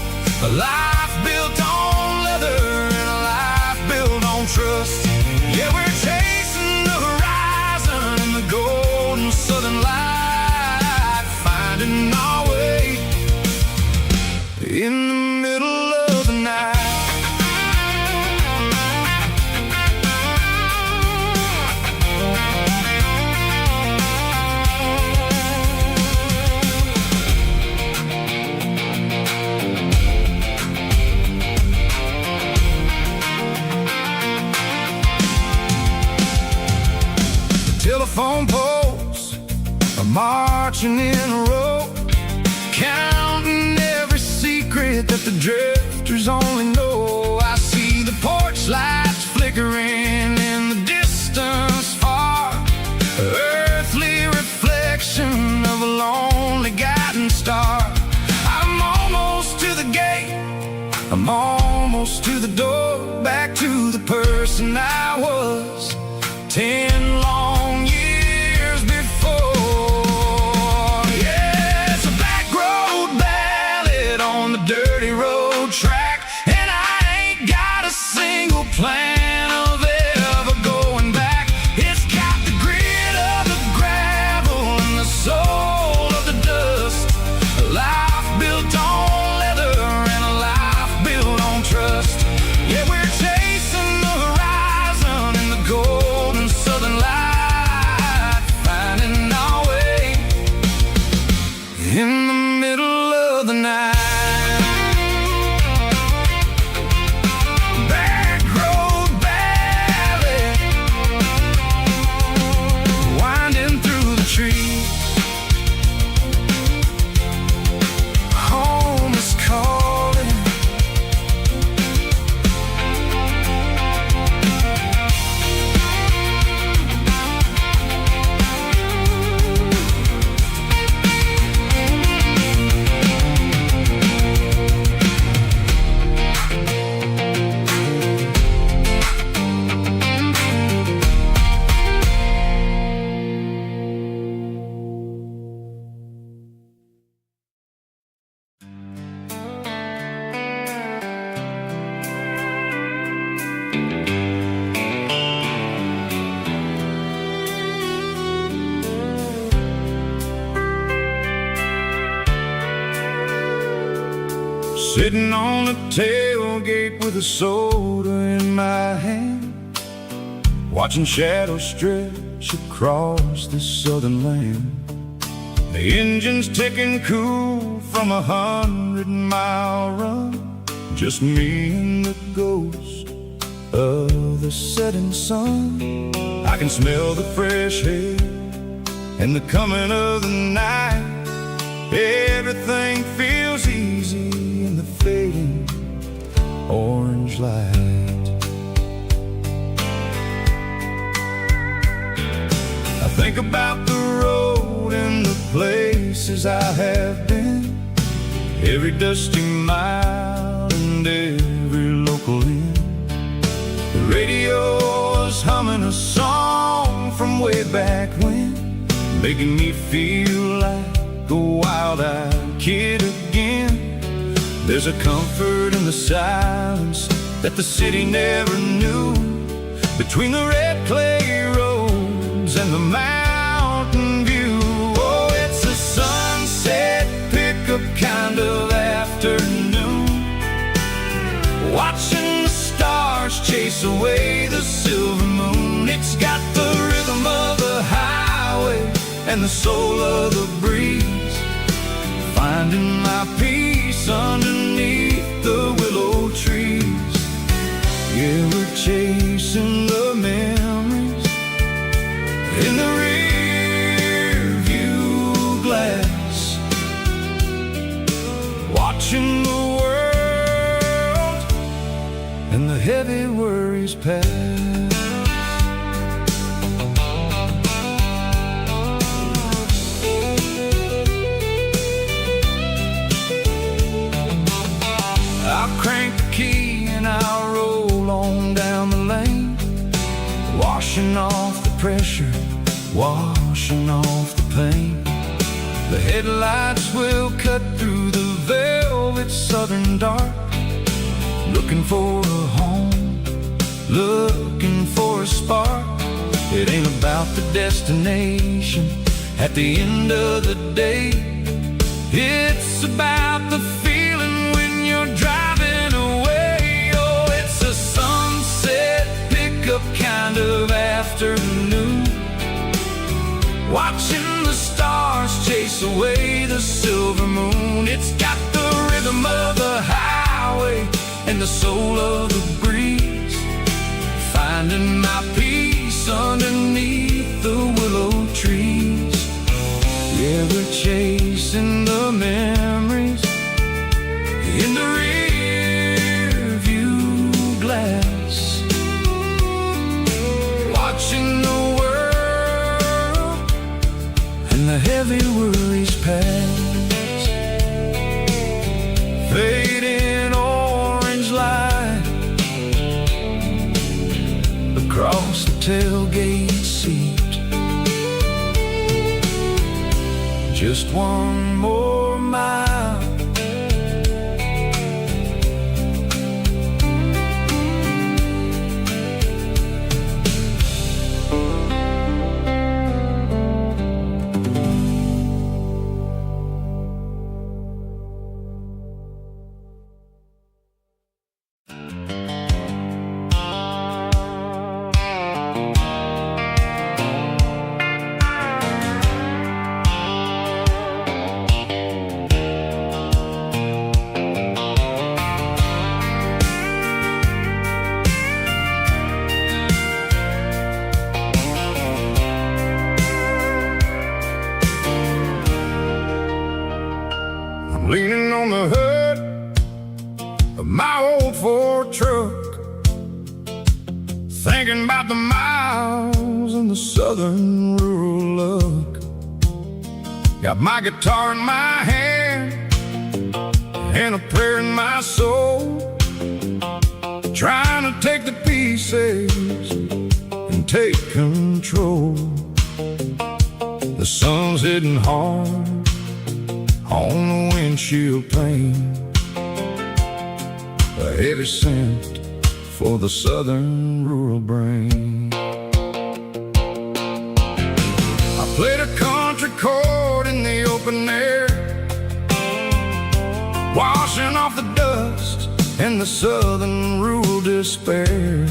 a life built on leather and a life built on trust. Yeah, we're chasing the horizon in the golden southern light, finding our way in the middle of the night. Telephone poles are marching in a row, counting every secret that the drifters only know. I see the porch lights flickering in the distance far, earthly reflection of a lonely guiding star. I'm almost to the gate, I'm almost to the door, back to the person I was 10 long years before. Yeah, it's a back road ballad on the dirty road track, and I ain't got a single plan of ever going back. Sitting on the tailgate with a soda in my hand, watching shadows stretch across this southern land. The engine's ticking cool from 100-mile run, just me and the ghost of the setting sun. I can smell the fresh air and the coming of the night. Everything feels easy in the fading orange light. I think about the road and the places I have been, every dusty mile and every local inn. The radio is humming a song from way back when, making me feel like a wild-eyed kid again. There's a comfort in the silence that the city never knew, between the red clay roads and the mountain view. Oh, it's a sunset pickup kind of afternoon, watching the stars chase away the silver moon. It's got the rhythm of the highway and the soul of the breeze, finding my peace underneath the willow trees. Yeah, we're chasing the memories in the rear view glass, watching the world and the heavy worries pass. I'll crank the key and I'll roll on down the lane, washing off the pressure, washing off the pain. The headlights will cut through the velvet southern dark, looking for a home, looking for a spark. It ain't about the destination at the end of the day, it's about the feeling when you're driving away. Oh, it's a sunset pickup kind of afternoon, watching the stars chase away the silver moon. It's got the rhythm of the highway and the soul of the breeze, finding my peace underneath the willow trees. Yeah, we're chasing the memories in the rear view glass, watching the world and the heavy worries pass. Fading orange light across the tailgate seat, just one more mile. Leaning on the hood of my old Ford truck, thinking about the miles and the southern rural look. Got my guitar in my hand and a prayer in my soul, trying to take the pieces and take control. The sun's hitting hard on the windshield pane, a heavy scent for the southern rural brain. I played a country chord in the open air, washing off the dust the southern rural despair.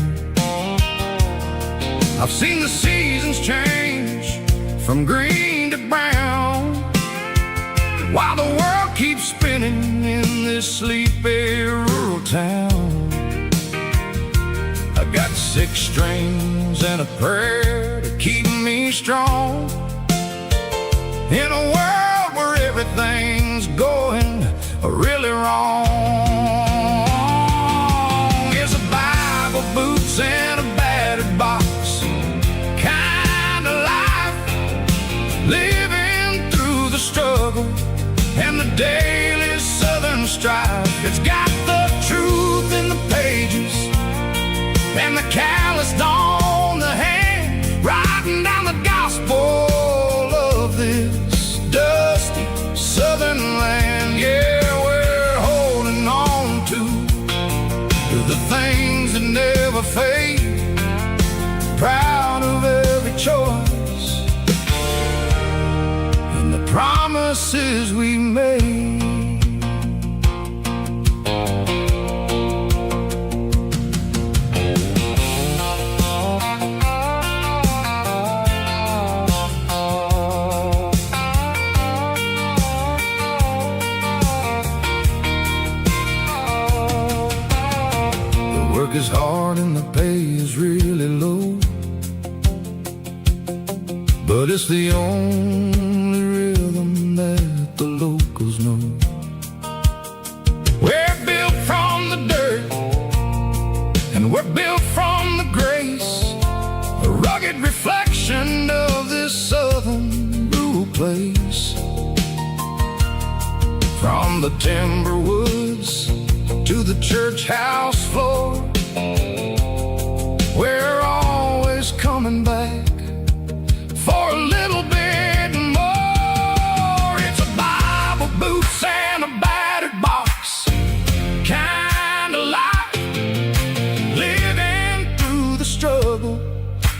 I've seen the seasons change from green to brown, while the world keeps spinning in this sleepy rural town. I got 6 strings and a prayer to keep me strong in a world where everything's going really wrong. It's a Bible, boots, and a battered box kind of life, living through the struggle and the daily southern strife. It's got the truth in the pages and the calloused on the hand, writing down the gospel of this dusty southern land. Yeah, we're holding on to the things that never fade, proud of every choice and the promises we made. Work is hard and the pay is really low, but it's the only rhythm that the locals know. We're built from the dirt and we're built from the grace, a rugged reflection of this southern rural place. From the timber woods to the church house floor, we're always coming back for a little bit more. It's a Bible, boots, and a battered box kind of life, living through the struggle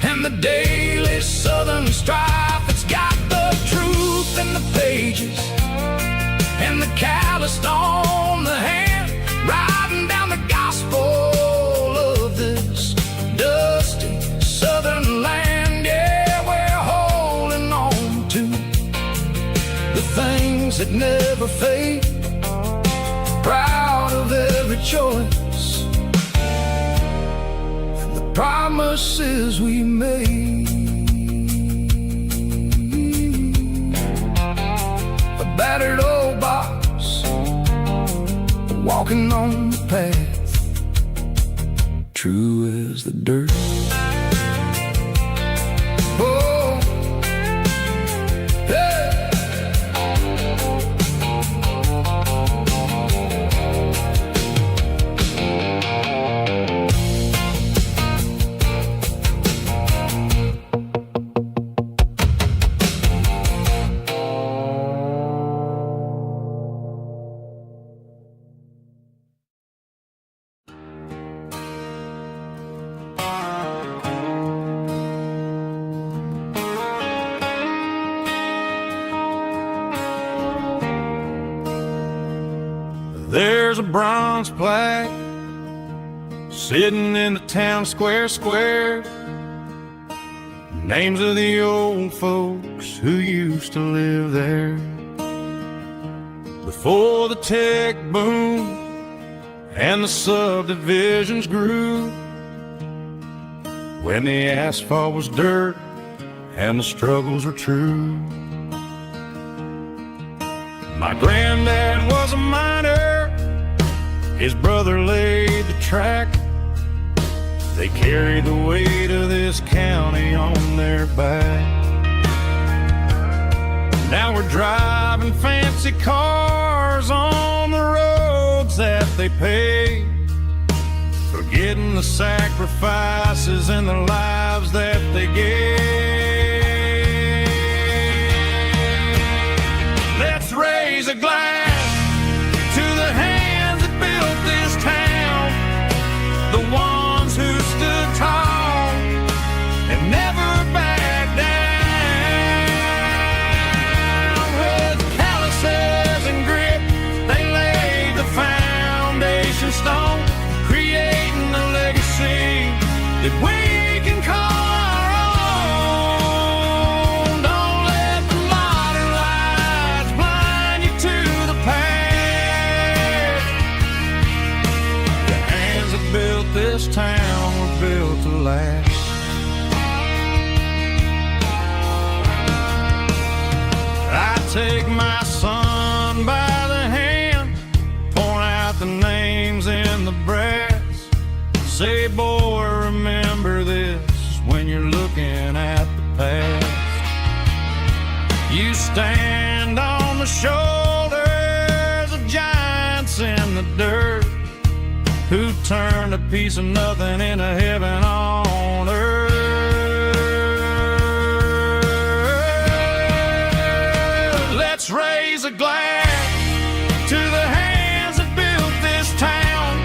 and the daily southern strife. It's got the truth in the pages and the calloused on the hand, writing down the gospel of this dusty southern land. Yeah, we're holding on to the things that never fade, proud of every choice and the promises we made. A battered old box, walking on the path, true as the dirt. Oh, hey. There's a bronze plaque sitting in the town square. Names of the old folks who used to live there before the tech boom and the subdivisions grew, when the asphalt was dirt and the struggles were true. My granddad was a miner, his brother laid the track. They carried the weight of this county on their back. Now we're driving fancy cars on the roads that they paved, forgetting the sacrifices and the lives that they gave. Let's raise a glass to the hands that built this town, the ones who stood tall and never backed down. With calluses and grit, they laid the foundation stone take my son by the hand, point out the names in the brass, say, boy, remember this when you're looking at the past. You stand on the shoulders of giants in the dirt, who turned a piece of nothing into heaven on earth. Let's raise a glass to the hands that built this town,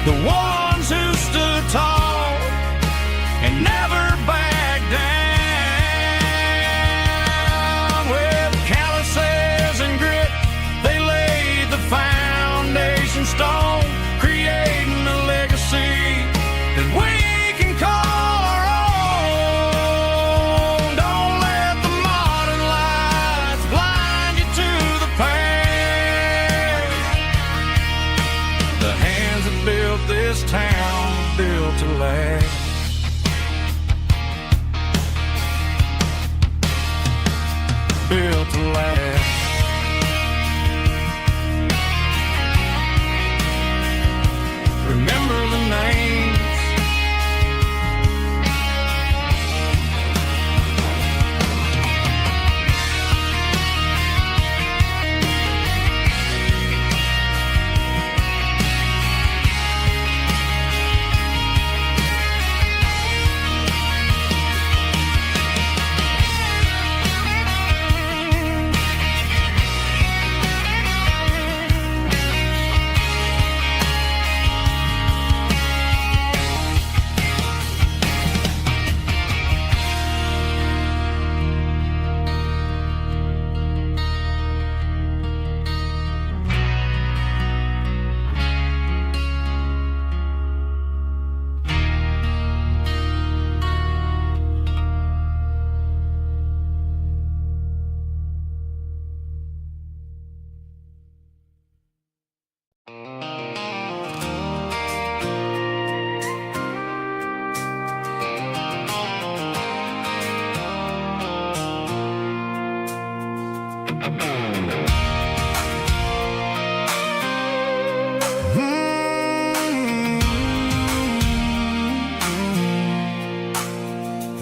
the ones who stood tall and never backed down. With calluses and grit, they laid the foundation stone, creating a legacy that we can call our own. Don't let the modern lights blind you to the past. The hands that built this town, built to last. Built to last. Remember the names.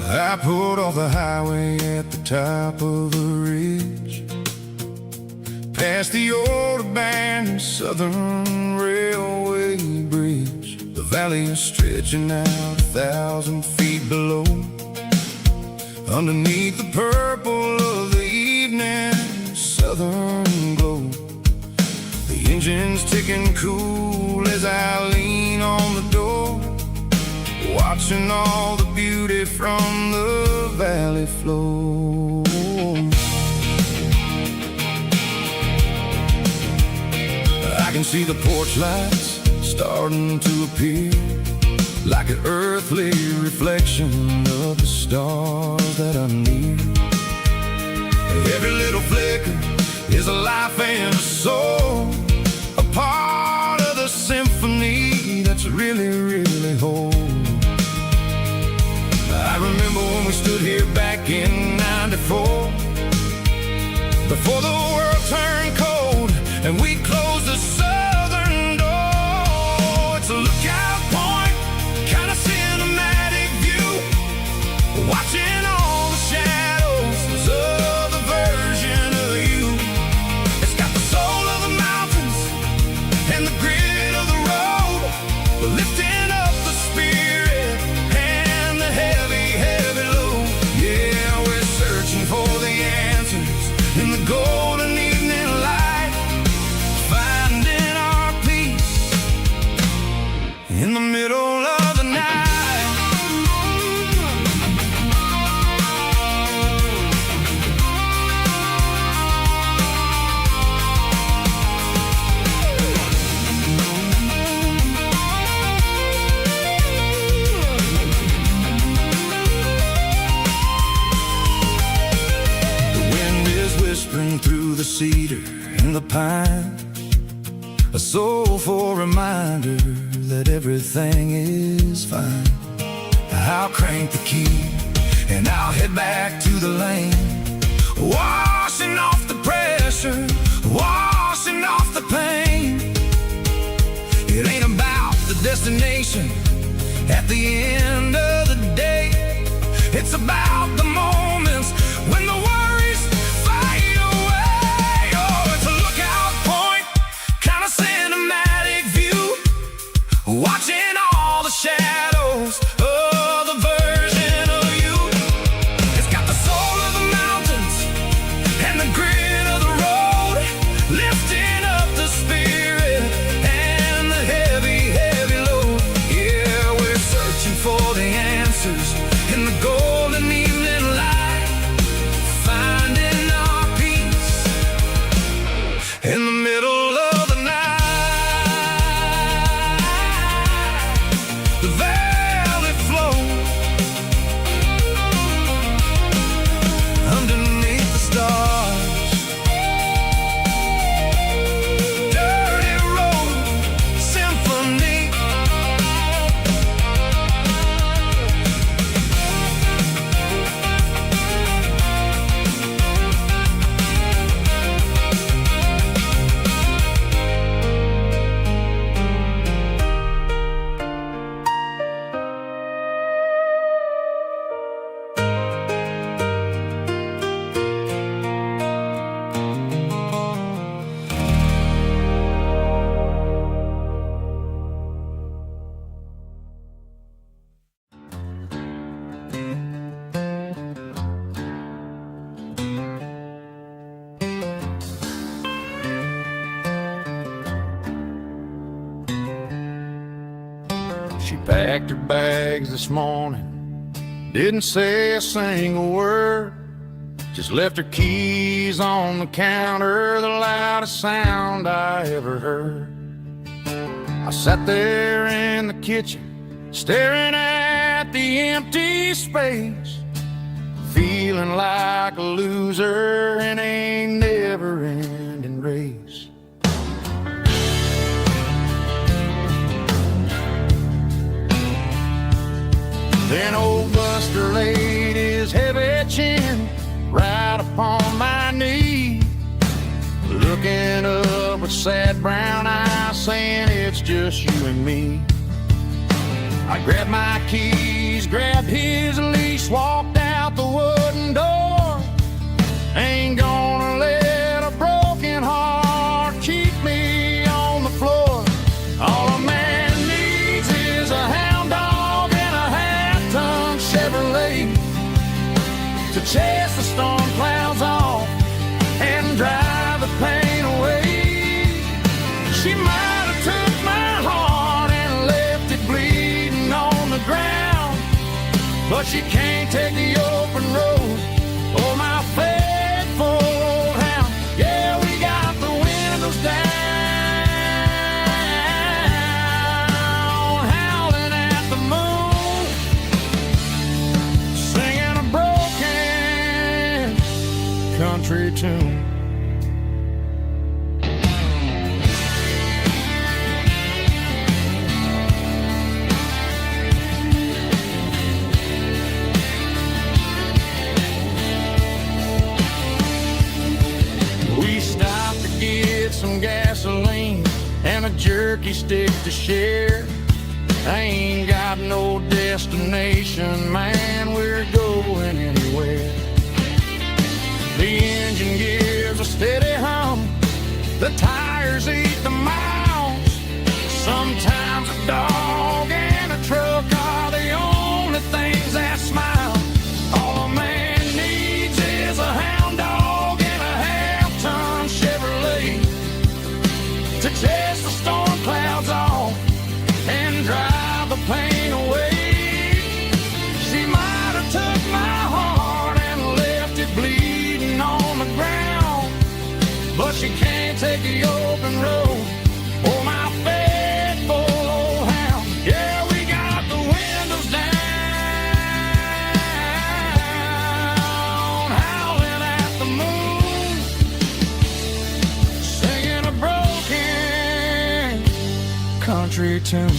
I pulled off the highway at the top of a ridge, past the old abandoned Southern Railway bridge. The valley is stretching out 1,000 feet below, underneath the purple of the evening southern glow. The engine's ticking cool as I lean on the door, watching all the beauty from the valley flow. I can see the porch lights starting to appear, like an earthly reflection of the stars that are near. Every little flicker is a life and a soul, a part of the symphony that's really, really whole. I remember when we stood here back in '94, before the world turned cold and we closed the southern door. It's a lookout point, kind of cinematic view, watching all the shadows of the version of you. It's got the soul of the mountains and the grit of the road, lifting up the spirit and the heavy, heavy load. Yeah, we're searching for the answers in the golden evening light, finding our peace in the middle of the night. Whispering through the cedar and the pine, a soulful reminder that everything is fine. I'll crank the key and I'll head back to the lane, washing off At the end of the day, it's about the moments when the worries fade away. Oh, it's a lookout point, kind of cinematic view, watching all the shadows of the version of you. It's got the soul of the mountains and the grit of the road, lifting up the spirit and the heavy, heavy load. Yeah, we're searching for the answers in the golden evening light, finding our peace in the middle of the night. The valley flows underneath the stars. Dirty road symphony. She packed her bags this morning, didn't say a single word, just left her keys on the counter, the loudest sound I ever heard. I sat there in the kitchen, staring at the empty space, feeling like a loser in a never-ending race. Then old Buster laid his heavy chin right upon my knee, looking up with sad brown eyes, saying it's just you and me. I grabbed my keys, grabbed his leash, walked out the wooden door. Ain't gonna let a broken heart keep me on the floor. All a man needs is a hound dog and a half-ton Chevrolet to chase the storm clouds off and drive the pain away. She might have took my heart and left it bleeding on the ground, but she can't take the open road. Oh, my faithful old hound. Yeah, we got the windows down, howling at the moon, singing a broken country tune. We stopped to get some gasoline and a jerky stick to share. I ain't got no destination, man, we're going anywhere. The engine gives a steady hum, the tires eat the miles. Sometimes a dog and a truck are the only things that smile. All a man needs is a hound dog and a half-ton Chevrolet to chase the storm clouds off and drive the pain away. She might have took my heart and left it bleeding on the ground, but she can't take the open road. Oh, my faithful old hound. Yeah, we got the windows down, howling at the moon, singing a broken country tune.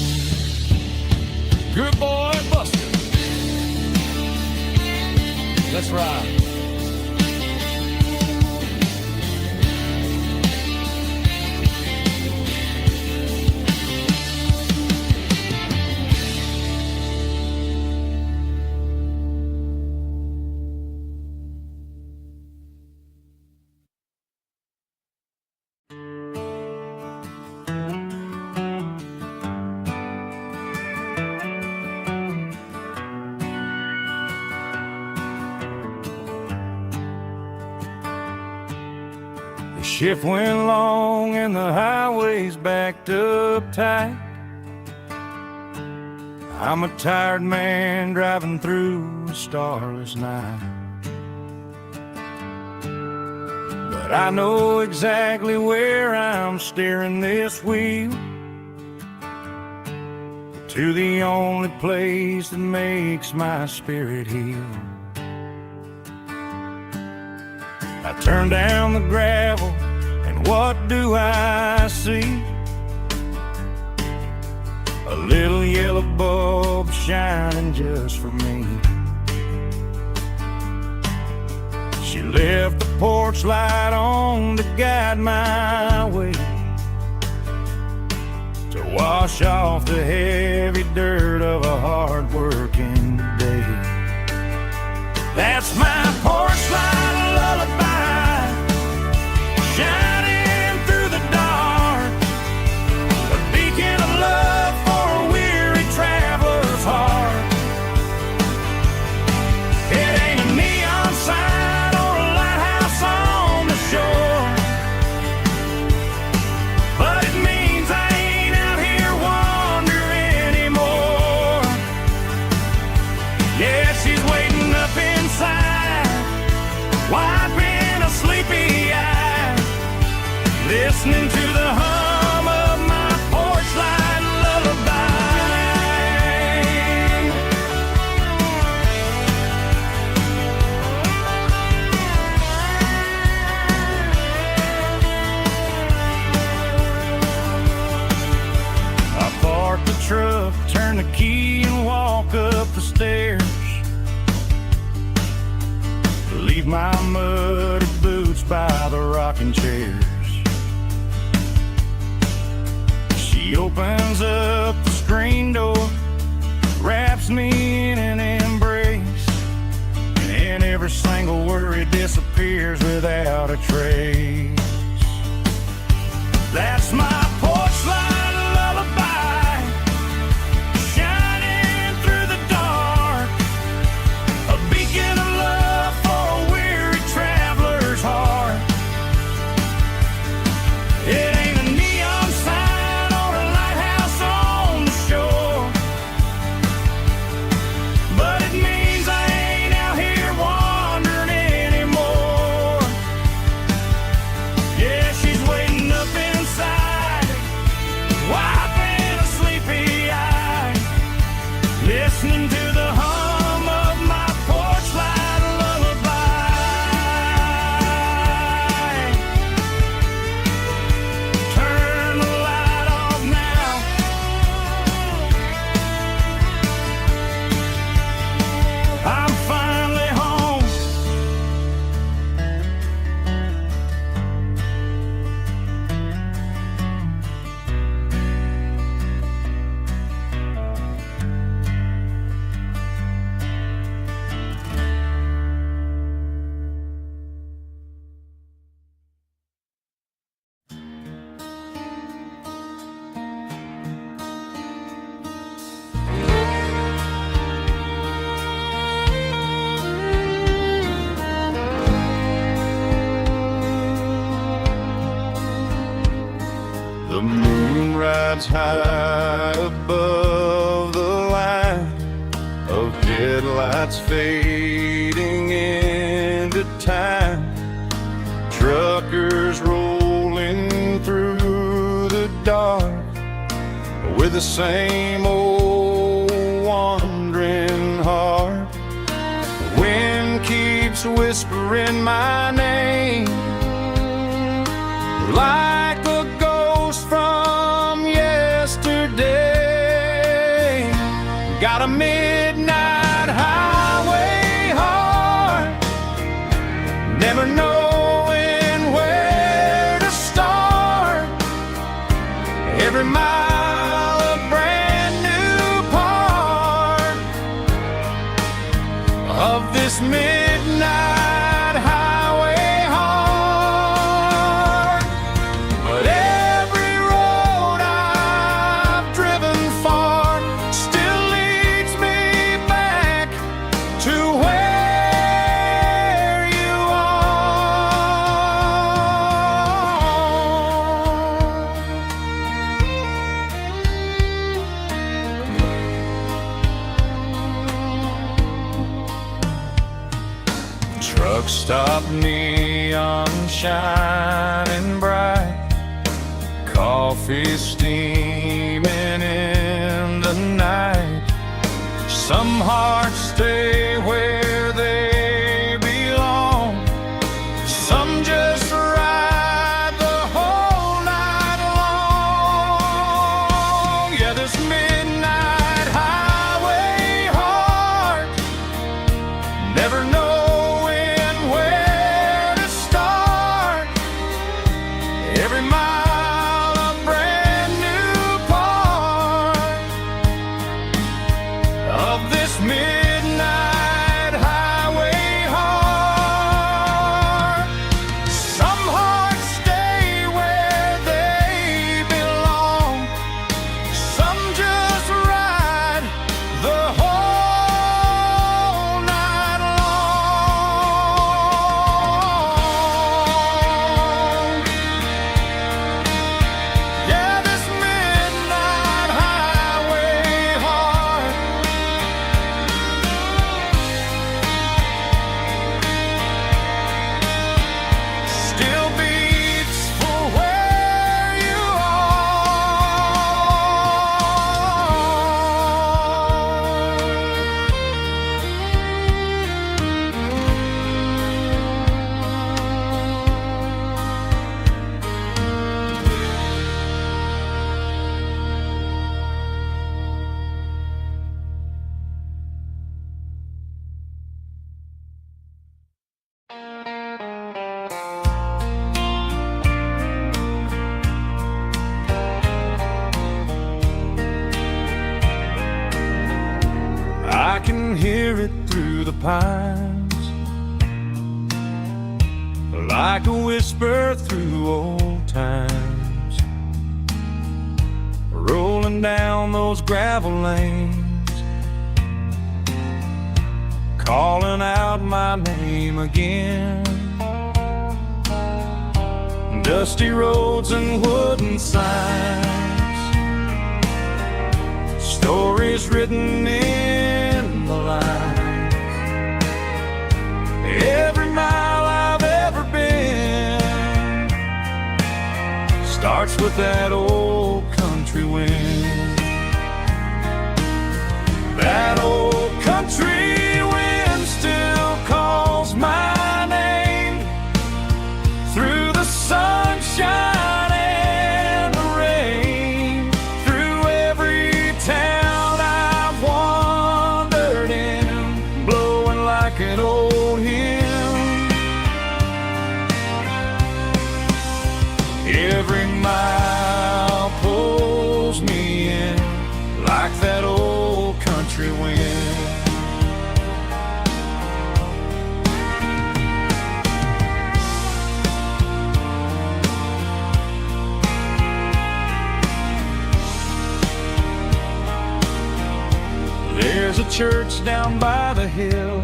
Good boy, Buster. Let's ride. Shift went long and the highway's backed up tight. I'm a tired man driving through a starless night. But I know exactly where I'm steering this wheel, to the only place that makes my spirit heal. I turn down the gravel, and what do I see? A little yellow bulb shining just for me. She left the porch light on to guide my way, to wash off the heavy dirt of a hard-working day. That's my porch light lullaby, shining through the dark, a beacon of love for a weary traveler's heart. It ain't a neon sign or a lighthouse on the shore, but it means I ain't out here wandering anymore. Yeah, she's waiting up inside, wiping a sleepy eye, listening to the hum of my porch light lullaby. I park the truck, turn the key and walk up the stairs, leave my muddy boots by the rocking chairs. She opens up the screen door, wraps me in an embrace, and every single worry disappears without a trace. That's my porch light lullaby, shining through the dark, a beacon of love for a weary traveler's heart. It ain't a neon sign or a lighthouse on the shore, but it means I ain't out here wandering anymore. Yeah, she's waiting up inside, wiping a sleepy eye, listening to the hum of my porch light lullaby. Turn the light off now, I'm finally home. The moon rides high above the line of headlights fading into time. Truckers rolling through the dark with the same old wandering heart. The wind keeps whispering my name like a ghost from yesterday. Got a midnight highway heart, never knowing where to start. Every mile a brand new part of this midnight highway heart. But every road I've driven far still leads me back to where you are. Top neon shining bright, coffee steaming in the night. Some hearts stay where they belong, some just ride the whole night long. Yeah, this midnight highway heart never knowing where to start. Every mile a brand new part of this midnight highway heart. Some hearts stay where they belong, some just ride the whole night long. Yeah, this midnight highway heart still beats for where you I can hear it through the pines, like a whisper through old times, rolling down those gravel lanes, calling out my name again. Dusty roads and wooden signs, stories written in the lines. Every mile I've ever been starts with that old country wind. That old country wind still calls my name through the sunshine and the rain, through every town I've wandered in, blowing like an old hymn. Every mile pulls me in like that old country wind. There's a church down by the hill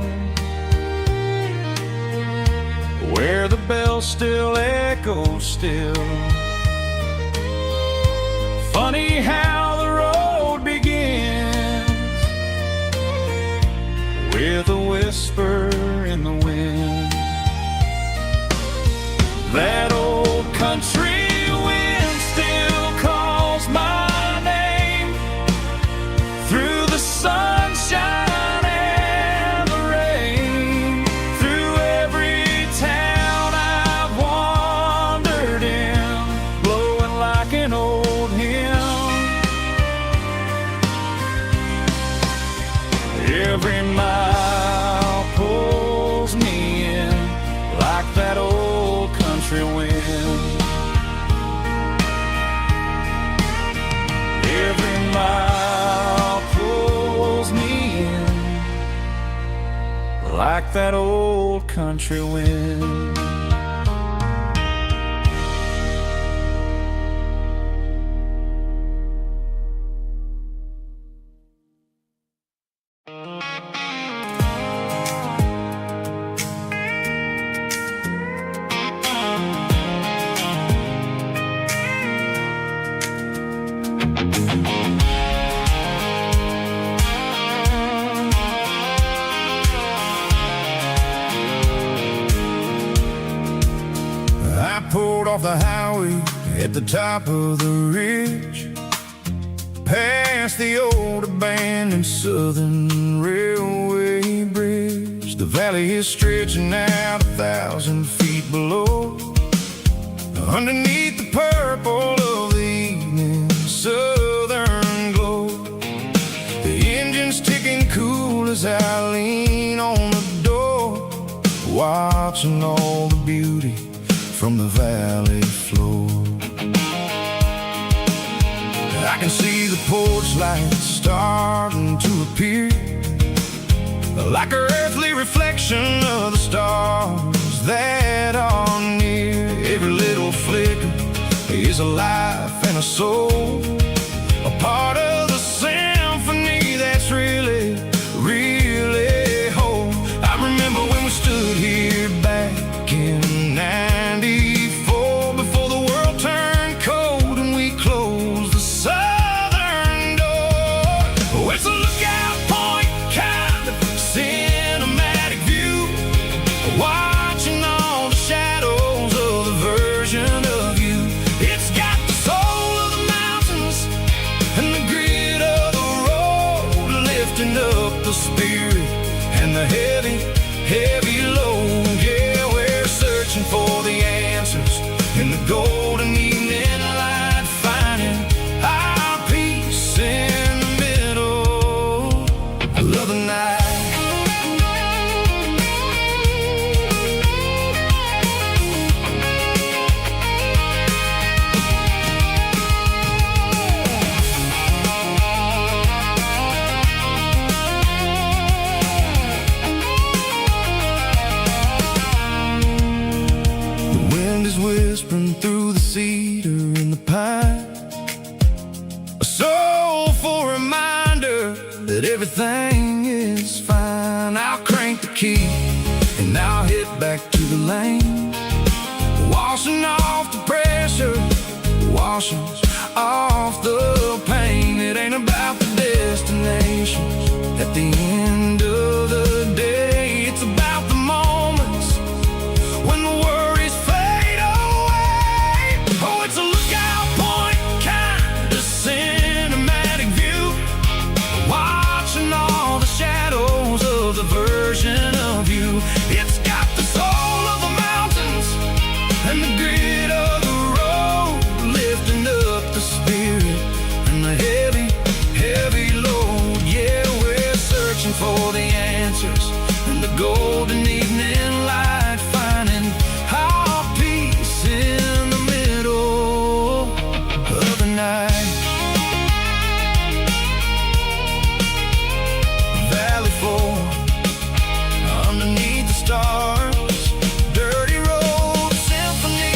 where the bell still echoes still. Funny how the road begins with a whisper in the wind. That old country wind still calls my name through the sunshine and the rain, through every town I've wandered in, blowing like an old hymn. Every mile pulls me in like that old country wind. Every mile pulls me in like that old country wind. pulled off the highway at the top of the ridge, past the old abandoned Southern Railway bridge. The valley is stretching out 1,000 feet below, underneath the purple of the evening southern glow. The engine's ticking cool as I lean on the door, watching all the beauty from the valley floor. I can see the porch lights starting to appear, like an earthly reflection of the stars that are near. Every little flicker is a life and a soul, a part of the symphony that's really, really whole. I remember when we stood here back in '94, before the world turned cold and we closed the southern door. Oh, it's a lookout point, kind of cinematic view, watching all the shadows of the version of you. It's got the soul of the mountains and the grit of the road, lifting up the spirit and the heavy, heavy load. Yeah, we're searching for the answers in the golden evening light, finding our peace in the middle of the night. The wind is whispering through the cedar and the pine, a soulful reminder that everything is fine. I'll crank the key and I'll hit back to the lane, washing off the pressure, washing off the pain. It ain't about the destinations at the end of the day, it's about the moments when the worries fade away. Oh, it's a lookout point, kind of cinematic view, watching all the shadows of the version of you. It's got the soul of the mountains and the grit of the road, lifting up the spirit and the heavy, heavy load. Yeah, we're searching for the answers in the golden evening light, finding our peace in the middle of the night. Valley floor, underneath the stars, dirty road symphony.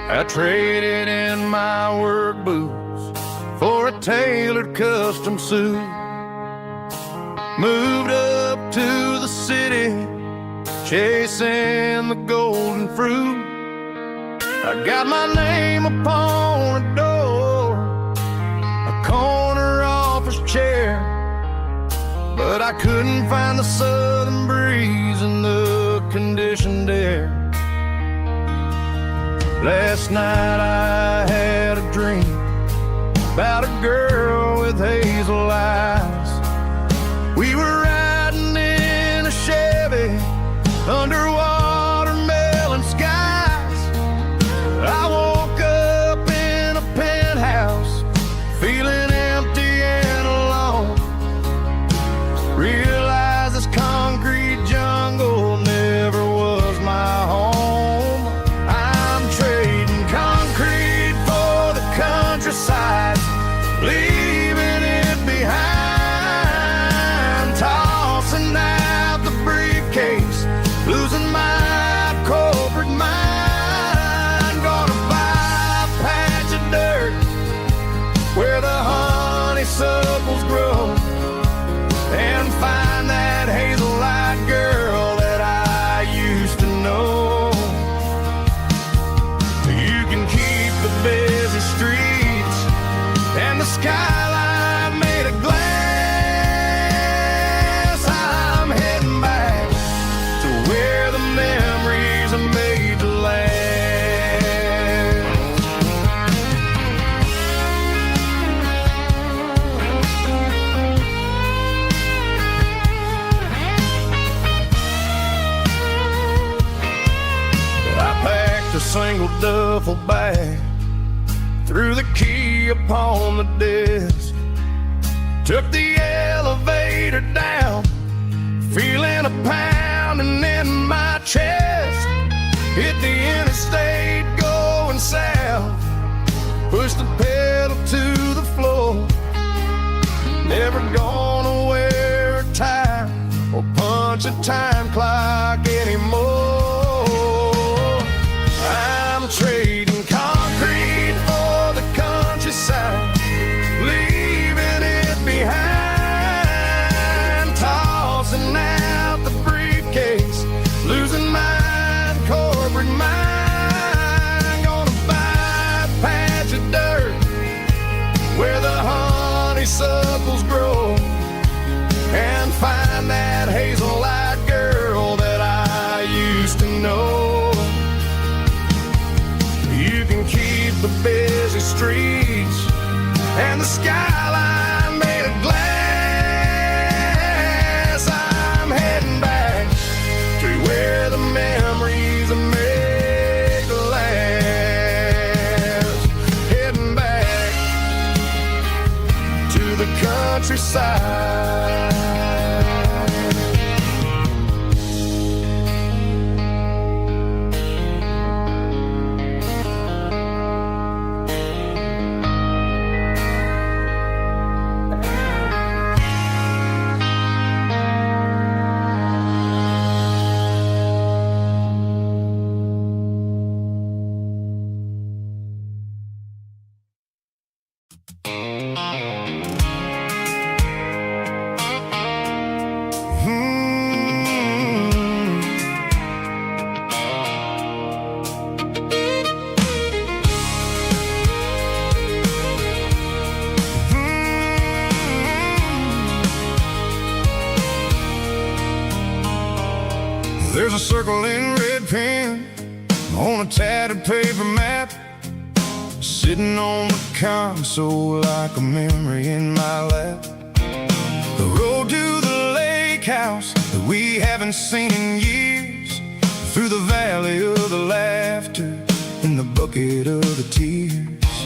I traded in my work boots for a tailored custom suit, moved up to the city, chasing the golden fruit. I got my name upon a door, a corner office chair, but I couldn't find the southern breeze in the conditioned air. Last night I had a dream about a girl with hazel eyes. We were riding in a Chevy under watermelon skies. I woke up in a penthouse feeling empty and alone. Realized this concrete jungle never was my home. Concrete for the countryside, leaving it behind. honeysuckles grow and find that hazel-eyed girl that I used to know. You can keep the busy streets and the skyline made of glass. I'm heading back to where the memories are made to last. A single duffel bag, threw the key upon the desk, took the elevator down, feeling a pounding in my chest. Hit the interstate going south, pushed the pedal to the floor. Never gonna wear a tie or punch a time clock anymore. I'm trading concrete for the countryside, leaving it behind, tossing out the briefcase, losing my corporate mind. Gonna buy a patch of dirt where the honeysuckles grow and find that hazel-eyed girl that I used to know. You can keep the busy streets and the skyline made of glass. I'm heading back to where the memories are made to last. Heading back to the countryside. There's a circle in red pen on a tattered paper map, sitting on the console like a memory in my lap. The road to the lake house that we haven't seen in years, through the valley of the laughter and the bucket of the tears.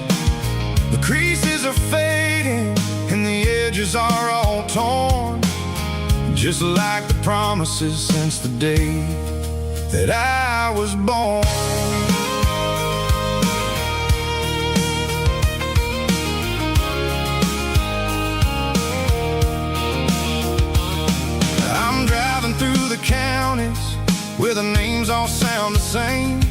The creases are fading and the edges are all torn, just like the promises since the day that I was born. I'm driving through the counties where the names all sound the same,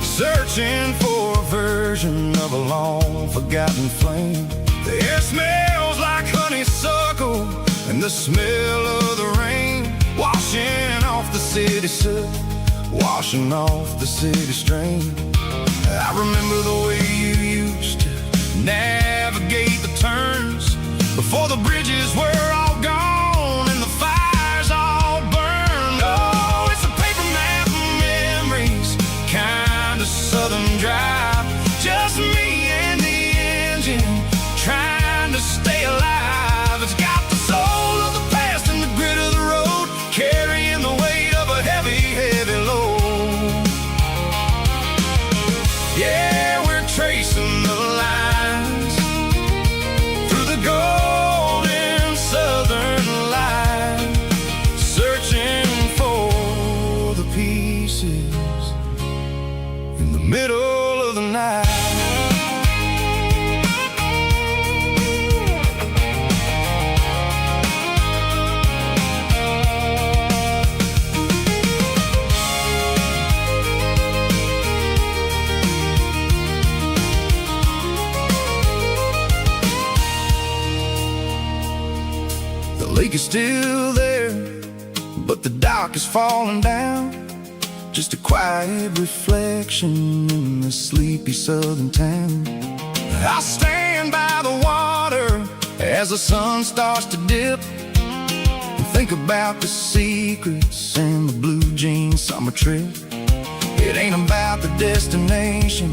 searching for a version of a long forgotten flame. The air smells like honeysuckle and the smell of the rain, washing off the city soot, washing off the city strain. I remember the way you used to navigate the turns before the bridges were all gone and the fires all burned. Oh, it's a paper map of memories, kind of southern drive, just me and the engine trying to stay alive. It's got the soul of the past and the grit of the road, carrying the weight of a heavy, heavy load. Yeah, we're tracing the lines through the golden sun. lake is still there, but the dock is falling down. Just a quiet reflection in the sleepy southern town. I stand by the water as the sun starts to dip, and think about the secrets and the blue jean summer trip. It ain't about the destination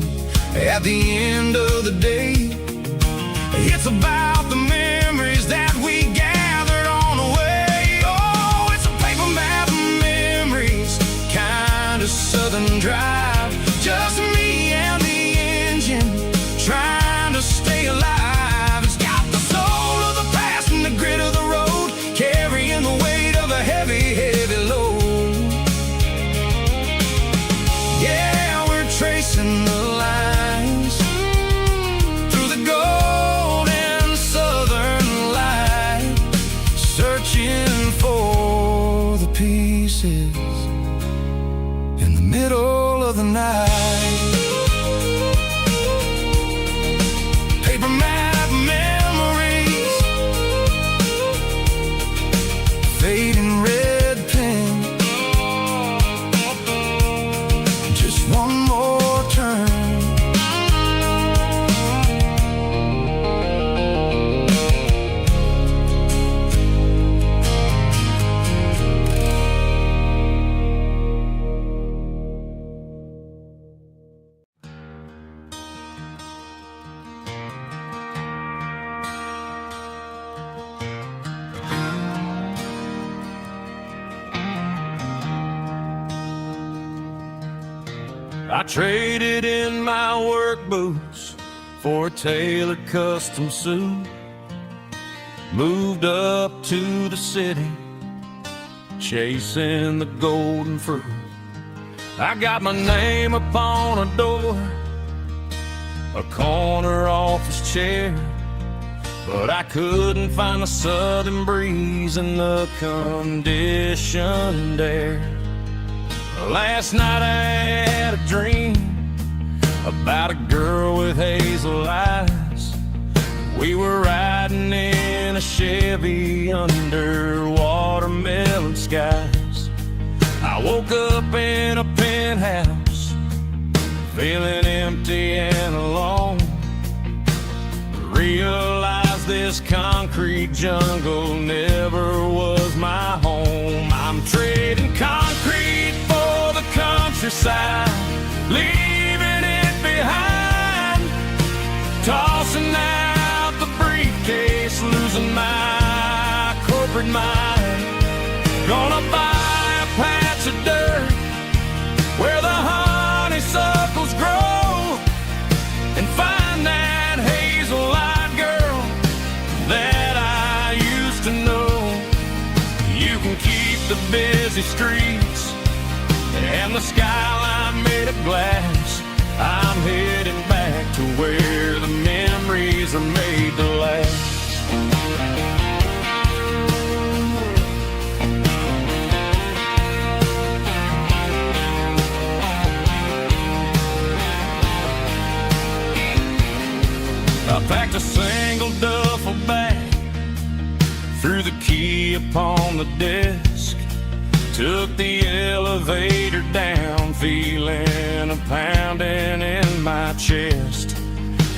at the end of the day. It's about the memories that we gathered on the way. Oh, it's a paper map of memories, kind of southern drive. Just me and the engine, trying to stay alive. It's got the soul of the past and the grit of the road, carrying the weight of a heavy, heavy load. Yeah, we're tracing the lines through the golden southern light, searching for the pieces in the middle of the night. Paper map memories, fading red pen, just one more turn. I traded in my work boots for a tailored custom suit. Moved up to the city, chasing the golden fruit. I got my name upon a door, a corner office chair, but I couldn't find the southern breeze in the conditioned air. Last night I had a dream about a girl with hazel eyes. We were riding in a Chevy under watermelon skies. I woke up in a penthouse, feeling empty and alone. Realized this concrete jungle never was my home. I'm trading concrete for the countryside, leaving it behind, tossing out the briefcase, losing my corporate mind. Gonna buy a patch of dirt where the honeysuckles grow, and find that hazel-eyed girl that I used to know. You can keep the busy streets and the skyline made of glass. I'm heading back to where the memories are made to last. I packed a single duffel bag, threw the key upon the desk, took the elevator down, feeling a pounding in my chest.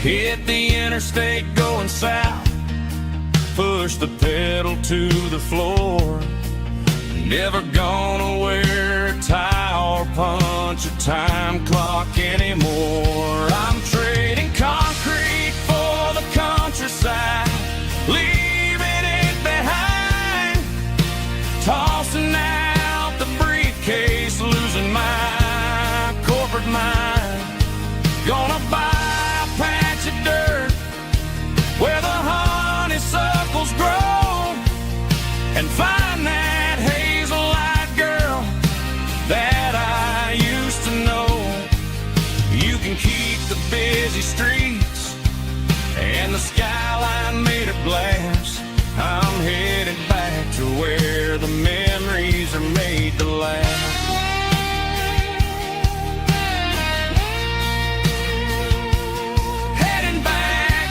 Hit the interstate going south, pushed the pedal to the floor. Never gonna wear a tie or punch a time clock anymore. I'm trading concrete for the countryside, leaving it behind, tossing out the briefcase, losing my corporate mind. Gonna buy a patch of dirt where the honeysuckles grow, and find that hazel-eyed girl that I used to know. You can keep the busy streets and the skyline made of glass. I'm headed back to where the memories are made to last. Heading back.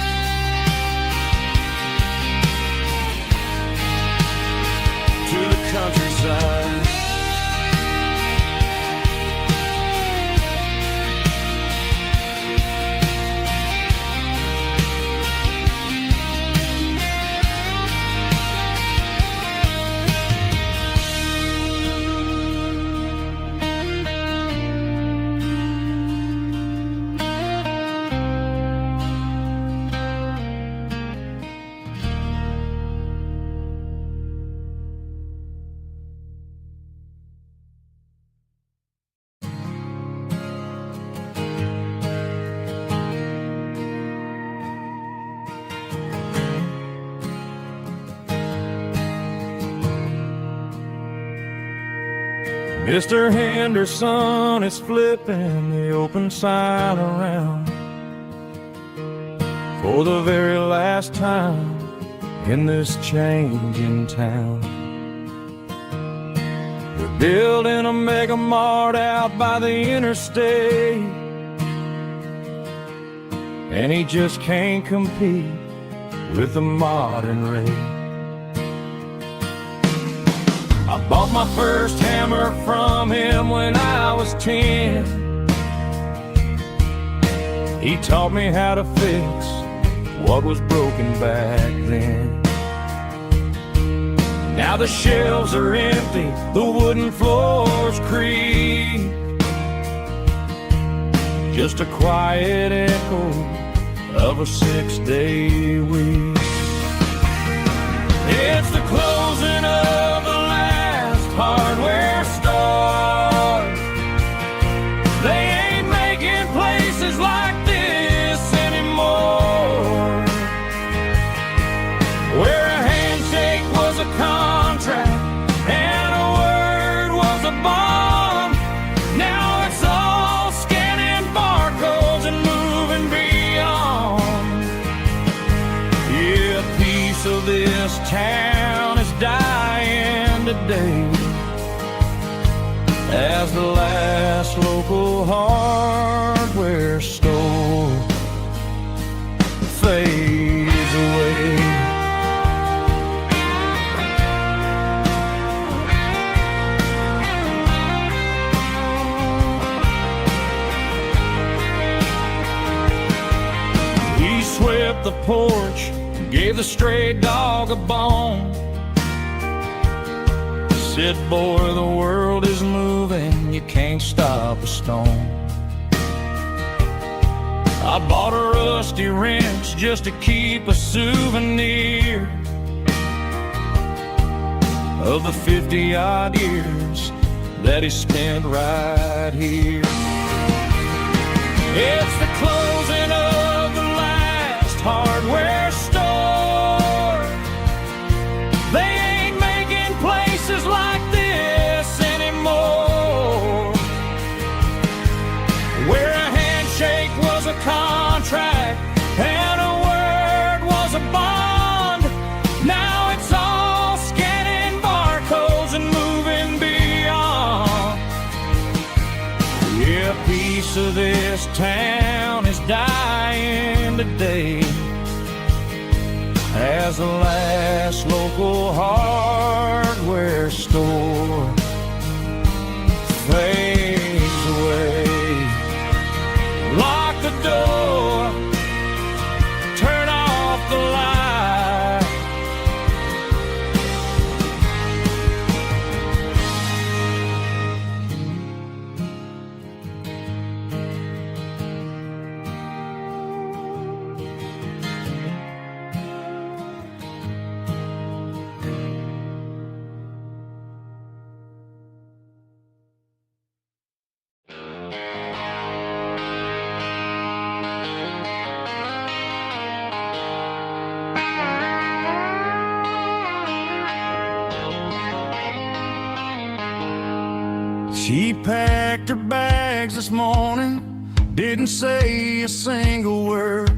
Mr. Henderson is flipping the open sign around for the very last time in this changing town. They're building a mega mart out by the interstate, and he just can't compete with the modern rate. I bought my first hammer from him when I was 10. He taught me how to fix what was broken back then. Now the shelves are empty, the wooden floors creak, just a quiet echo of a 6-day week. It's the closing of the last hardware store. They ain't making places like this anymore, where a handshake was a contract and a word was a bond. Now it's all scanning barcodes and moving beyond. Yeah, a piece of this town is dying today as the last local hardware store fades away. He swept the porch, gave the stray dog a bone, said, boy, the world is moving, you can't stop a stone. I bought a rusty wrench just to keep a souvenir of the 50-odd years that he spent right here. It's the closing of the last hardware store. They ain't making places like this anymore, where a handshake was a contract and a word was a bond. Now it's all scanning barcodes and moving beyond. Yeah, a piece of this town is dying today as the last local hardware store fades away. Lock the door, turn off the light. She packed her bags this morning, didn't say a single word,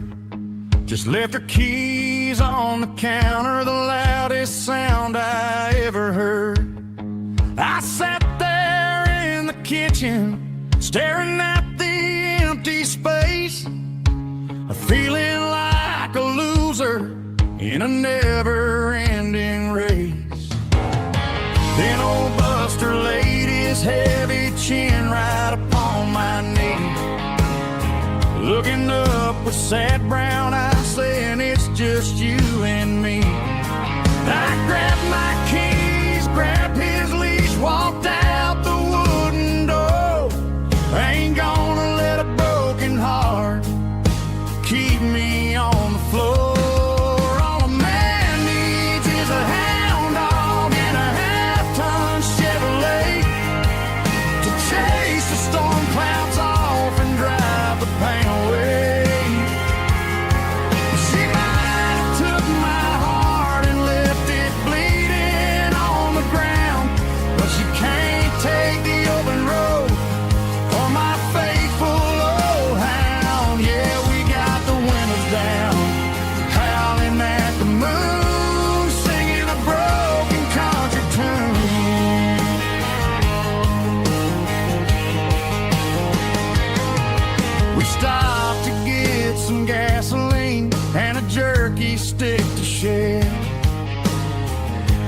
just left her keys on the counter, the loudest sound I ever heard. I sat there in the kitchen, staring at the empty space, feeling like a loser in a never-ending race. Then old Buster laid his heavy chin right upon my knee, looking up with sad brown eyes, saying it's just you and me. I grabbed my keys, grabbed his leash, walked out the wooden door. I ain't gonna let a broken heart keep me on the floor. All a man needs is a hound dog and a half-ton Chevrolet to chase the storm clouds off and drive the pain away. She might have took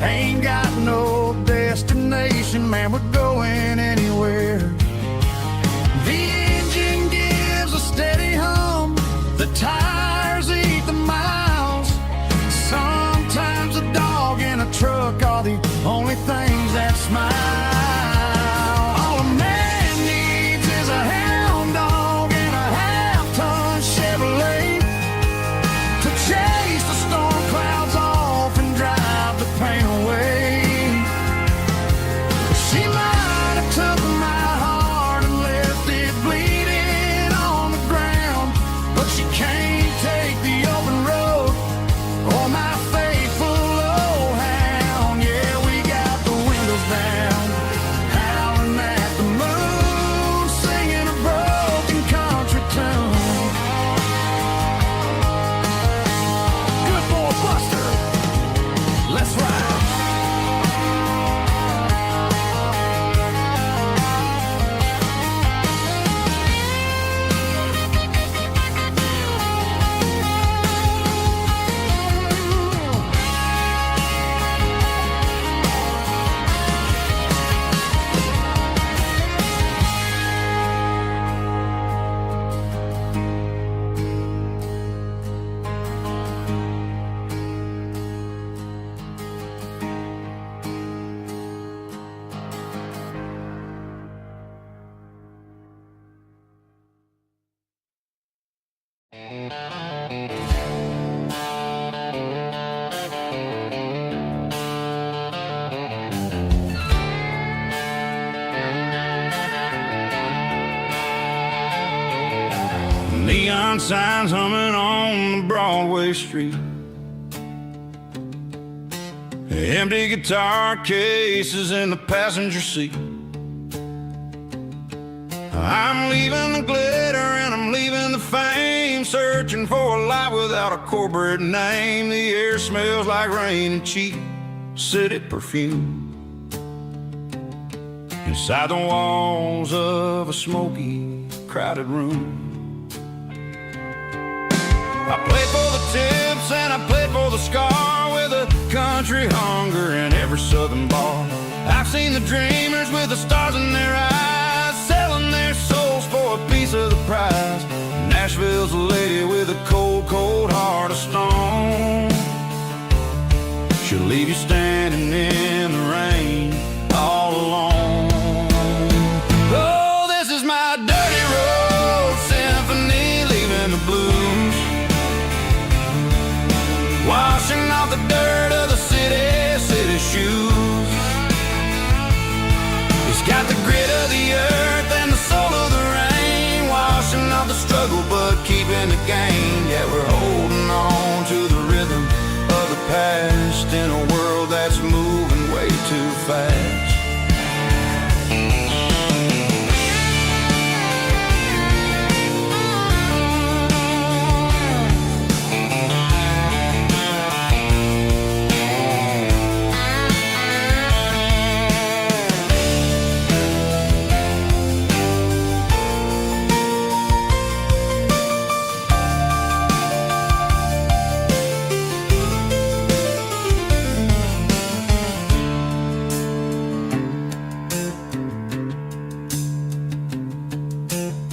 Ain't got no destination, man, we're going anywhere. The engine gives a steady hum, the tires eat the miles. Sometimes a dog in a truck are the only things that smile. All a man needs is a hound dog and a half-ton Chevrolet to chase the storm clouds off and drive the pain away. She might have took my heart and left it bleeding on the ground, but she can't take the open road or my faithful old hound. Yeah, we got the windows down, howling at the moon, singing a broken country tune. Good boy Buster, let's ride. Neon signs humming on the Broadway street, empty guitar cases in the passenger seat. I'm leaving the glitter and I'm leaving the fame, searching for a life without a corporate name. The air smells like rain and cheap city perfume inside the walls of a smoky, crowded room. I played for the tips and I played for the scar, with a country hunger in every southern bar. I've seen the dreamers with the stars in their eyes, selling their souls for a piece of the prize. Nashville's a lady with a cold, cold heart of stone. She'll leave you standing in the rain all alone. Oh, this is my dirty road symphony, leaving the blues, washing off the dirt of the city shoes. It's got the grit of the earth and the soul of the rain, washing off the struggle but keeping the gain. Yeah, we're holding on to the rhythm of the past in a world that's moving way too fast.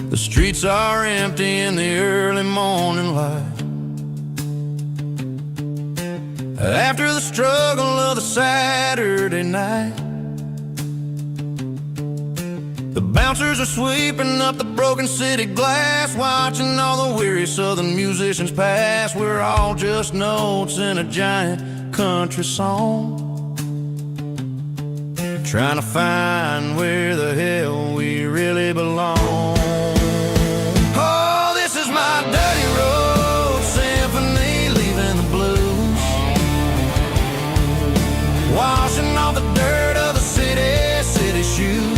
The streets are empty in the early morning light, after the struggle of the Saturday night. The bouncers are sweeping up the broken city glass, watching all the weary southern musicians pass. We're all just notes in a giant country song, trying to find where the hell we really belong. Oh, this is my dirty road symphony, leaving the blues, washing off the dirt of the city shoes.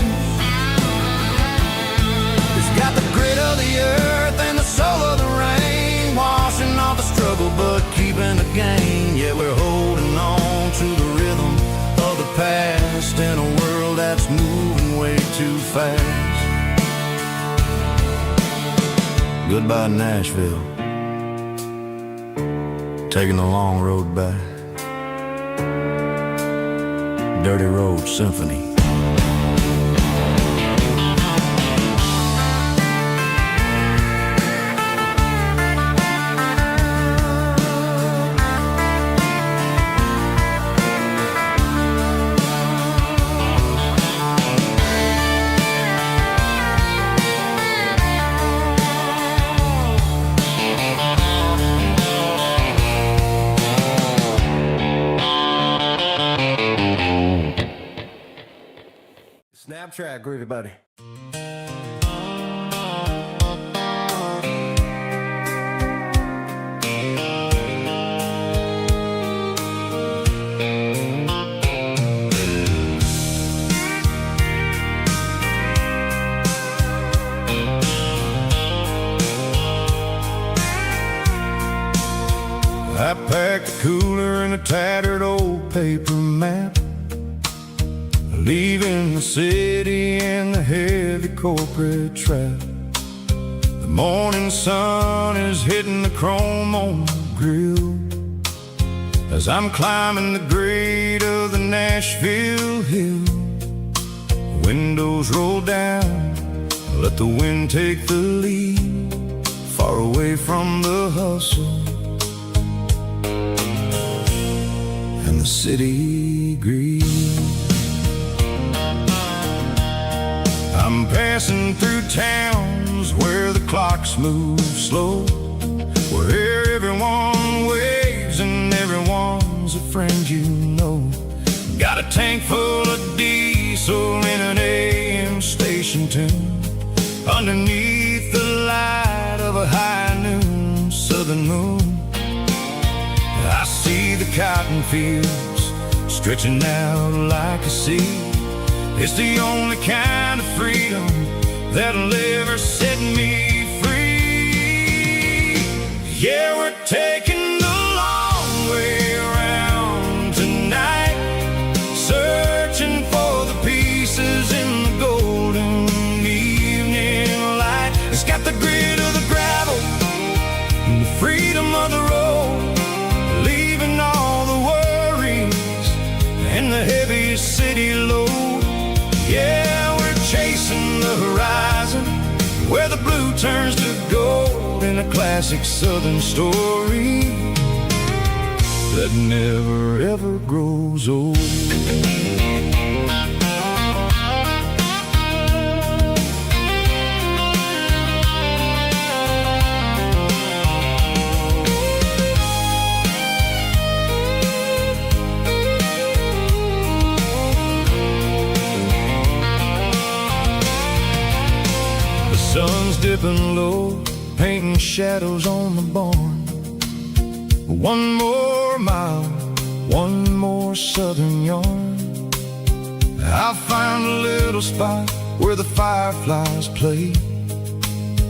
It's got the grit of the earth and the soul of the rain, washing off the struggle but keeping the gain. Yeah, we're holding on to the rhythm of the past in a world that's moving way too fast. Goodbye Nashville, taking the long road back. Dirty Road Symphony. Snap track, groovy buddy. I packed a cooler and a tattered old paper map, leaving the city and the heavy corporate trap. The morning sun is hitting the chrome on the grill as I'm climbing the grade of the Nashville hill. Windows roll down, let the wind take the lead, far away from the hustle and the city greed. I'm passing through towns where the clocks move slow, where everyone waves and everyone's a friend you know. Got a tank full of diesel in an AM station tune, underneath the light of a high noon southern moon. I see the cotton fields stretching out like a sea. It's the only kind of freedom that'll ever set me free. Yeah, we're taking the long way around tonight, searching for the pieces in the golden evening light. It's got the grit of the gravel and the freedom of the road, leaving all the worries and the heavy city load. Yeah, we're chasing the horizon, where the blue turns to gold, in a classic southern story that never ever grows old. Sun's dipping low, painting shadows on the barn. One more mile, one more southern yarn. I'll find a little spot where the fireflies play,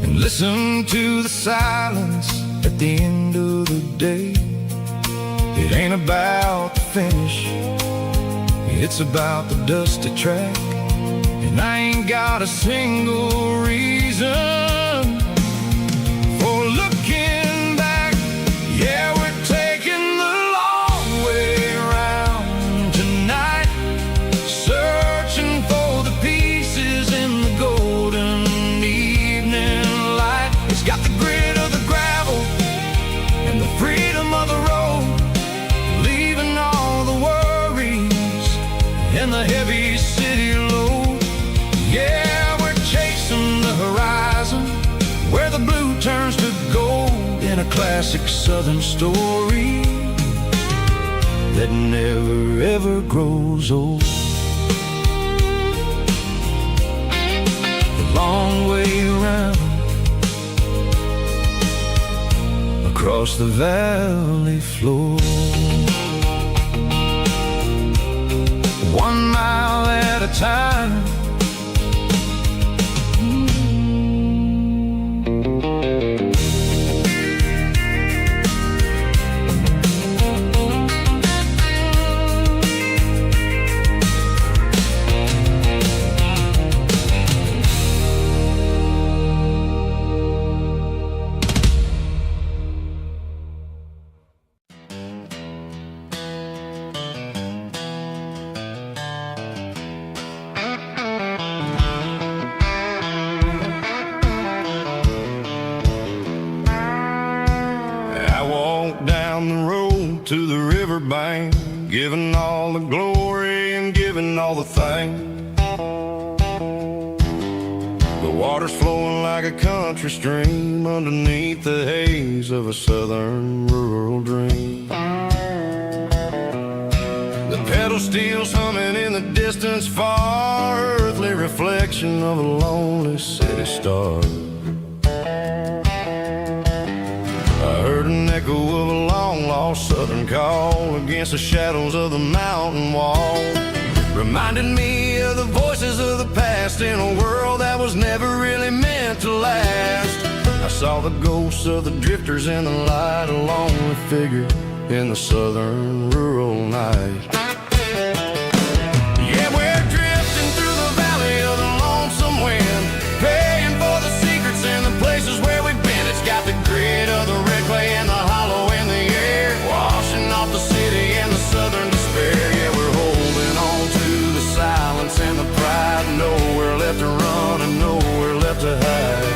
and listen to the silence at the end of the day. It ain't about the finish, it's about the dusty track. And I ain't got a single reason for looking back. Yeah, we're taking the long way around tonight, searching for the pieces in the golden evening light. It's got the grit of the gravel and the freedom of the road, leaving all the worries and the heavy city load. Yeah, we're chasing the horizon, where the blue turns to gold, in a classic southern story that never ever grows old. The long way around, across the valley floor, 1 mile at a time. the riverbank, giving all the glory and giving all the thanks. The water's flowing like a country stream underneath the haze of a southern rural dream. The pedal steel's humming in the distance far, earthly reflection of a lonely city star. I heard an echo of a long-lost southern call against the shadows of the mountain wall, reminded me of the voices of the past in a world that was never really meant to last. I saw the ghosts of the drifters in the light, a lonely figure in the southern rural night. Yeah, we're drifting through the valley of the lonesome wind, paying for the secrets and the places where we've been. It's got the grit of the red clay and the hollow in the air, washing off the city and the southern despair. Yeah, we're holding on to the silence and the pride, nowhere left to run and nowhere left to hide.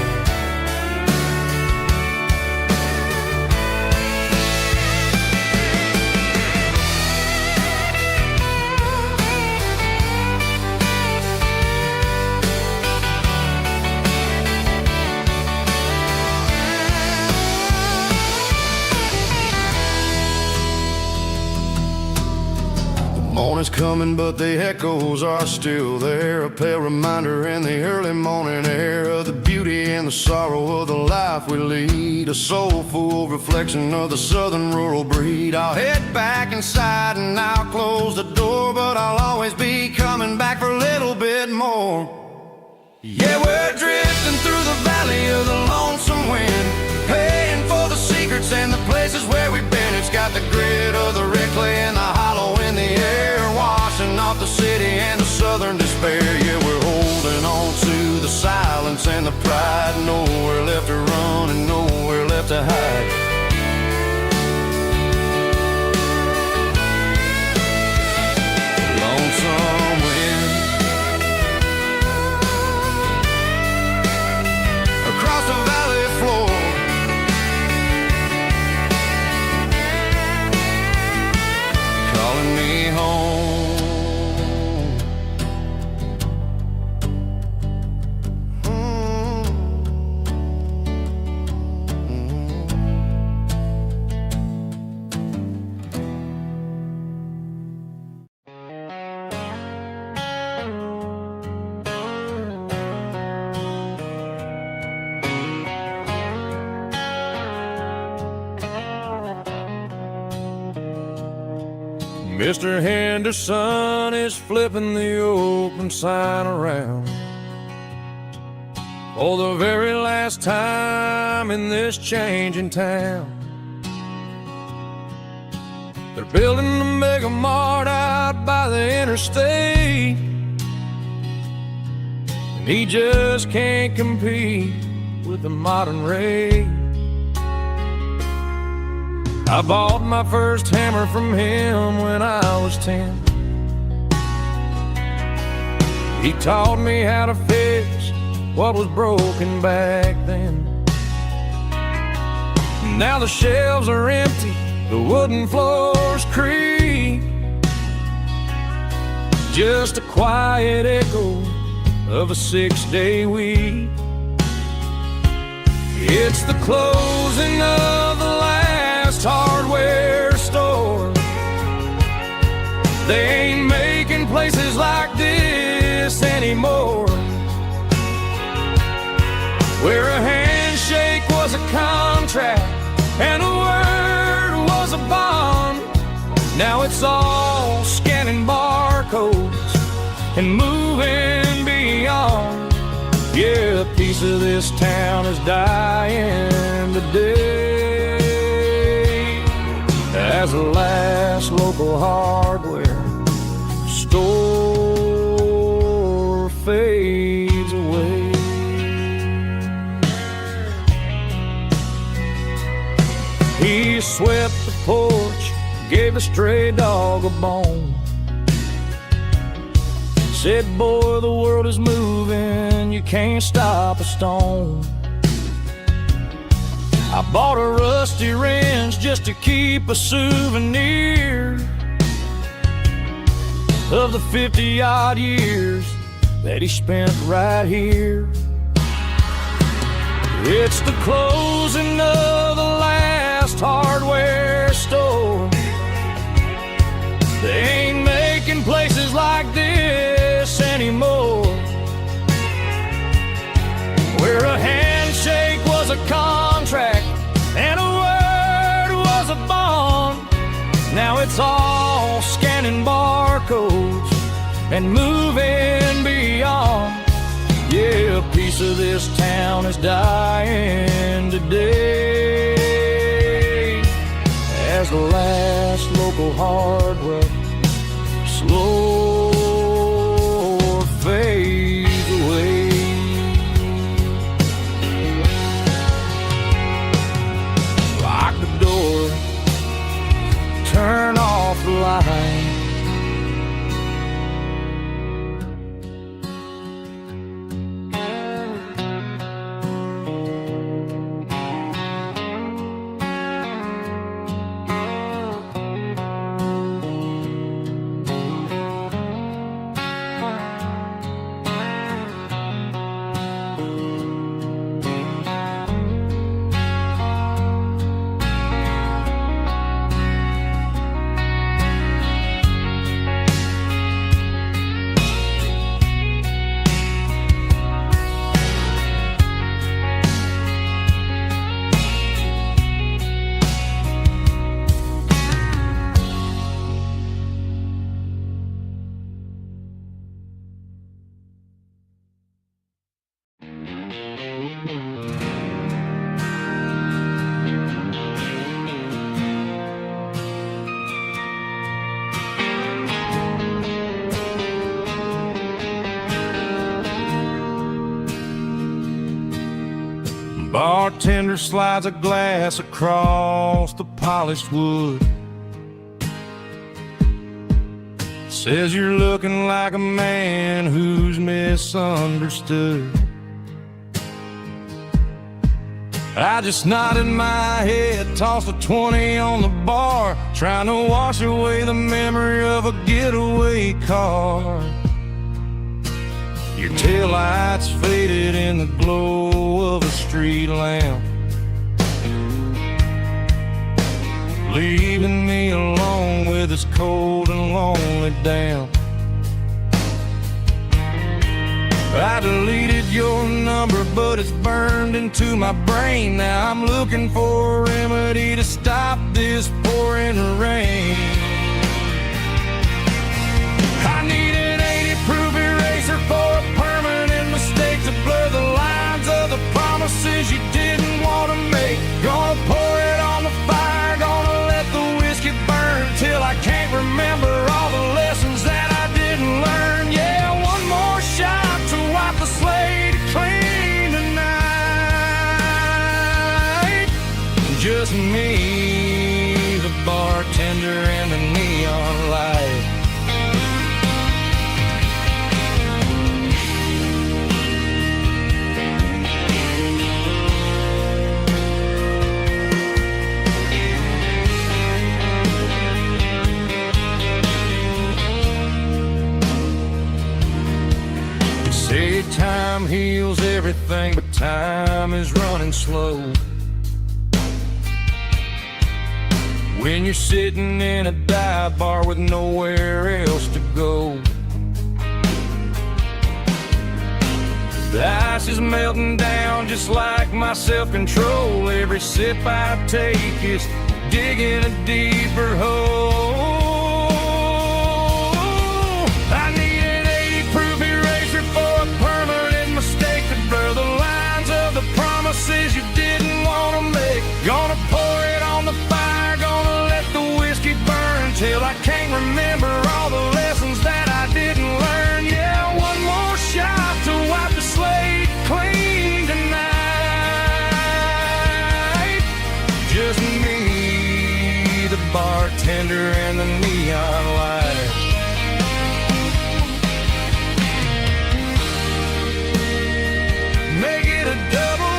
Morning's coming, but the echoes are still there, a pale reminder in the early morning air of the beauty and the sorrow of the life we lead, a soulful reflection of the southern rural breed. I'll head back inside and I'll close the door, but I'll always be coming back for a little bit more. Yeah, we're drifting through the valley of the lonesome wind, paying for the secrets and the places where we've been. It's got the grit of the red clay and the hollow in the air, washing off the city and the southern despair. Yeah, we're holding on to the silence and the pride, nowhere left to run and nowhere left to hide. Lonesome wind across the valley floor, calling me home. Mr. Henderson is flipping the open sign around for the very last time in this changing town. They're building a mega mart out by the interstate, and he just can't compete with the modern rate. I bought my first hammer from him when I was 10. He taught me how to fix what was broken back then. Now the shelves are empty, the wooden floors creak, just a quiet echo of a 6-day week. It's the closing of the last hardware store. They ain't making places like this anymore, where a handshake was a contract and a word was a bond. Now it's all scanning barcodes and moving beyond. Yeah, a piece of this town is dying today as the last local hardware store fades away. He swept the porch, gave the stray dog a bone, said, boy, the world is moving, you can't stop a stone. I bought a rusty wrench just to keep a souvenir of the 50-odd years that he spent right here. It's the closing of the last hardware store. They ain't making places like this anymore, where a handshake was a contract and a word was a bond. Now it's all scanning barcodes and moving beyond. Yeah, a piece of this town is dying today as the last local hardware slow fades away. Lock the door, turn off the light. Bartender slides a glass across the polished wood. Says you're looking like a man who's misunderstood. I just nodded my head, tossed a 20 on the bar, trying to wash away the memory of a getaway car. Your taillights faded in the glow of a street lamp, leaving me alone with this cold and lonely damp. I deleted your number, but it's burned into my brain. Now I'm looking for a remedy to stop this pouring rain. I need an 80-proof eraser for a permanent mistake to blur the lines of the promises you didn't want to make. Gonna pour it on the fire, gonna let the whiskey burn till I can't remember all the lessons that I didn't learn. Yeah, one more shot to wipe the slate clean tonight. Just me, the bartender, and the neon light. Say time heals everything, but time is running slow. When you're sitting in a dive bar with nowhere else to go, the ice is melting down just like my self-control. Every sip I take is digging a deeper hole. I need an 80-proof eraser for a permanent mistake to blur the lines of the promises you didn't want to make. Gonna pour it on the fire, gonna let the whiskey burn till I can't remember all the lessons that I didn't learn. Yeah, one more shot to wipe the slate clean tonight. Just me, the bartender, and the neon light. Make it a double,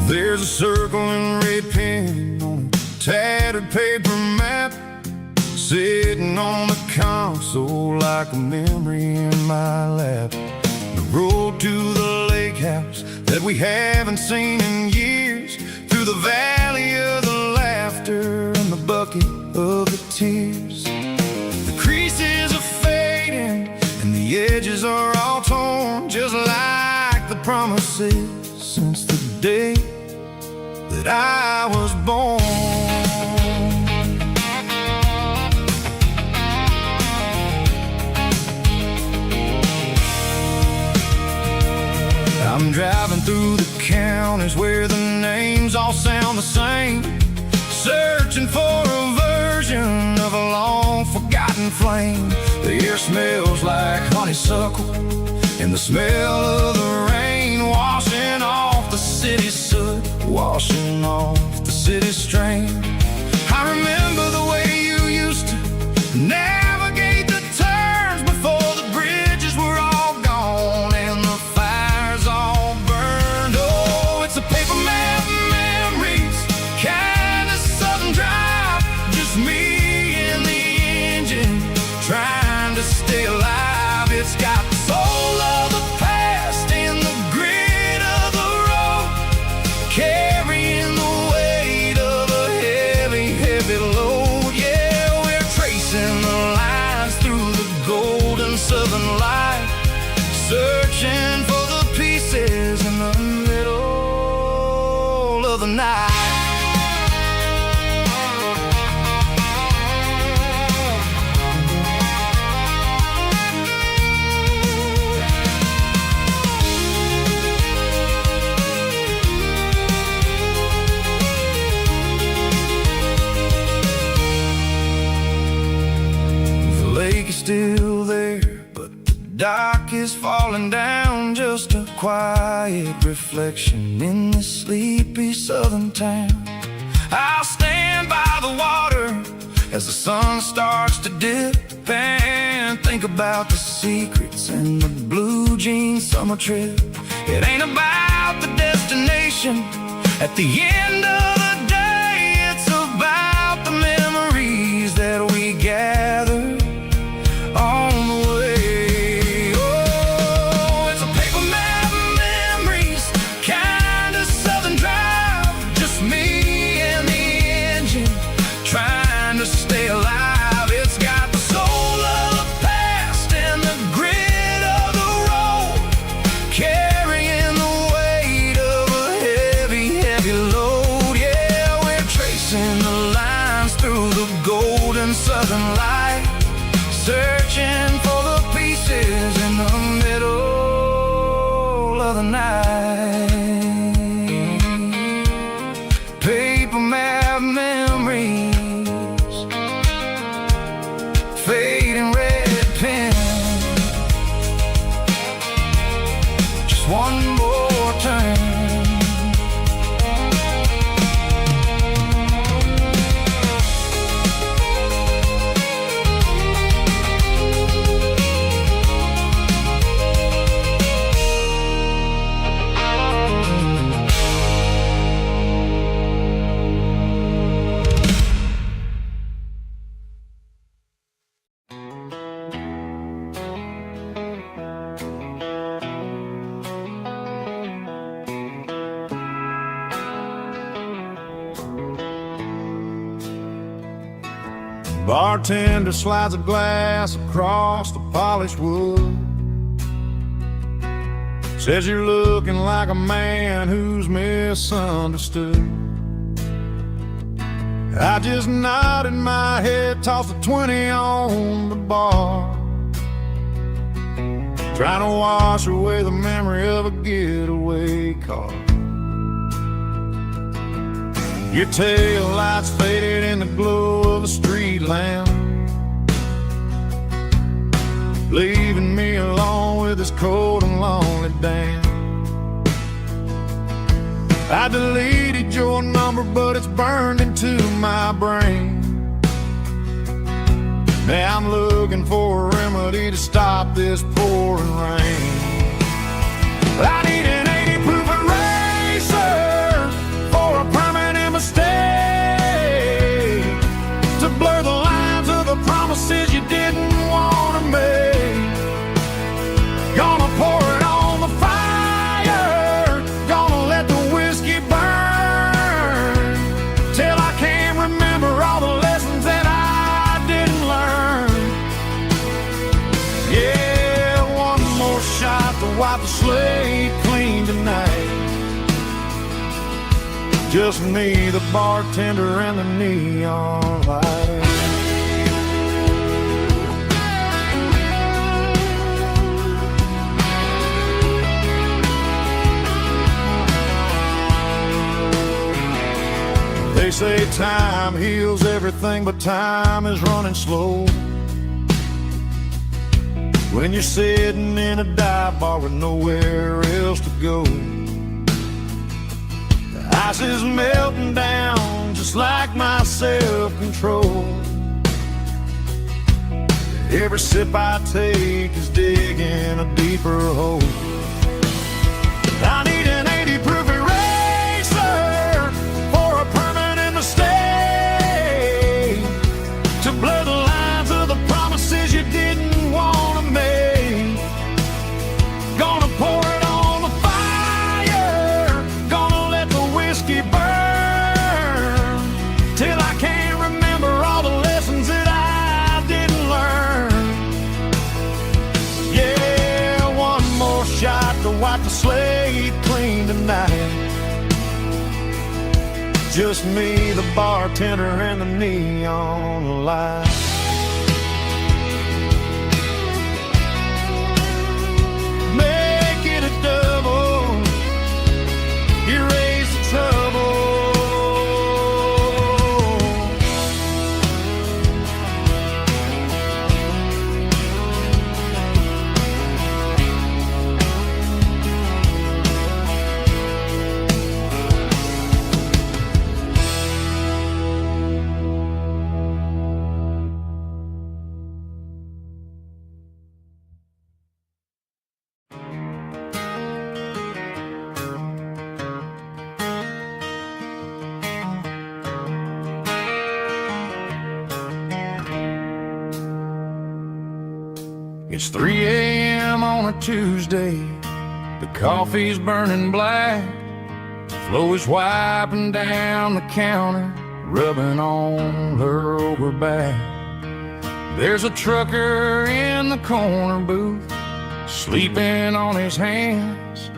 There's a circle and red pen on a tattered paper map, sitting on the console like a memory in my lap. The road to the lake house that we haven't seen in years, through the valley of the laughter and the bucket of the tears. The creases are fading and the edges are all torn, just like the promises since the day that I was born. I'm driving through the counties where the names all sound the same, searching for a version of a long forgotten flame. The air smells like honeysuckle and the smell of the rain, washing off the city's soot, washing off the city's strain. I remember the way you used to navigate the turns before the bridges were all gone and the fires all burned. Oh, it's a paper map memories, kind of southern drive, just me and the engine trying to stay alive. It's got the soul of the past and the grit of the road, carrying the weight of a heavy, heavy load. Yeah, we're tracing the lines through the golden southern light, searching for the pieces in the middle of the night. Still there, but the dock is falling down, just a quiet reflection in this sleepy southern town. I'll stand by the water as the sun starts to dip and think about the secrets and the blue jean summer trip. It ain't about the destination at the end of the day, it's about the memories that we gather on the way. Oh, it's a paper map memories, kind of southern drive, just me and the engine trying to stay alive. It's got the soul of the past and the grit of the road, carrying the weight of a heavy, heavy load. Yeah, we're tracing the lines through the golden southern light, searching for the pieces in the middle of the night. Paper map memories, fading red pen, just one more turn. Bartender slides a glass across the polished wood, says you're looking like a man who's misunderstood. I just nodded my head, tossed a 20 on the bar, trying to wash away the memory of a getaway car. Your tail lights faded in the glow of a street lamp, leaving me alone with this cold and lonely damn. I deleted your number, but it's burned into my brain. Now I'm looking for a remedy to stop this pouring rain. I need an 80 proof eraser Just me, the bartender, and the neon light. They say time heals everything, but time is running slow. When you're sitting in a dive bar with nowhere else to go, the ice is melting down just like my self-control. Every sip I take is digging a deeper hole. I need an 80 proof eraser for a permanent mistake, to blur the lines of the promises you didn't want to make. Gonna pour it on the fire, gonna let the whiskey burn, till I can't remember all the lessons that I didn't learn. Yeah, one more shot to wipe the slate clean tonight. Just me, the bartender, and the neon light. Make it a double, erase the trouble. It's 3 a.m. on a Tuesday. The coffee's burning black. Flo is wiping down the counter, rubbing on her over back. There's a trucker in the corner booth, sleeping on his hands.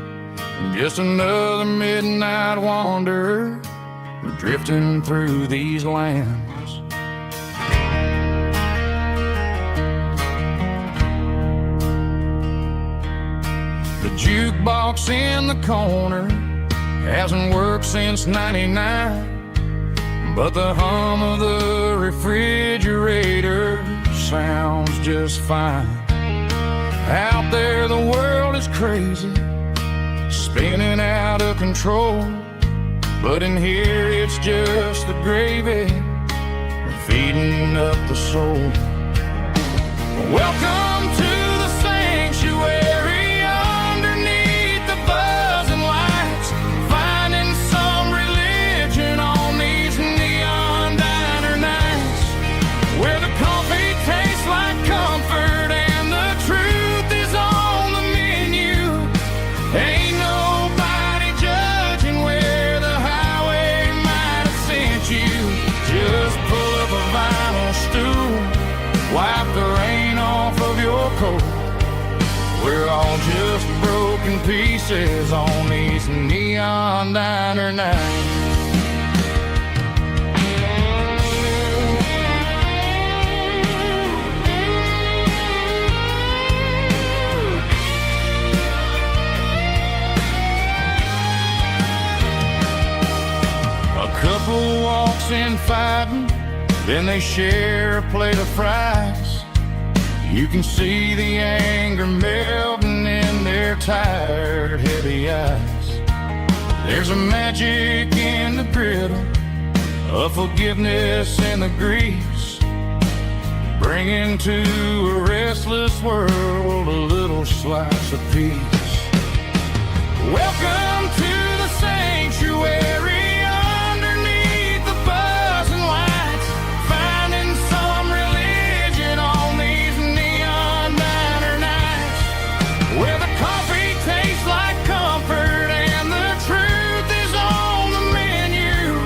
Just another midnight wanderer, drifting through these lands. The jukebox in the corner hasn't worked since '99, but the hum of the refrigerator sounds just fine. Out there the world is crazy, spinning out of control, but in here it's just the gravy feeding up the soul. Welcome to the sanctuary, underneath the buzzing lights, finding some religion on these neon diner nights, where the coffee tastes like comfort and the truth is on the menu. Ain't nobody judging where the highway might have sent you. Just pull up a vinyl stool, wipe the rain off of your coat. We're all just broken pieces on these neon diner nights. A couple walks in fighting, then they share a plate of fries. You can see the anger melting in their tired, heavy eyes. There's a magic in the griddle, a forgiveness in the grease, bringing to a restless world a little slice of peace. Welcome to the sanctuary, underneath the buzzing lights, finding some religion on these neon diner nights, where the coffee tastes like comfort and the truth is on the menu.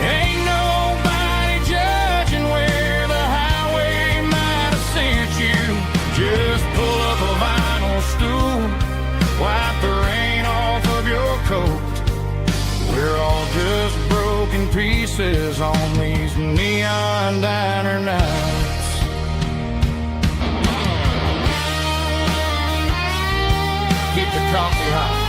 Ain't nobody judging where the highway might have sent you. Just pull up a vinyl stool, wipe the rain off of your coat. We're all just faces on these neon diner nights. Keep the coffee hot.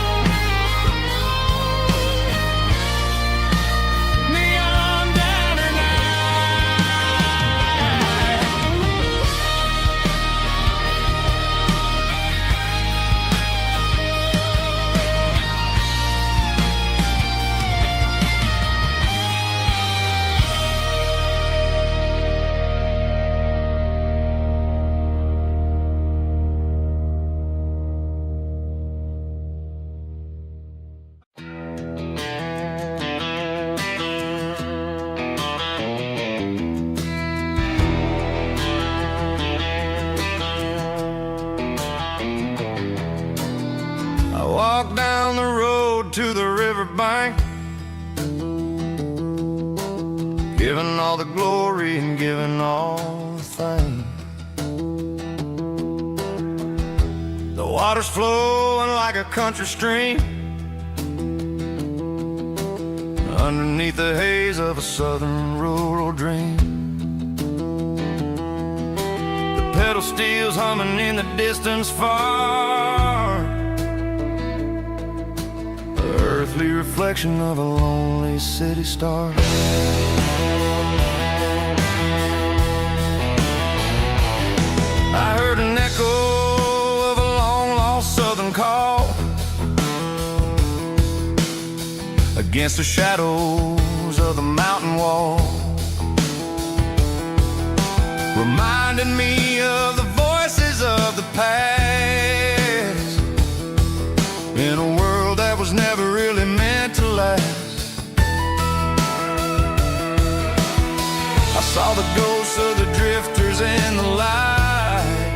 Walk down the road to the riverbank, giving all the glory and giving all the thanks. The water's flowing like a country stream underneath the haze of a southern rural dream. The pedal steel's humming in the distance far, earthly reflection of a lonely city star. I heard an echo of a long-lost southern call against the shadows of the mountain wall, reminding me of the voices of the past in a world that was never really meant to last. I saw the ghosts of the drifters in the light,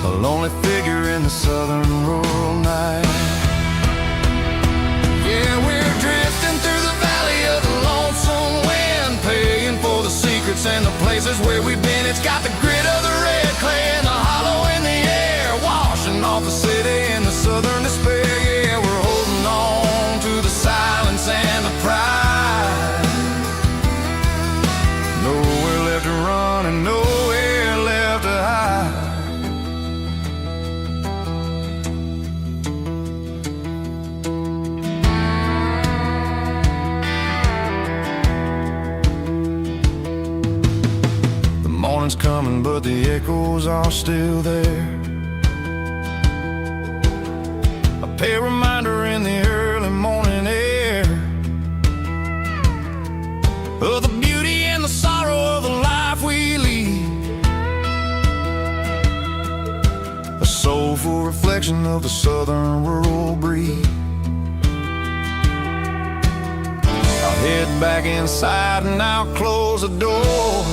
a lonely figure in the southern rural night. Yeah, we're drifting through the valley of the lonesome wind, paying for the secrets and the places where we've been. It's got the grit of the red clay and the hollow in the air, washing off the city and the southern despair. Yeah, we're holding on to the silence and the pride. Nowhere left to run and nowhere left to hide. The morning's coming, but the echoes are still there. A pale reminder in the early morning air of the beauty and the sorrow of the life we lead, a soulful reflection of the southern rural breed. I'll head back inside and I'll close the door,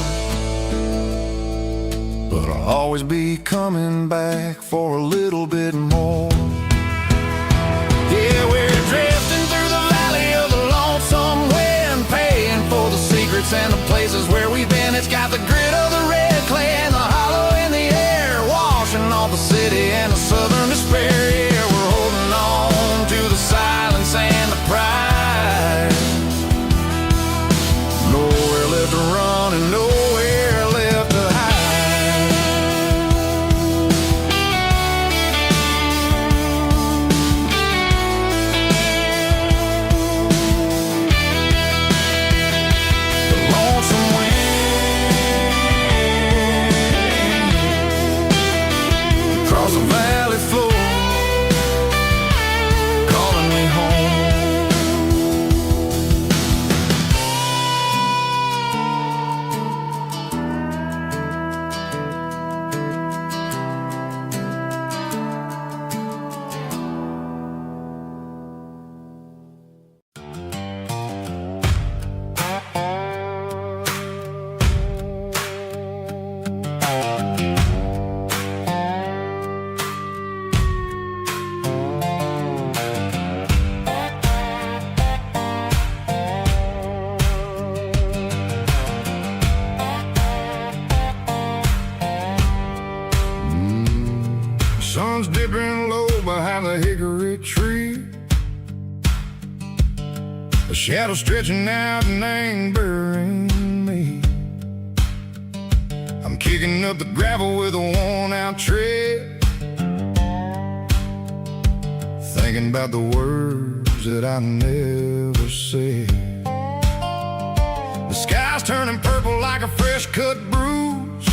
but I'll always be coming back for a little bit more. Yeah, we're drifting through the valley of the lonesome wind, paying for the secrets and the places where we've been. It's got the grit of the red clay and the hollow in the air, washing off the city and the southern despair. Yeah, we're holding on to the silence and the pride. Nowhere left to run and nowhere left to hide. The valley floor, calling me home. Sun's dipping low behind the hickory tree. a shadow stretching out and angering me. I'm kicking up the gravel with a worn-out tread, thinking about the words that I never said. The sky's turning purple like a fresh-cut bruise.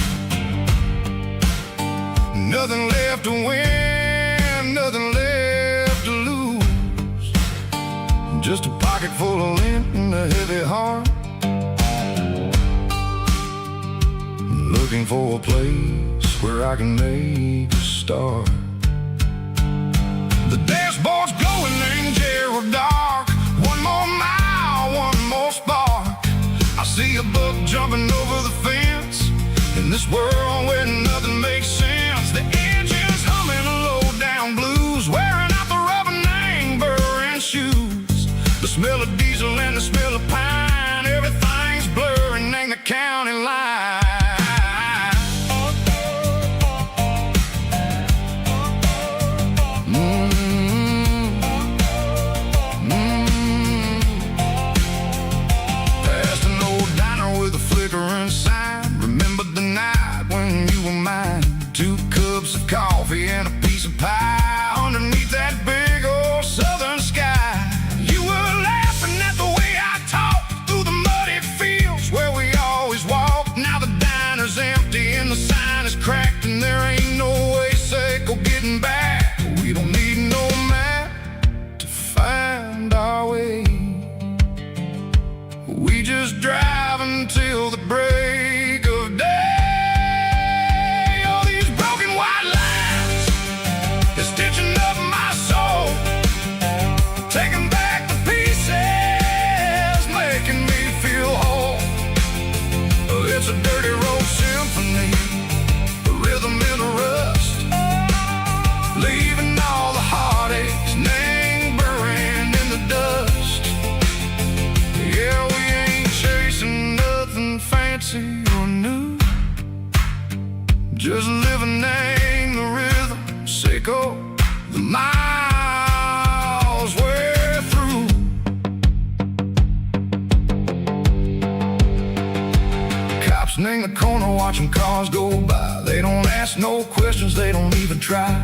Nothing left to win, nothing left to lose. Just a pocket full of lint and a heavy heart, looking for a place where I can make a start. The dashboard's glowing in Gerald dark. One more mile, one more spark. I see a buck jumping over the fence in this world where nothing makes sense. The engine's humming low down blues, wearing out the rubber burring shoes. The smell of diesel and the smell of pine, everything's blurring in the county line. Coffee and a piece of pie underneath that big old southern sky. You were laughing at the way I talked through the muddy fields where we always walked. Now the diner's empty and the sign is cracked, and there ain't no way Seco getting back. We don't need no map to find our way. We just drive until the break of day. It's a dirty road symphony, a rhythm in the rust, leaving all the heartaches lingering in the dust. Yeah, we ain't chasing nothing fancy or new, just living in the rhythm, Seco, the miles we're through. In the corner watching cars go by, they don't ask no questions, they don't even try.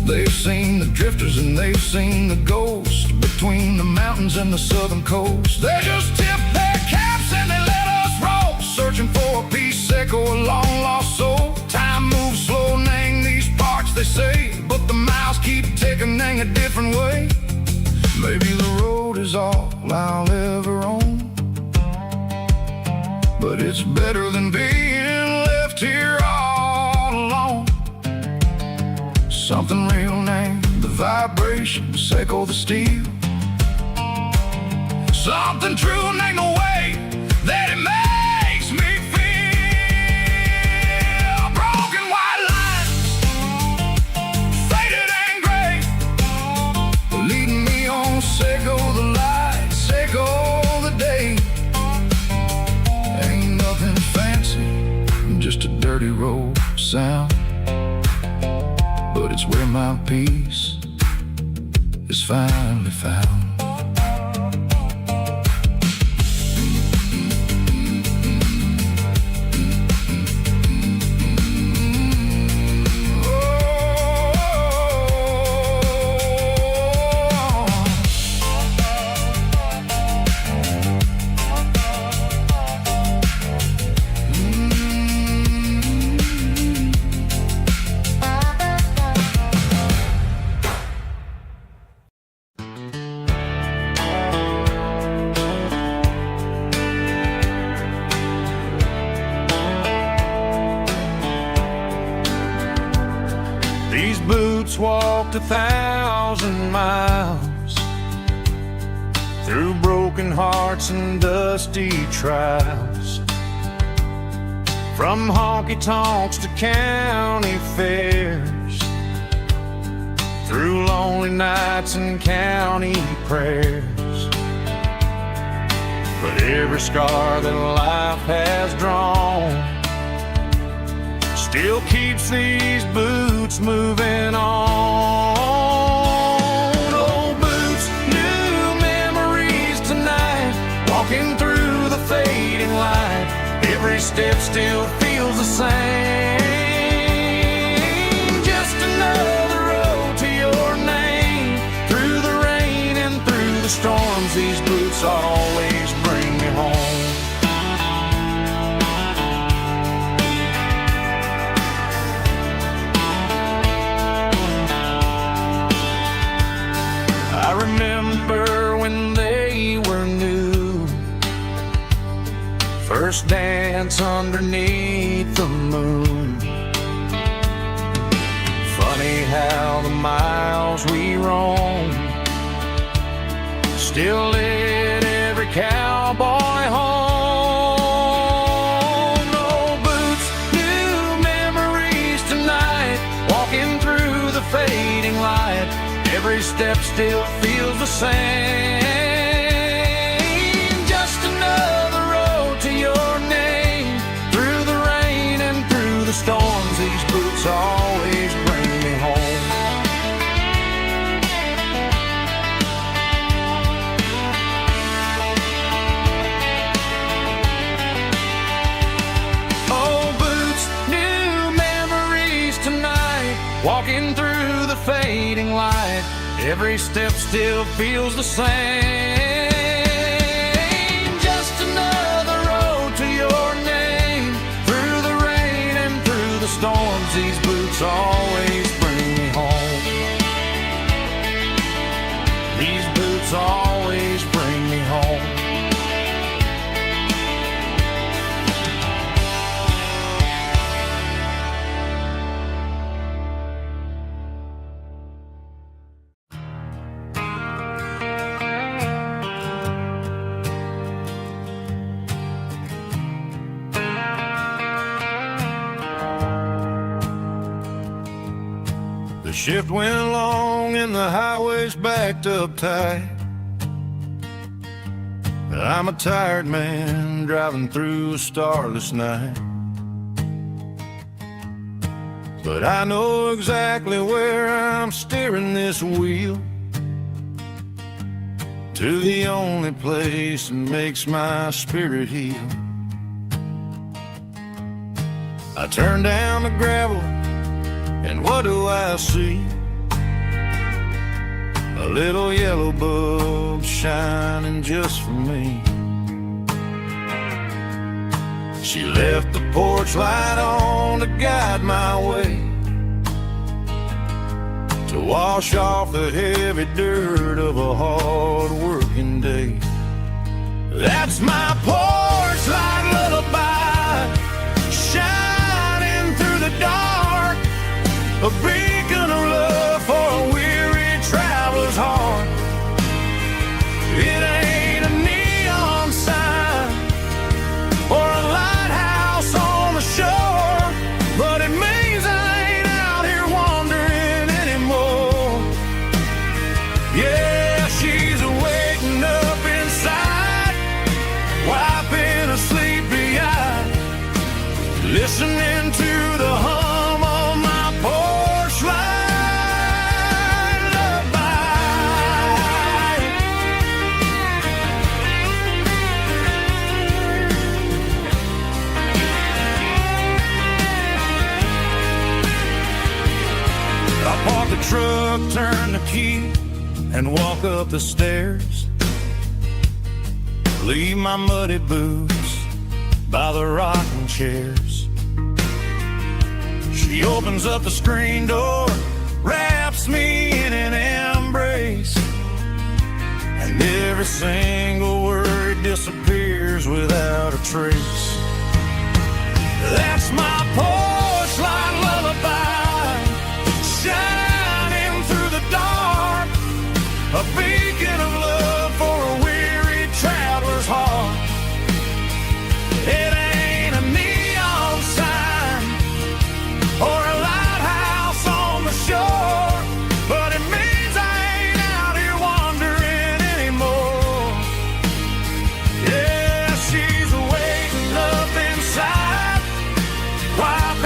They've seen the drifters and they've seen the ghosts between the mountains and the southern coast. They just tip their caps and they let us roll, searching for a piece, Seco, a long lost soul. Time moves slow in these parts, they say, but the miles keep ticking in a different way. Maybe the road is all I'll ever own, but it's better than being left here all alone. Something real named the vibration, Seco the steel. Something true named the way that it makes me feel. Broken white lines, faded and gray, leading me on, Seco the light, Seco the day. Just a dirty road sound, but it's where my peace is finally found. These boots walked 1,000 miles through broken hearts and dusty trials, from honky-tonks to county fairs, through lonely nights and county prayers. But every scar that life has drawn still keeps these boots moving on. Old boots, new memories tonight. step still feels the same. Just another road to your name. Through the rain and through the storms, these boots always bring me home. I remember when they were new, first dance underneath the moon. Funny how the miles we roam still led every cowboy home. No boots, new memories tonight, walking through the fading light. Every step still feels the same. Just another road to your name. Through the rain and through the storms, these boots always bring me home. Oh, boots, new memories tonight, walking through the fading light. Every step still feels the same. Just another road to your name. Through the rain and through the storms, these boots always bring me home. These boots always bring me home. The shift went along and the highway's backed up tight. I'm a tired man driving through a starless night. But I know exactly where I'm steering this wheel, to the only place that makes my spirit heal. I turn down the gravel, and what do I see? A little yellow bulb shining just for me. She left the porch light on to guide my way, to wash off the heavy dirt of a hard working day. That's my porch light lullaby, shining through the dark, a beacon of love for a weary traveler's heart. It ain't a neon sign or a lighthouse on the shore, but it means I ain't out here wandering anymore. Yeah, she's waking up inside, wiping a sleepy eye, listening to the hum of my porch light lullaby. I park the truck, turn the key, and walk up the stairs. Leave my muddy boots by the rocking chairs. She opens up the screen door, wraps me in an embrace, and every single word disappears without a trace. That's my porch light lullaby, shining through the dark, a beacon of love for a weary traveler's heart. It ain't a neon sign or a lighthouse on the shore, but it means I ain't out here wandering anymore. Yeah, she's waiting up inside, quiet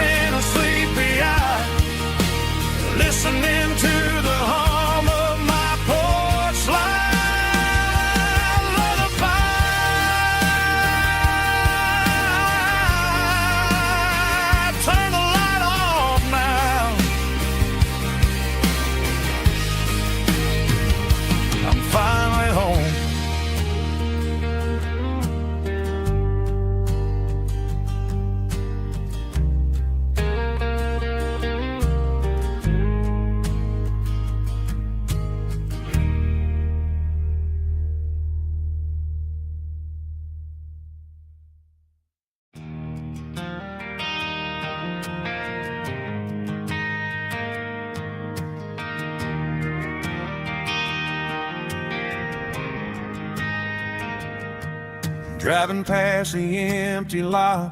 driving past the empty lot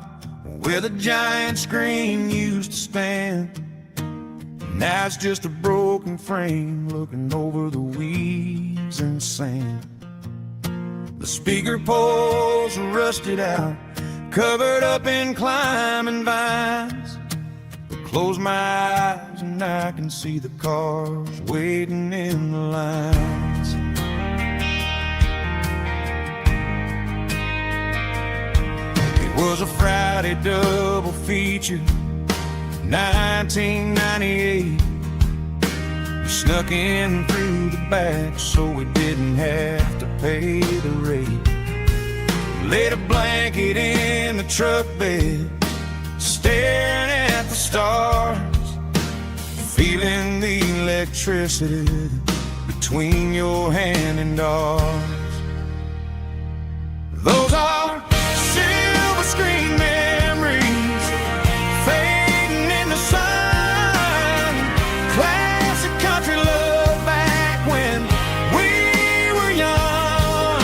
where the giant screen used to stand. Now it's just a broken frame looking over the weeds and sand. The speaker poles are rusted out, covered up in climbing vines. But close my eyes and I can see the cars waiting in the lines. It was a Friday double feature, 1998. We snuck in through the back so we didn't have to pay the rate. Laid a blanket in the truck bed, staring at the stars, feeling the electricity between your hand and ours. Those are silver screen memories fading in the sun. Classic country love back when we were young.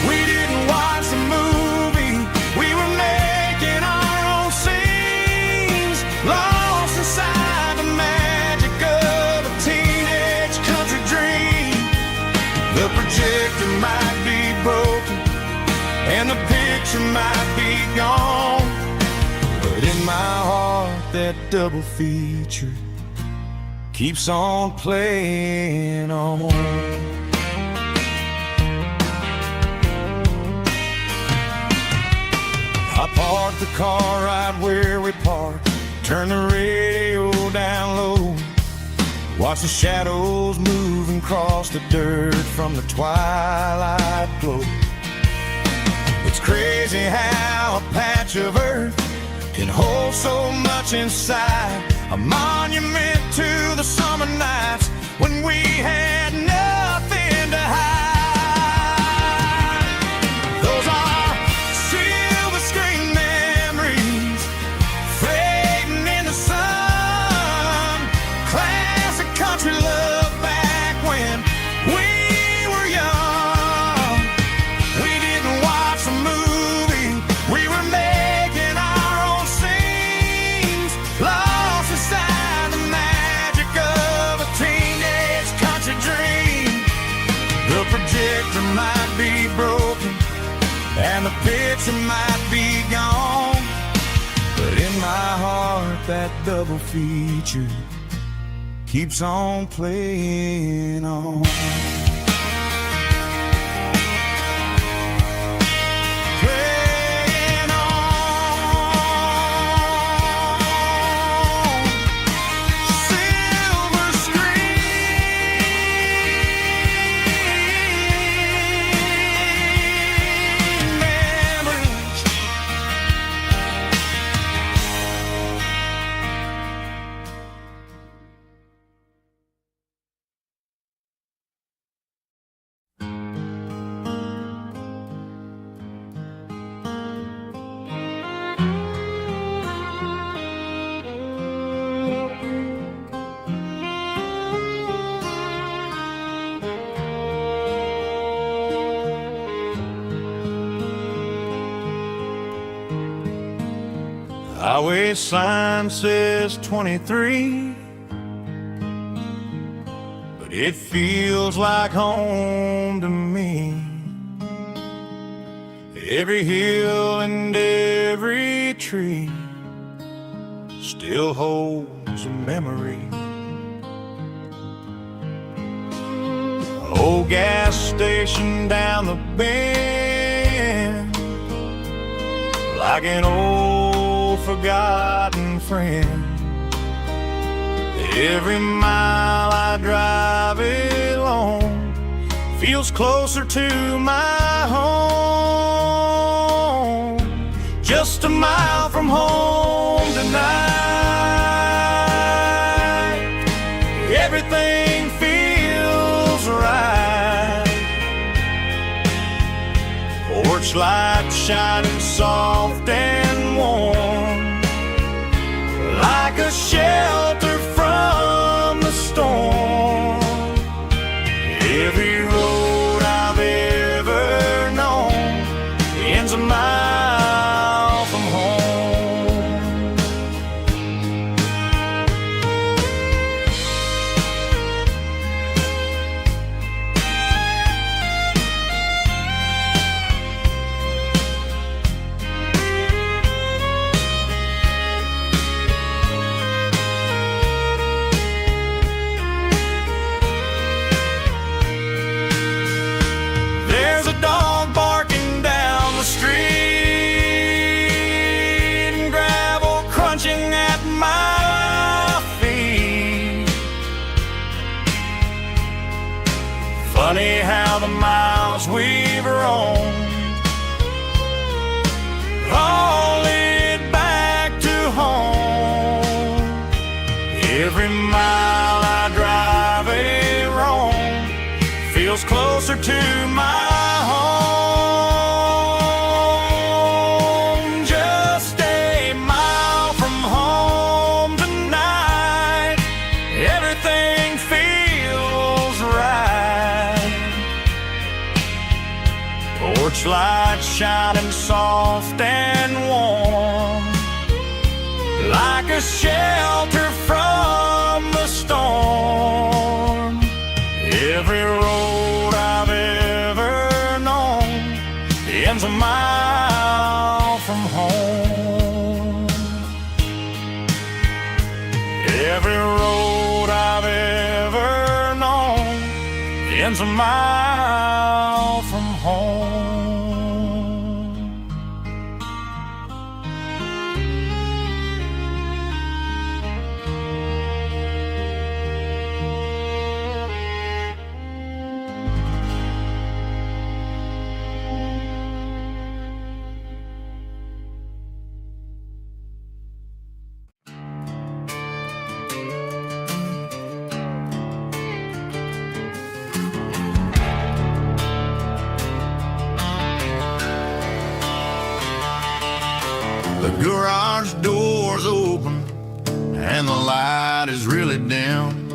We didn't watch the movie, we were making our own scenes, lost inside the magic of a teenage country dream. The projector might be broken and the picture might be gone, but in my heart that double feature keeps on playing on. I parked the car right where we parked, turned the radio down low, watched the shadows moving across the dirt from the twilight glow. It's crazy how a patch of earth can hold so much inside, a monument to the summer nights when we had nothing to hide. Those are silver screen memories fading in the sun. Classic country love back when we were young. We didn't watch the movie, we were making our own scenes, lost inside the magic of a teenage country dream. The projector might be broken and the picture might be gone, but in my heart that double feature keeps on playing on. Playing on. Silver screen memories. Highway sign says 23, but it feels like home to me. Every hill and every tree still holds a memory. Old gas station down the bend, like an old forgotten friend. Every mile I drive it alone feels closer to my home. Just a mile from home tonight, everything feels right. Porch light shining soft and warm, like a shelter from the storm. Every road I've ever known how the miles we've roamed all lead back to home. Every mile I drive a roam feels closer to my home. Just a mile from home tonight, everything feels right. Porch lights shining soft and warm, like a shelter from the storm. Every road I've ever known ends a mile from home. Every road I've ever known ends a mile from home. The garage door's open and the light is really dim.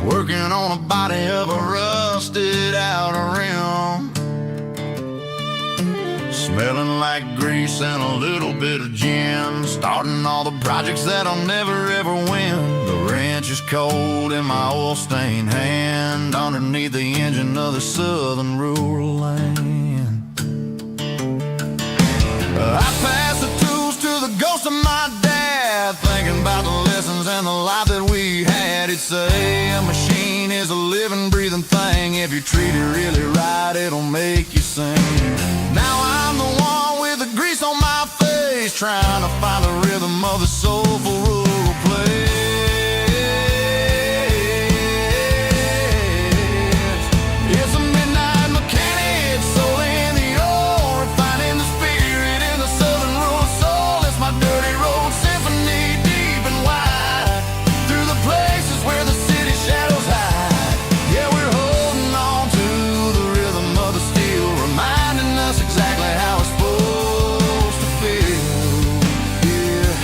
Working on a body of a rusted out rim, smelling like grease and a little bit of gin. Starting all the projects that I'll never ever win. The wrench is cold in my oil-stained hand, underneath the engine of the southern rural land. I pass the tools to the ghost of my dad, thinking about the lessons and the life that we had. He'd say a machine is a living, breathing thing. If you treat it really right, it'll make you sing. Now I'm the one with the grease on my face, trying to find the rhythm of the soulful rural place. It's a midnight mechanic, soul in the ore, refining the spirit in the southern rural soul. It's my dirty road symphony, deep and wide, through the places where the city shadows hide. Yeah, we're holding on to the rhythm of the steel, reminding us exactly how it's supposed to feel. Yeah.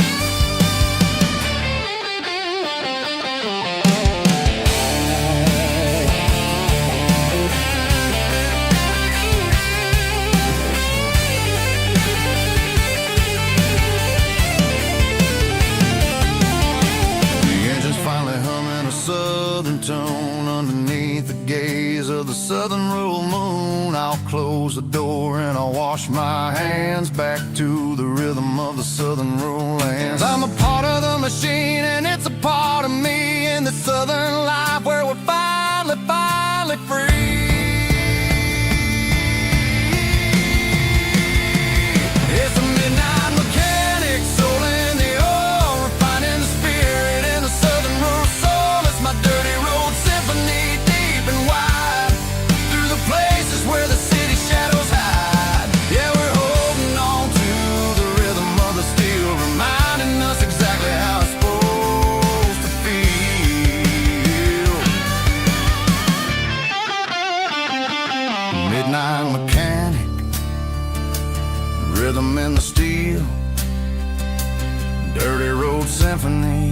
The engine's finally humming a southern tone underneath the gaze of the southern rural moon. I'll close the door and I'll wash my hands, back to the rhythm of the southern rural lands. I'm a part of the machine and it's a part of me, in the southern life where we're finally free. It's a midnight mechanic, soul in the ore, refining the spirit in the southern rural soul. It's my dirty road symphony, deep and wide, through the places where the city shadows hide. Yeah, we're holding on to the rhythm of the steel, reminding us exactly how it's supposed to feel. Midnight mechanic, rhythm in the steel, dirty road symphony.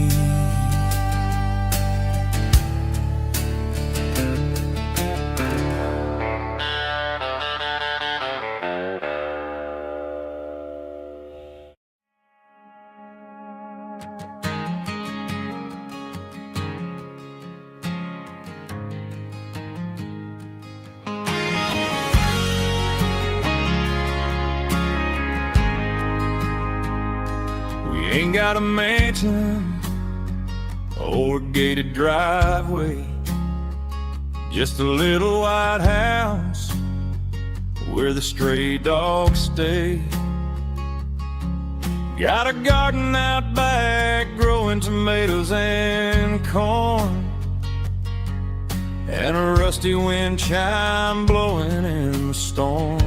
Ain't got a mansion or a gated driveway, just a little white house where the stray dogs stay. Got a garden out back growing tomatoes and corn, and a rusty wind chime blowing in the storm.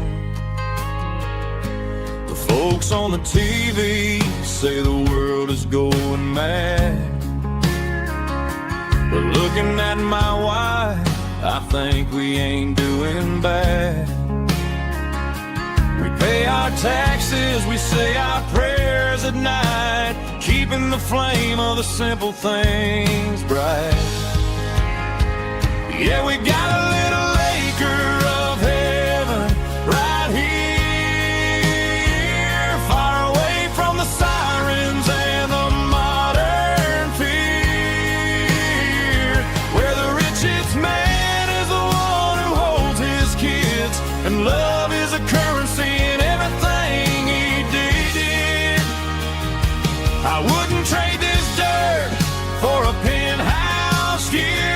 The folks on the TV say the world is going mad, but looking at my wife, I think we ain't doing bad. We pay our taxes, we say our prayers at night, keeping the flame of the simple things bright. Yeah, we got a little acre of heaven right here, far away from the sirens and the modern fear, where the richest man is the one who holds his kids, and love is a currency in everything he did. I wouldn't trade this dirt for a penthouse view.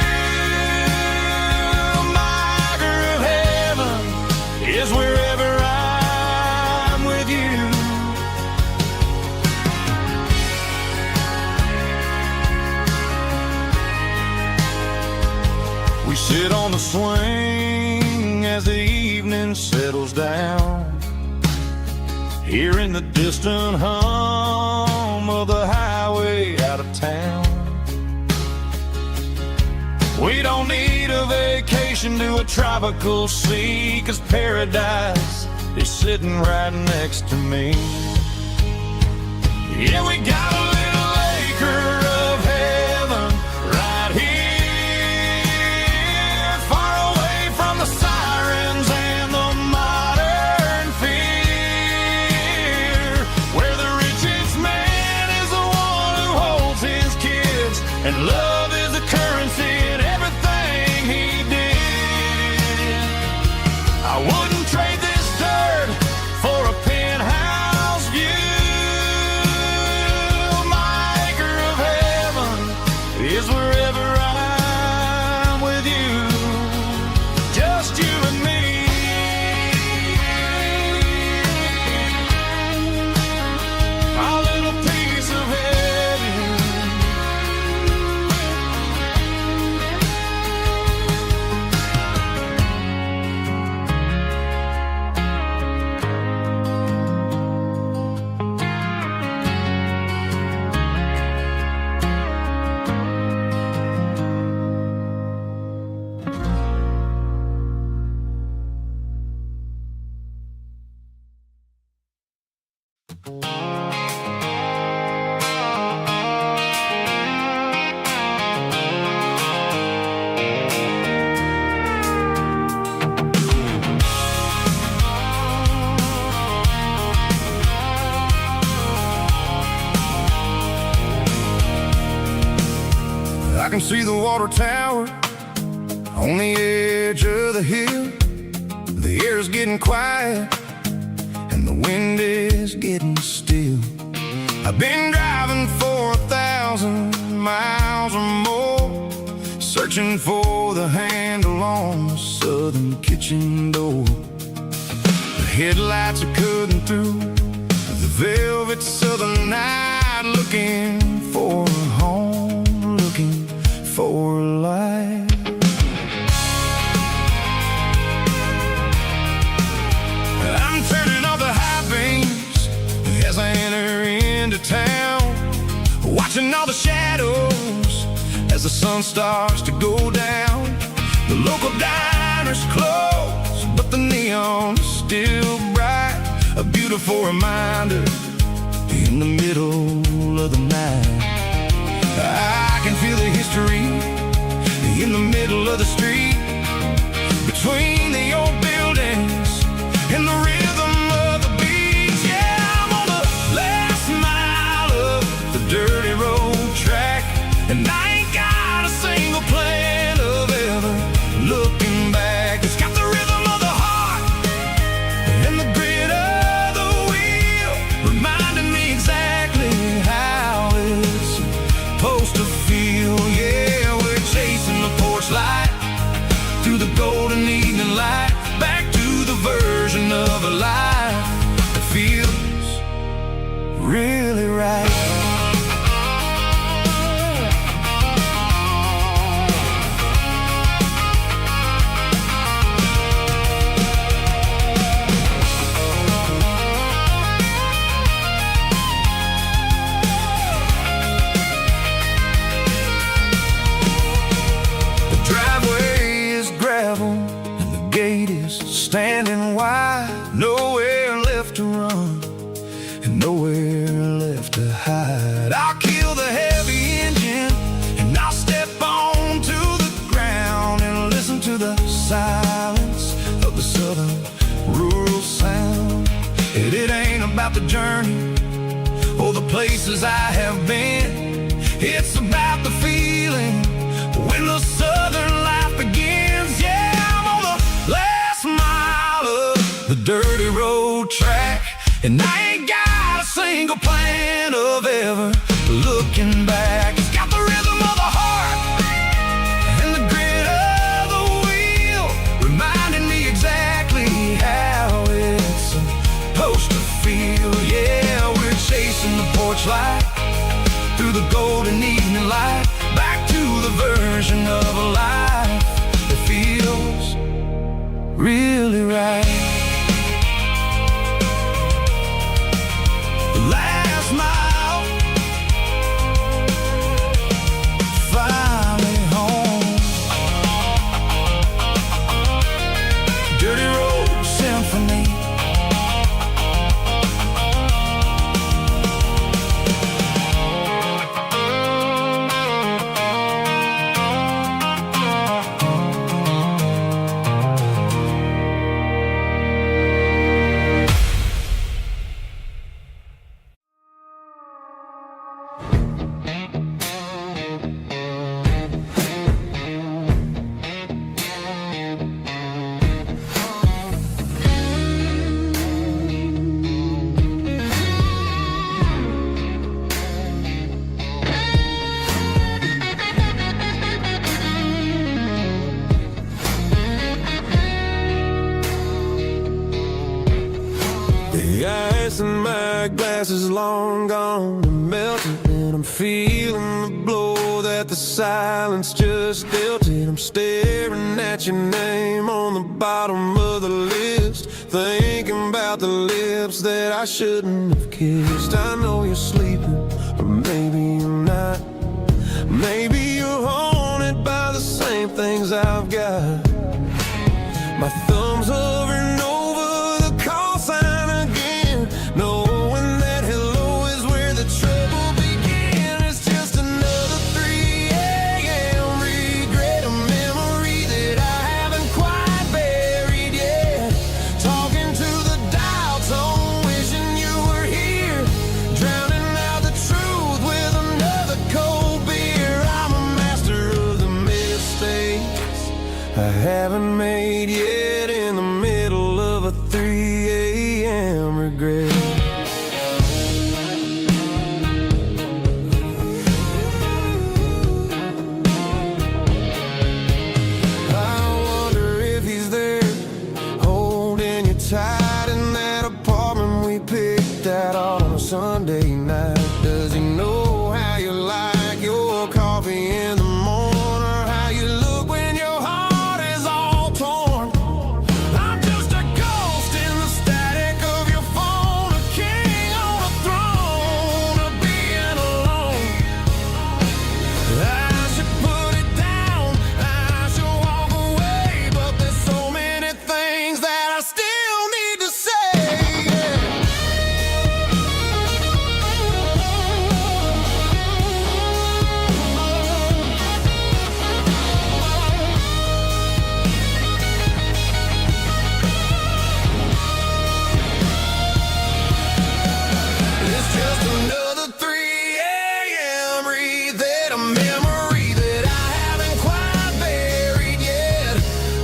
Is wherever I'm with you. We sit on the swing as the evening settles down, hearing the distant hum of the highway out of town. We don't need a vacation to a tropical sea, 'cause paradise is sitting right next to me. Yeah, we got a little acre of heaven right here, far away from the sirens and the modern fear, where the richest man is the one who holds his kids, and love is a currency in everything he did. I wouldn't trade this dirt for a penthouse view. My acre of heaven is wherever I'm with you, just you and me. Our little piece of heaven. I can see the water tower on the edge of the hill. The air is getting quiet and the wind is getting still. I've been driving for 1,000 miles or more, searching for the handle on the southern kitchen door. The headlights are cutting through the velvet southern night, looking for a home, looking for life. I'm turning off the high beams as I enter into town, watching all the shadows as the sun starts to go down. The local diner's closed, but the neon's still bright, a beautiful reminder in the middle of the night. I can feel the history in the middle of the street, between the old buildings and the rhythm of the beats. Yeah, I'm on the last mile of the dirty road track, and I ain't got a single plan of ever looking back. It's got the rhythm of the heart and the grit of the wheel, reminding me exactly how it's supposed to feel. Yeah, we're chasing the porch light through the golden evening light, back to the version of a life that feels really right. gate is standing wide, nowhere left to run and nowhere left to hide. I'll kill the heavy engine and I'll step onto the ground and listen to the silence of the southern rural sound. It ain't about the journey or the places I have been, it's about the feeling when the southern life begins. Yeah, I'm on the last mile of the dirty road track, and I ain't got a single plan of ever looking back. It's got the rhythm of the heart and the grit of the wheel, reminding me exactly how it's supposed to feel. Yeah, we're chasing the porch light through the golden evening light, back to the version of a life that feels really right. Last mile, finally home. Dirty road symphony. The ice in my glass is long gone and melted, and I'm feeling the blow that the silence just dealt it. I'm staring at your name on the bottom of the list, thinking about the lips that I shouldn't have kissed. I know you're sleeping, or maybe you're not. Maybe you're haunted by the same things I've got. My thumb's hovering over the call sign again, knowing that hello is where the trouble began. It's just another 3 a.m. regret, a memory that I haven't quite buried yet. Talking to the dial tone, wishing you were here, drowning out the truth with another cold beer. I'm a master of the mistakes I haven't made yet, in the middle of a 3 a.m. regret. I wonder if he's there, holding you tight in that apartment we picked out on a Sunday night. Does he know how you like your coffee in the morning, or how you look when your heart is all torn? I'm just a ghost in the static of your phone, a king on a throne of being alone. I should put it down, I should walk away, but there's so many things that I still need to say. It's just another 3 a.m. read, a memory that I haven't quite buried yet.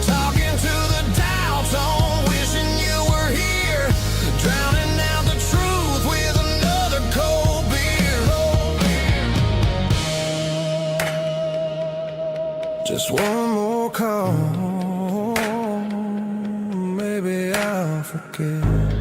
Talking to the dial tone, wishing you were here, drowning out the truth with another cold beer. Just one more call, maybe I'll forget.